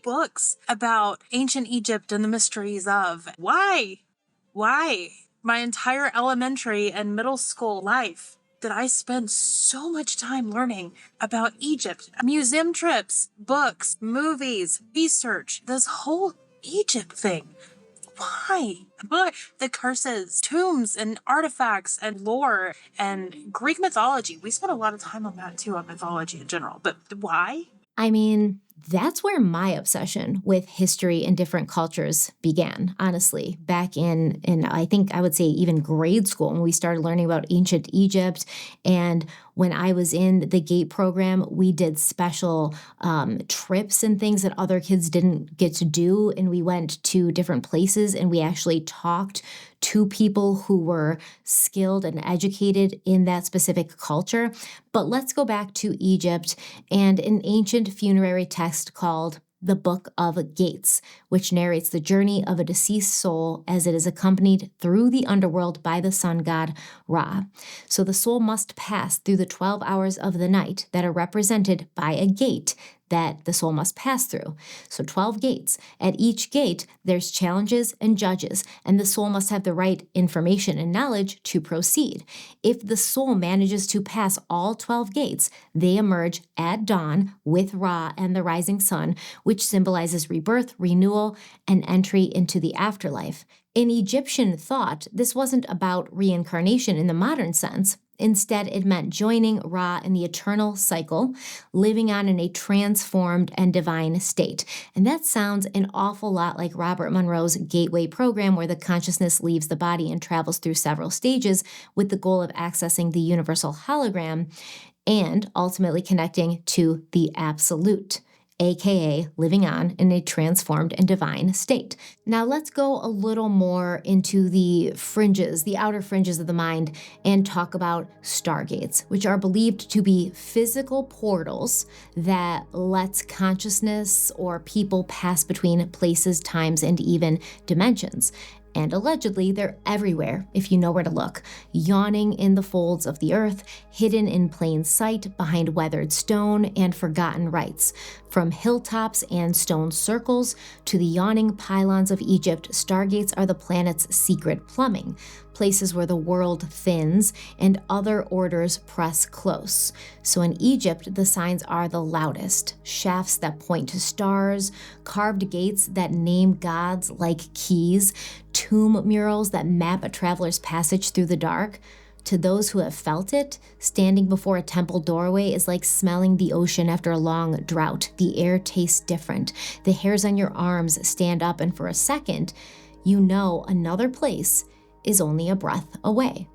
Speaker 18: books about ancient Egypt and the mysteries of why my entire elementary and middle school life did I spend so much time learning about Egypt. Museum trips, books, movies, research, this whole Egypt thing. Why? But the curses, tombs, and artifacts, and lore, and Greek mythology. We spent a lot of time on that too, on mythology in general. But why?
Speaker 5: I mean, that's where my obsession with history and different cultures began, honestly, back in I think I would say even grade school when we started learning about ancient Egypt. And when I was in the GATE program, we did special trips and things that other kids didn't get to do. And we went to different places and we actually talked to people who were skilled and educated in that specific culture. But let's go back to Egypt and an ancient funerary text called the Book of Gates, which narrates the journey of a deceased soul as it is accompanied through the underworld by the sun god Ra. So the soul must pass through the 12 hours of the night that are represented by a gate that the soul must pass through. So 12 gates. At each gate, there's challenges and judges, and the soul must have the right information and knowledge to proceed. If the soul manages to pass all 12 gates, they emerge at dawn with Ra and the rising sun, which symbolizes rebirth, renewal, and entry into the afterlife. In Egyptian thought, this wasn't about reincarnation in the modern sense. Instead, it meant joining Ra in the eternal cycle, living on in a transformed and divine state. And that sounds an awful lot like Robert Monroe's Gateway program, where the consciousness leaves the body and travels through several stages with the goal of accessing the universal hologram and ultimately connecting to the absolute, aka living on in a transformed and divine state. Now let's go a little more into the fringes, the outer fringes of the mind, and talk about stargates, which are believed to be physical portals that lets consciousness or people pass between places, times, and even dimensions. And allegedly, they're everywhere if you know where to look, yawning in the folds of the earth, hidden in plain sight behind weathered stone and forgotten rites. From hilltops and stone circles to the yawning pylons of Egypt, stargates are the planet's secret plumbing, places where the world thins and other orders press close. So in Egypt, the signs are the loudest, shafts that point to stars, carved gates that name gods like keys, tomb murals that map a traveler's passage through the dark. To those who have felt it, standing before a temple doorway is like smelling the ocean after a long drought. The air tastes different. The hairs on your arms stand up, and for a second, you know another place is only a breath away.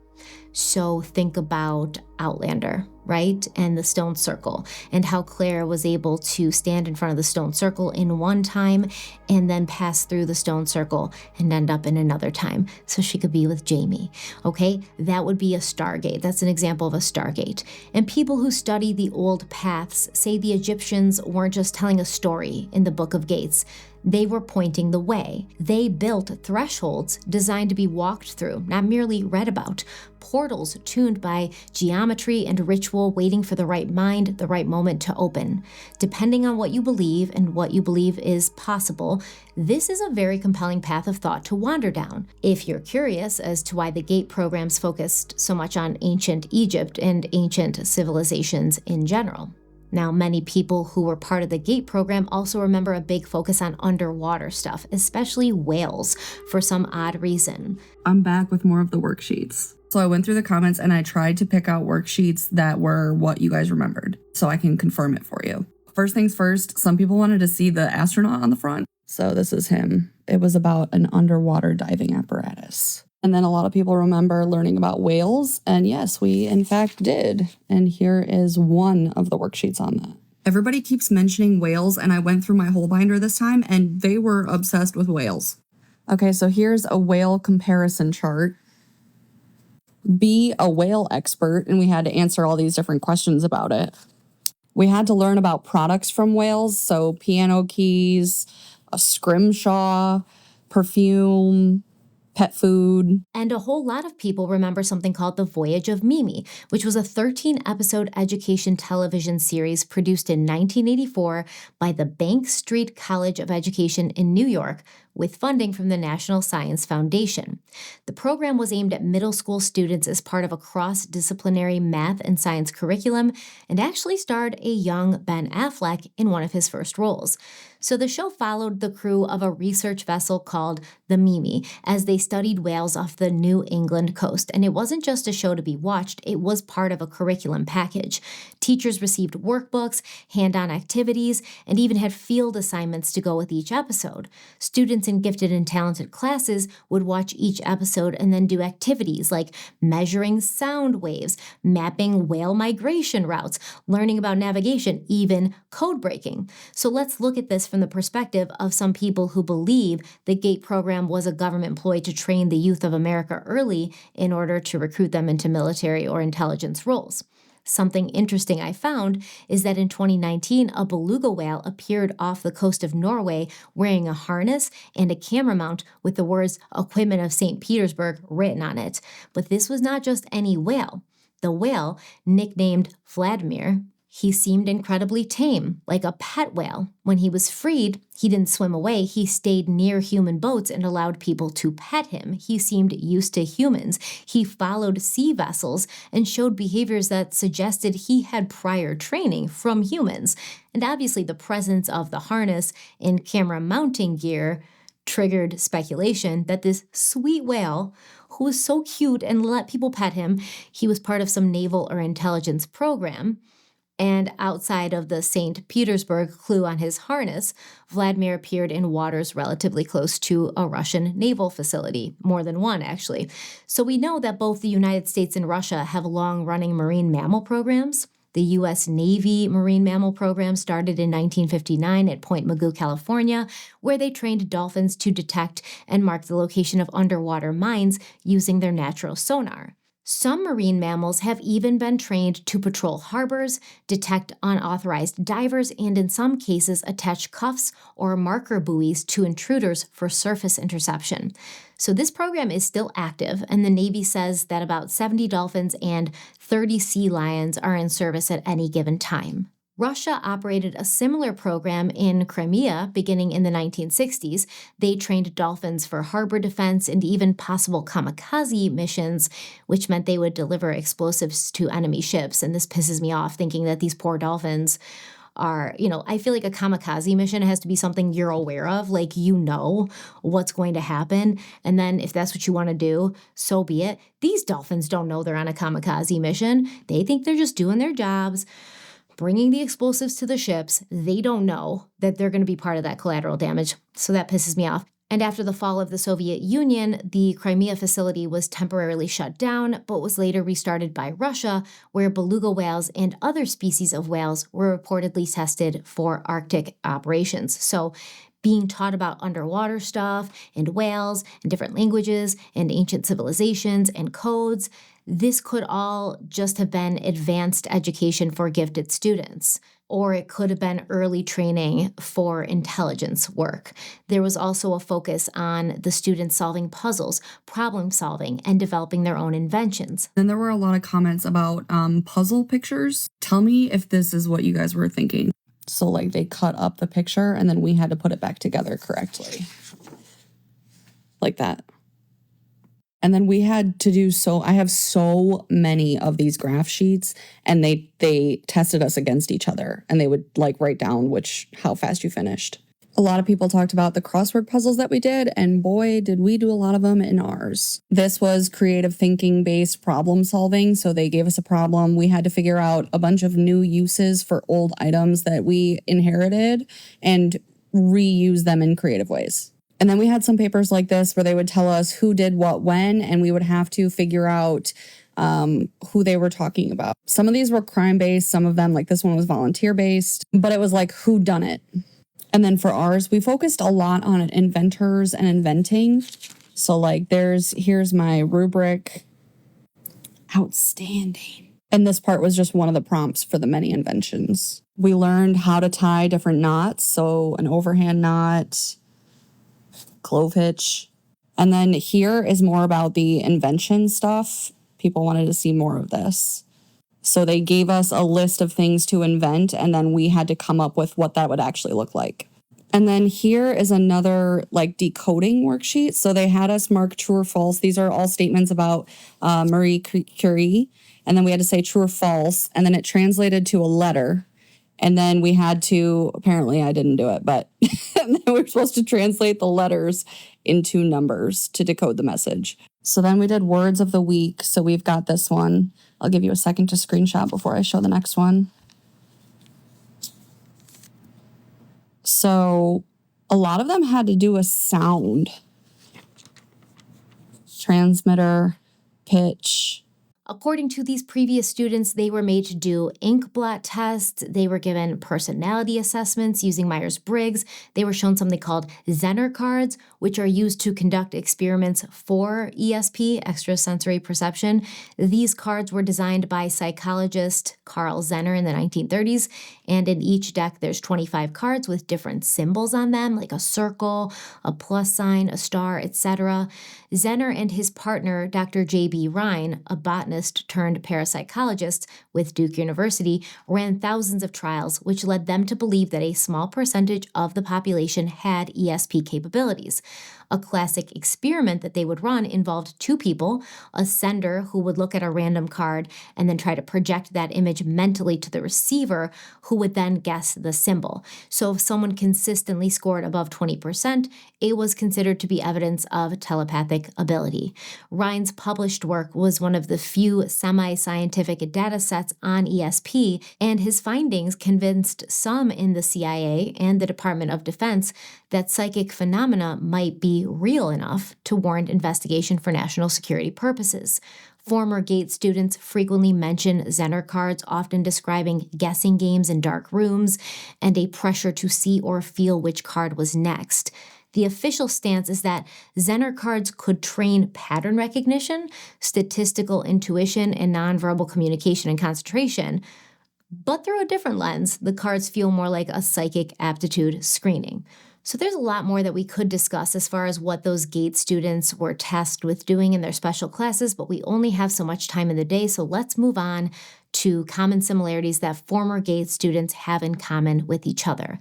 Speaker 5: So think about Outlander, right? And the stone circle, and how Claire was able to stand in front of the stone circle in one time and then pass through the stone circle and end up in another time so she could be with Jamie. Okay, that would be a stargate. That's an example of a stargate. And people who study the old paths say the Egyptians weren't just telling a story in the Book of Gates. They were pointing the way. They built thresholds designed to be walked through, not merely read about. Portals tuned by geometry and ritual, waiting for the right mind, the right moment to open. Depending on what you believe and what you believe is possible, this is a very compelling path of thought to wander down. If you're curious as to why the GATE programs focused so much on ancient Egypt and ancient civilizations in general. Now, many people who were part of the GATE program also remember a big focus on underwater stuff, especially whales, for some odd reason.
Speaker 4: I'm back with more of the worksheets. So I went through the comments and I tried to pick out worksheets that were what you guys remembered, so I can confirm it for you. First things first, some people wanted to see the astronaut on the front. So this is him. It was about an underwater diving apparatus. And then a lot of people remember learning about whales. And yes, we in fact did. And here is one of the worksheets on that. Everybody keeps mentioning whales, and I went through my whole binder this time, and they were obsessed with whales. Okay, so here's a whale comparison chart. Be a whale expert, and we had to answer all these different questions about it. We had to learn about products from whales, so piano keys, a scrimshaw, perfume, pet food.
Speaker 5: And a whole lot of people remember something called The Voyage of Mimi, which was a 13-episode education television series produced in 1984 by the Bank Street College of Education in New York, with funding from the National Science Foundation. The program was aimed at middle school students as part of a cross-disciplinary math and science curriculum, and actually starred a young Ben Affleck in one of his first roles. So the show followed the crew of a research vessel called the Mimi as they studied whales off the New England coast. And it wasn't just a show to be watched, it was part of a curriculum package. Teachers received workbooks, hand-on activities, and even had field assignments to go with each episode. Students in gifted and talented classes would watch each episode and then do activities like measuring sound waves, mapping whale migration routes, learning about navigation, even code breaking. So let's look at this from the perspective of some people who believe the GATE program was a government ploy to train the youth of America early in order to recruit them into military or intelligence roles. Something interesting I found is that in 2019, a beluga whale appeared off the coast of Norway wearing a harness and a camera mount with the words "Equipment of St. Petersburg" written on it. But this was not just any whale. The whale, nicknamed Vladimir, he seemed incredibly tame, like a pet whale. When he was freed, he didn't swim away. He stayed near human boats and allowed people to pet him. He seemed used to humans. He followed sea vessels and showed behaviors that suggested he had prior training from humans. And obviously, the presence of the harness and camera mounting gear triggered speculation that this sweet whale, who was so cute and let people pet him, he was part of some naval or intelligence program. And outside of the St. Petersburg clue on his harness, Vladimir appeared in waters relatively close to a Russian naval facility, more than one actually. So we know that both the United States and Russia have long-running marine mammal programs. The U.S. Navy Marine Mammal Program started in 1959 at Point Mugu, California, where they trained dolphins to detect and mark the location of underwater mines using their natural sonar. Some marine mammals have even been trained to patrol harbors, detect unauthorized divers, and in some cases attach cuffs or marker buoys to intruders for surface interception. So this program is still active, and the Navy says that about 70 dolphins and 30 sea lions are in service at any given time. Russia operated a similar program in Crimea beginning in the 1960s. They trained dolphins for harbor defense and even possible kamikaze missions, which meant they would deliver explosives to enemy ships. And this pisses me off, thinking that these poor dolphins are, I feel like a kamikaze mission has to be something you're aware of, like you know what's going to happen. And then if that's what you want to do, so be it. These dolphins don't know they're on a kamikaze mission. They think they're just doing their jobs, bringing the explosives to the ships. They don't know that they're going to be part of that collateral damage. So that pisses me off. And after the fall of the Soviet Union, the Crimea facility was temporarily shut down, but was later restarted by Russia, where beluga whales and other species of whales were reportedly tested for Arctic operations. So being taught about underwater stuff and whales and different languages and ancient civilizations and codes, this could all just have been advanced education for gifted students, or it could have been early training for intelligence work. There was also a focus on the students solving puzzles, problem solving, and developing their own inventions.
Speaker 4: Then there were a lot of comments about puzzle pictures. Tell me if this is what you guys were thinking. So like they cut up the picture and then we had to put it back together correctly. Like that. And then we had to do I have so many of these graph sheets, and they tested us against each other, and they would like write down how fast you finished. A lot of people talked about the crossword puzzles that we did, and boy, did we do a lot of them in ours. This was creative thinking based problem solving. So they gave us a problem. We had to figure out a bunch of new uses for old items that we inherited and reuse them in creative ways. And then we had some papers like this where they would tell us who did what when, and we would have to figure out who they were talking about. Some of these were crime-based. Some of them, like this one, was volunteer-based. But it was like, who done it? And then for ours, we focused a lot on inventors and inventing. So like here's my rubric. Outstanding. And this part was just one of the prompts for the many inventions. We learned how to tie different knots. So an overhand knot, clove hitch. And then here is more about the invention stuff. People wanted to see more of this. So they gave us a list of things to invent, and then we had to come up with what that would actually look like. And then here is another like decoding worksheet. So they had us mark true or false. These are all statements about Marie Curie. And then we had to say true or false. And then it translated to a letter. And then we had to, apparently I didn't do it, but and then we were supposed to translate the letters into numbers to decode the message. So then we did words of the week. So we've got this one. I'll give you a second to screenshot before I show the next one. So a lot of them had to do a sound. Transmitter, pitch.
Speaker 5: According to these previous students, they were made to do ink blot tests. They were given personality assessments using Myers-Briggs. They were shown something called Zener cards, which are used to conduct experiments for ESP, extrasensory perception. These cards were designed by psychologist Carl Zener in the 1930s. And in each deck, there's 25 cards with different symbols on them, like a circle, a plus sign, a star, etc. Zener and his partner, Dr. J.B. Rhine, a botanist turned parapsychologist with Duke University, ran thousands of trials, which led them to believe that a small percentage of the population had ESP capabilities. A classic experiment that they would run involved two people, a sender who would look at a random card and then try to project that image mentally to the receiver, who would then guess the symbol. So if someone consistently scored above 20%, it was considered to be evidence of telepathic ability. Rhine's published work was one of the few semi-scientific data sets on ESP, and his findings convinced some in the CIA and the Department of Defense that psychic phenomena might be real enough to warrant investigation for national security purposes. Former GATE students frequently mention Zener cards, often describing guessing games in dark rooms and a pressure to see or feel which card was next. The official stance is that Zener cards could train pattern recognition, statistical intuition, and nonverbal communication and concentration. But through a different lens, the cards feel more like a psychic aptitude screening. So there's a lot more that we could discuss as far as what those GATE students were tasked with doing in their special classes, but we only have so much time in the day, so let's move on to common similarities that former GATE students have in common with each other.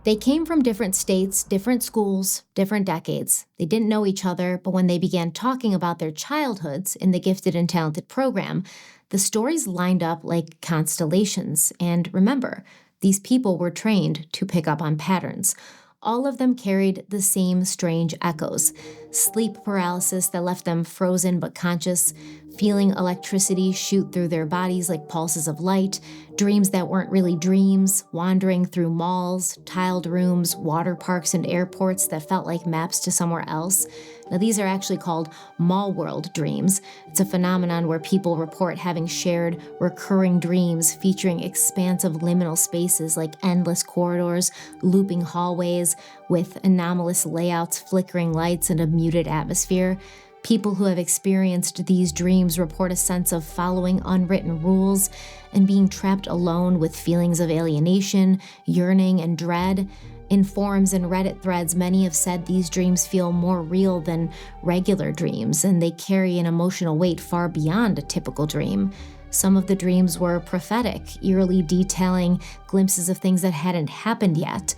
Speaker 5: They came from different states, different schools, different decades. They didn't know each other, but when they began talking about their childhoods in the Gifted and Talented program, the stories lined up like constellations. And remember, these people were trained to pick up on patterns. All of them carried the same strange echoes: sleep paralysis that left them frozen but conscious, feeling electricity shoot through their bodies like pulses of light, dreams that weren't really dreams, wandering through malls, tiled rooms, water parks, and airports that felt like maps to somewhere else. Now, these are actually called mall world dreams. It's a phenomenon where people report having shared recurring dreams featuring expansive liminal spaces like endless corridors, looping hallways with anomalous layouts, flickering lights, and a muted atmosphere. People who have experienced these dreams report a sense of following unwritten rules and being trapped alone with feelings of alienation, yearning, and dread. In forums and Reddit threads, many have said these dreams feel more real than regular dreams, and they carry an emotional weight far beyond a typical dream. Some of the dreams were prophetic, eerily detailing glimpses of things that hadn't happened yet.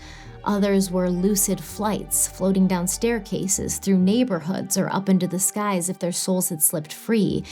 Speaker 5: Others were lucid flights, floating down staircases, through neighborhoods, or up into the skies if their souls had slipped free.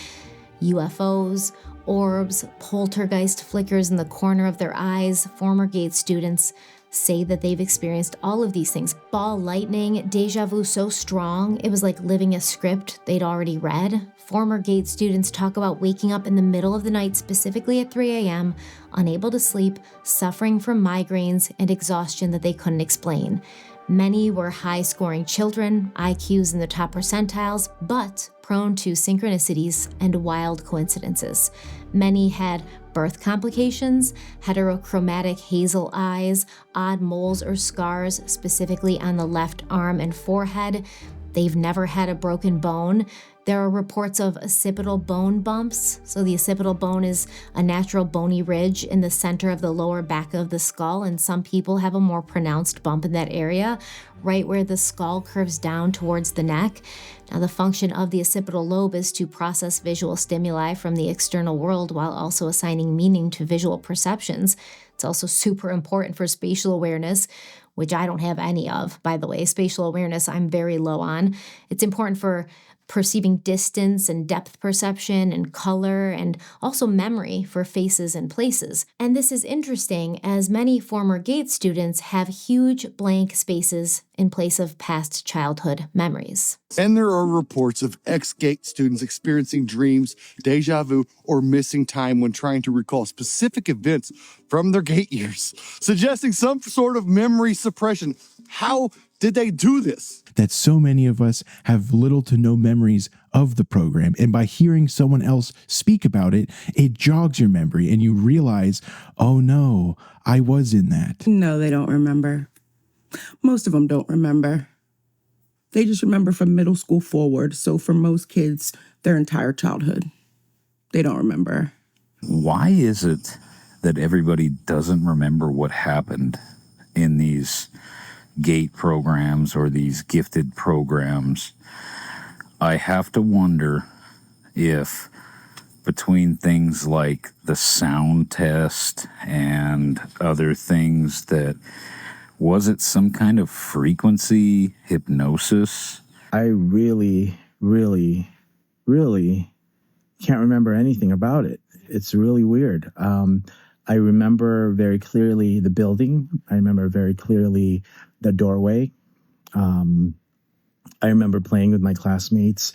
Speaker 5: UFOs, orbs, poltergeist flickers in the corner of their eyes. Former Gate students say that they've experienced all of these things. Ball lightning, deja vu so strong, it was like living a script they'd already read. Former Gate students talk about waking up in the middle of the night, specifically at 3 a.m., unable to sleep, suffering from migraines and exhaustion that they couldn't explain. Many were high-scoring children, IQs in the top percentiles, but prone to synchronicities and wild coincidences. Many had birth complications, heterochromatic hazel eyes, odd moles or scars, specifically on the left arm and forehead. They've never had a broken bone. There are reports of occipital bone bumps. So the occipital bone is a natural bony ridge in the center of the lower back of the skull, and some people have a more pronounced bump in that area, right where the skull curves down towards the neck. Now, the function of the occipital lobe is to process visual stimuli from the external world while also assigning meaning to visual perceptions. It's also super important for spatial awareness, which I don't have any of, by the way. Spatial awareness, I'm very low on. It's important for perceiving distance and depth perception and color, and also memory for faces and places. And this is interesting as many former Gate students have huge blank spaces in place of past childhood memories.
Speaker 19: And there are reports of ex-Gate students experiencing dreams, deja vu, or missing time when trying to recall specific events from their Gate years, suggesting some sort of memory suppression. How did they do this?
Speaker 13: That so many of us have little to no memories of the program. And by hearing someone else speak about it, it jogs your memory and you realize, oh no, I was in that.
Speaker 20: No, they don't remember. Most of them don't remember. They just remember from middle school forward. So for most kids, their entire childhood, they don't remember.
Speaker 21: Why is it that everybody doesn't remember what happened in these Gate programs or these gifted programs? I have to wonder if between things like the sound test and other things was it some kind of frequency hypnosis?
Speaker 22: I really can't remember anything about it. It's really weird. I remember very clearly the building. I remember very clearly the doorway. I remember playing with my classmates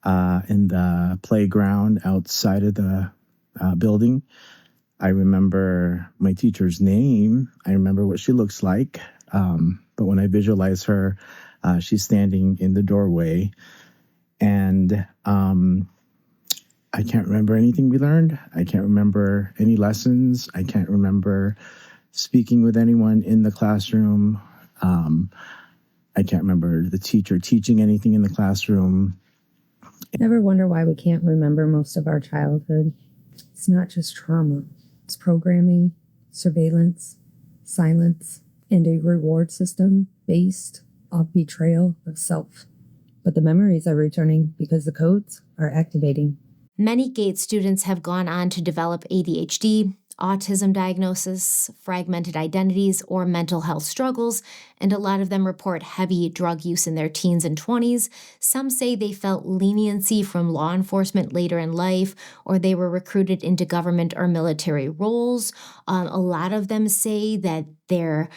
Speaker 22: in the playground outside of the building. I remember my teacher's name. I remember what she looks like. But when I visualize her, she's standing in the doorway. And I can't remember anything we learned. I can't remember any lessons. I can't remember speaking with anyone in the classroom. I can't remember the teacher teaching anything in the classroom.
Speaker 17: Never wonder why we can't remember most of our childhood. It's not just trauma. It's programming, surveillance, silence, and a reward system based off betrayal of self. But the memories are returning because the codes are activating.
Speaker 5: Many Gate students have gone on to develop ADHD, autism diagnosis, fragmented identities, or mental health struggles, and a lot of them report heavy drug use in their teens and 20s. Some say they felt leniency from law enforcement later in life, or they were recruited into government or military roles. A lot of them say that their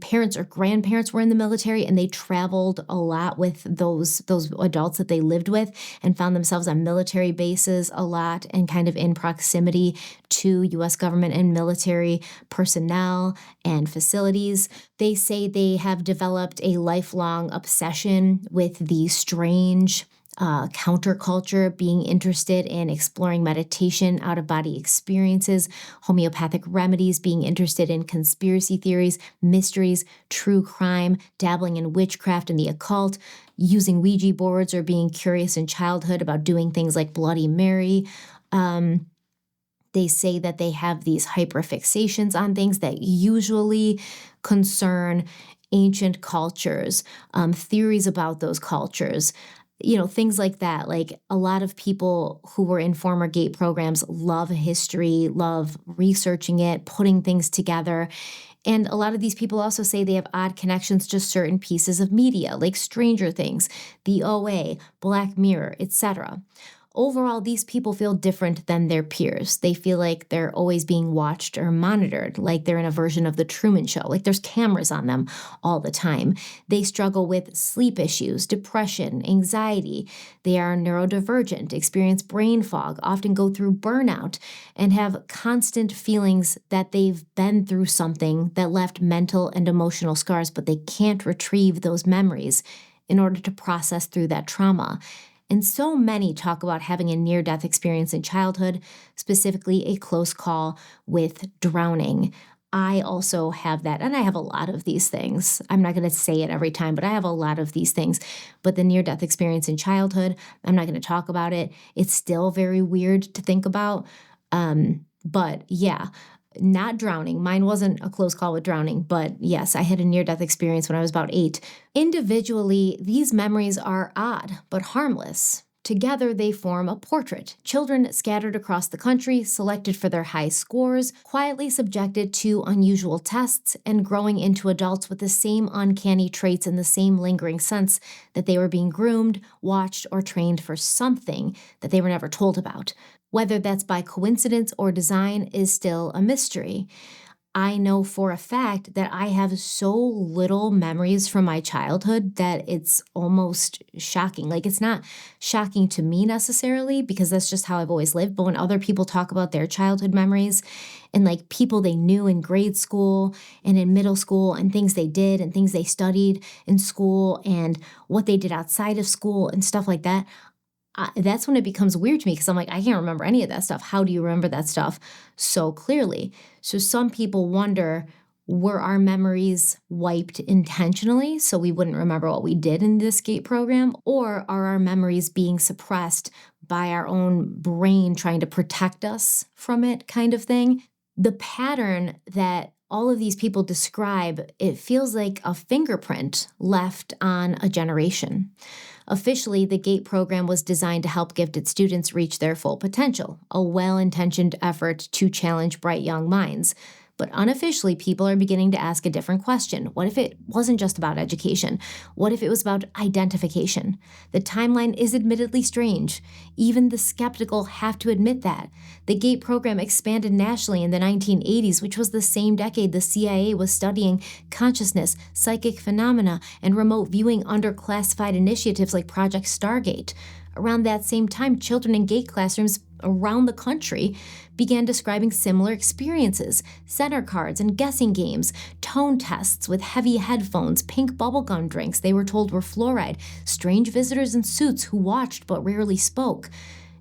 Speaker 5: parents or grandparents were in the military and they traveled a lot with those adults that they lived with and found themselves on military bases a lot and kind of in proximity to U.S. government and military personnel and facilities. They say they have developed a lifelong obsession with the strange, counterculture, being interested in exploring meditation, out-of-body experiences, homeopathic remedies, being interested in conspiracy theories, mysteries, true crime, dabbling in witchcraft and the occult, using Ouija boards, or being curious in childhood about doing things like Bloody Mary. They say that they have these hyperfixations on things that usually concern ancient cultures, theories about those cultures, things like that. Like a lot of people who were in former Gate programs love history, love researching it, putting things together. And a lot of these people also say they have odd connections to certain pieces of media, like Stranger Things, the OA, Black Mirror, etc. Overall, these people feel different than their peers. They feel like they're always being watched or monitored, like they're in a version of The Truman Show, like there's cameras on them all the time. They struggle with sleep issues, depression, anxiety. They are neurodivergent, experience brain fog, often go through burnout, and have constant feelings that they've been through something that left mental and emotional scars, but they can't retrieve those memories in order to process through that trauma. And so many talk about having a near-death experience in childhood, specifically a close call with drowning. I also have that, and I have a lot of these things. I'm not going to say it every time, but I have a lot of these things. But the near-death experience in childhood, I'm not going to talk about it. It's still very weird to think about. But yeah, not drowning. Mine wasn't a close call with drowning, but yes, I had a near-death experience when I was about 8. Individually, these memories are odd, but harmless. Together, they form a portrait. Children scattered across the country, selected for their high scores, quietly subjected to unusual tests, and growing into adults with the same uncanny traits and the same lingering sense that they were being groomed, watched, or trained for something that they were never told about. Whether that's by coincidence or design is still a mystery. I know for a fact that I have so little memories from my childhood that it's almost shocking. Like, it's not shocking to me necessarily because that's just how I've always lived. But when other people talk about their childhood memories and like people they knew in grade school and in middle school and things they did and things they studied in school and what they did outside of school and stuff like that, that's when it becomes weird to me because I'm like, I can't remember any of that stuff. How do you remember that stuff so clearly? So some people wonder, were our memories wiped intentionally so we wouldn't remember what we did in this GATE program? Or are our memories being suppressed by our own brain trying to protect us from it, kind of thing? The pattern that all of these people describe, it feels like a fingerprint left on a generation. Officially, the GATE program was designed to help gifted students reach their full potential, a well-intentioned effort to challenge bright young minds. But unofficially, people are beginning to ask a different question. What if it wasn't just about education? What if it was about identification? The timeline is admittedly strange. Even the skeptical have to admit that. The GATE program expanded nationally in the 1980s, which was the same decade the CIA was studying consciousness, psychic phenomena, and remote viewing under classified initiatives like Project Stargate. Around that same time, children in GATE classrooms around the country began describing similar experiences, center cards and guessing games, tone tests with heavy headphones, pink bubblegum drinks they were told were fluoride, strange visitors in suits who watched but rarely spoke.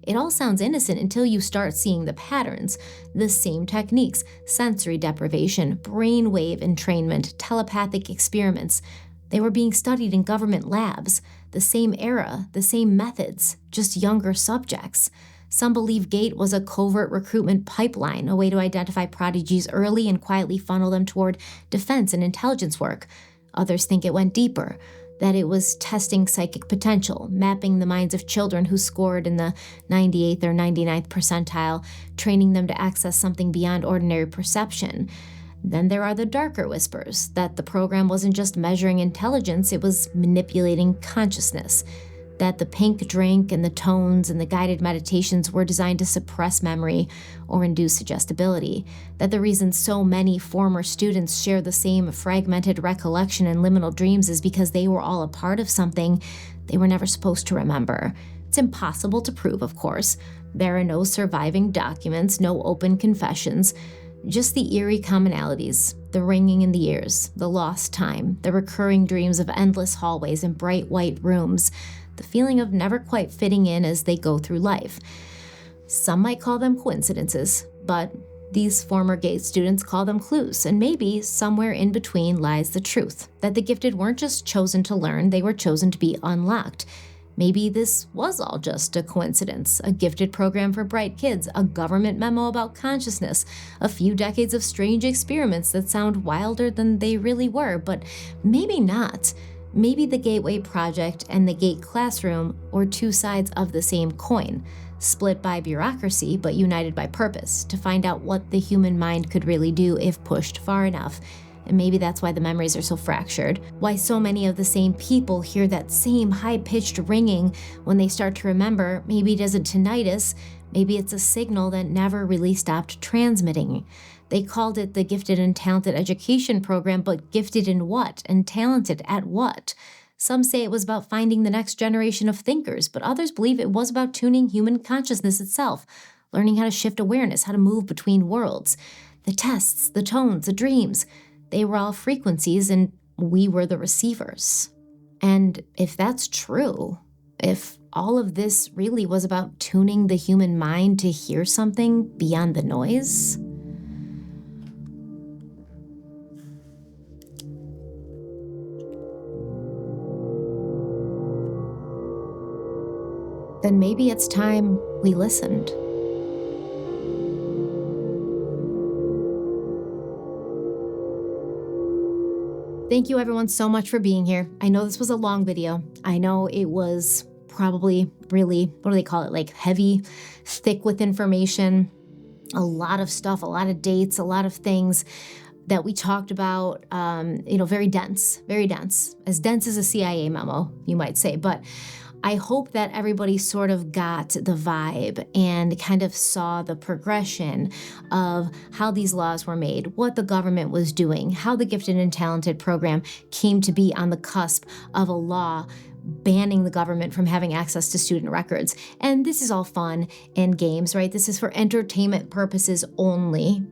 Speaker 5: It all sounds innocent until you start seeing the patterns, the same techniques, sensory deprivation, brainwave entrainment, telepathic experiments. They were being studied in government labs, the same era, the same methods, just younger subjects. Some believe GATE was a covert recruitment pipeline, a way to identify prodigies early and quietly funnel them toward defense and intelligence work. Others think it went deeper, that it was testing psychic potential, mapping the minds of children who scored in the 98th or 99th percentile, training them to access something beyond ordinary perception. Then there are the darker whispers, that the program wasn't just measuring intelligence, it was manipulating consciousness. That the pink drink and the tones and the guided meditations were designed to suppress memory or induce suggestibility. That the reason so many former students share the same fragmented recollection and liminal dreams is because they were all a part of something they were never supposed to remember. It's impossible to prove, of course. There are no surviving documents, no open confessions, just the eerie commonalities, the ringing in the ears, the lost time, the recurring dreams of endless hallways and bright white rooms, the feeling of never quite fitting in as they go through life. Some might call them coincidences, but these former GATE students call them clues, and maybe somewhere in between lies the truth, that the gifted weren't just chosen to learn, they were chosen to be unlocked. Maybe this was all just a coincidence, a gifted program for bright kids, a government memo about consciousness, a few decades of strange experiments that sound wilder than they really were, but maybe not. Maybe the Gateway Project and the GATE Classroom were two sides of the same coin, split by bureaucracy but united by purpose, to find out what the human mind could really do if pushed far enough. and maybe that's why the memories are so fractured. Why so many of the same people hear that same high-pitched ringing when they start to remember. Maybe it isn't tinnitus, maybe it's a signal that never really stopped transmitting. They called it the Gifted and Talented Education Program, but gifted in what? And talented at what? Some say it was about finding the next generation of thinkers, but others believe it was about tuning human consciousness itself, learning how to shift awareness, how to move between worlds. The tests, the tones, the dreams, they were all frequencies, and we were the receivers. And if that's true, if all of this really was about tuning the human mind to hear something beyond the noise, then maybe it's time we listened. Thank you everyone so much for being here. I know this was a long video. I know it was probably really, what do they call it? Like heavy, thick with information, a lot of stuff, a lot of dates, a lot of things that we talked about, very dense, as dense as a CIA memo, you might say. But I hope that everybody sort of got the vibe and kind of saw the progression of how these laws were made, what the government was doing, how the Gifted and Talented program came to be on the cusp of a law banning the government from having access to student records. And this is all fun and games, right? This is for entertainment purposes only.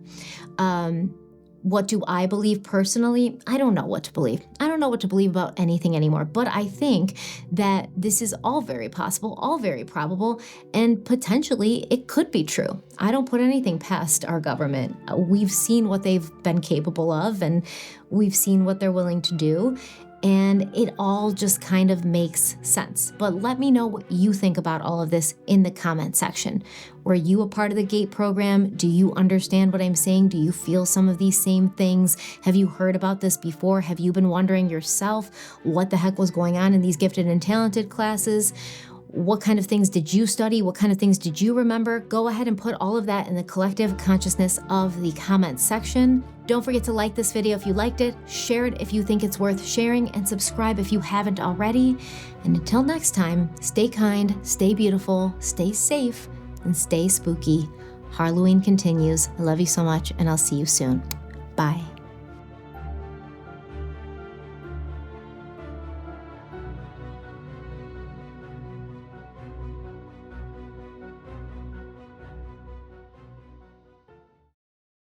Speaker 5: What do I believe personally? I don't know what to believe. I don't know what to believe about anything anymore, but I think that this is all very possible, all very probable, and potentially it could be true. I don't put anything past our government. We've seen what they've been capable of, and we've seen what they're willing to do. And it all just kind of makes sense. But let me know what you think about all of this in the comment section. Were you a part of the GATE program? Do you understand what I'm saying? Do you feel some of these same things? Have you heard about this before? Have you been wondering yourself what the heck was going on in these Gifted and Talented classes? What kind of things did you study? What kind of things did you remember? Go ahead and put all of that in the collective consciousness of the comments section. Don't forget to like this video if you liked it, share it if you think it's worth sharing, and subscribe if you haven't already. And until next time, stay kind, stay beautiful, stay safe, and stay spooky. Harloween continues. I love you so much, and I'll see you soon. Bye.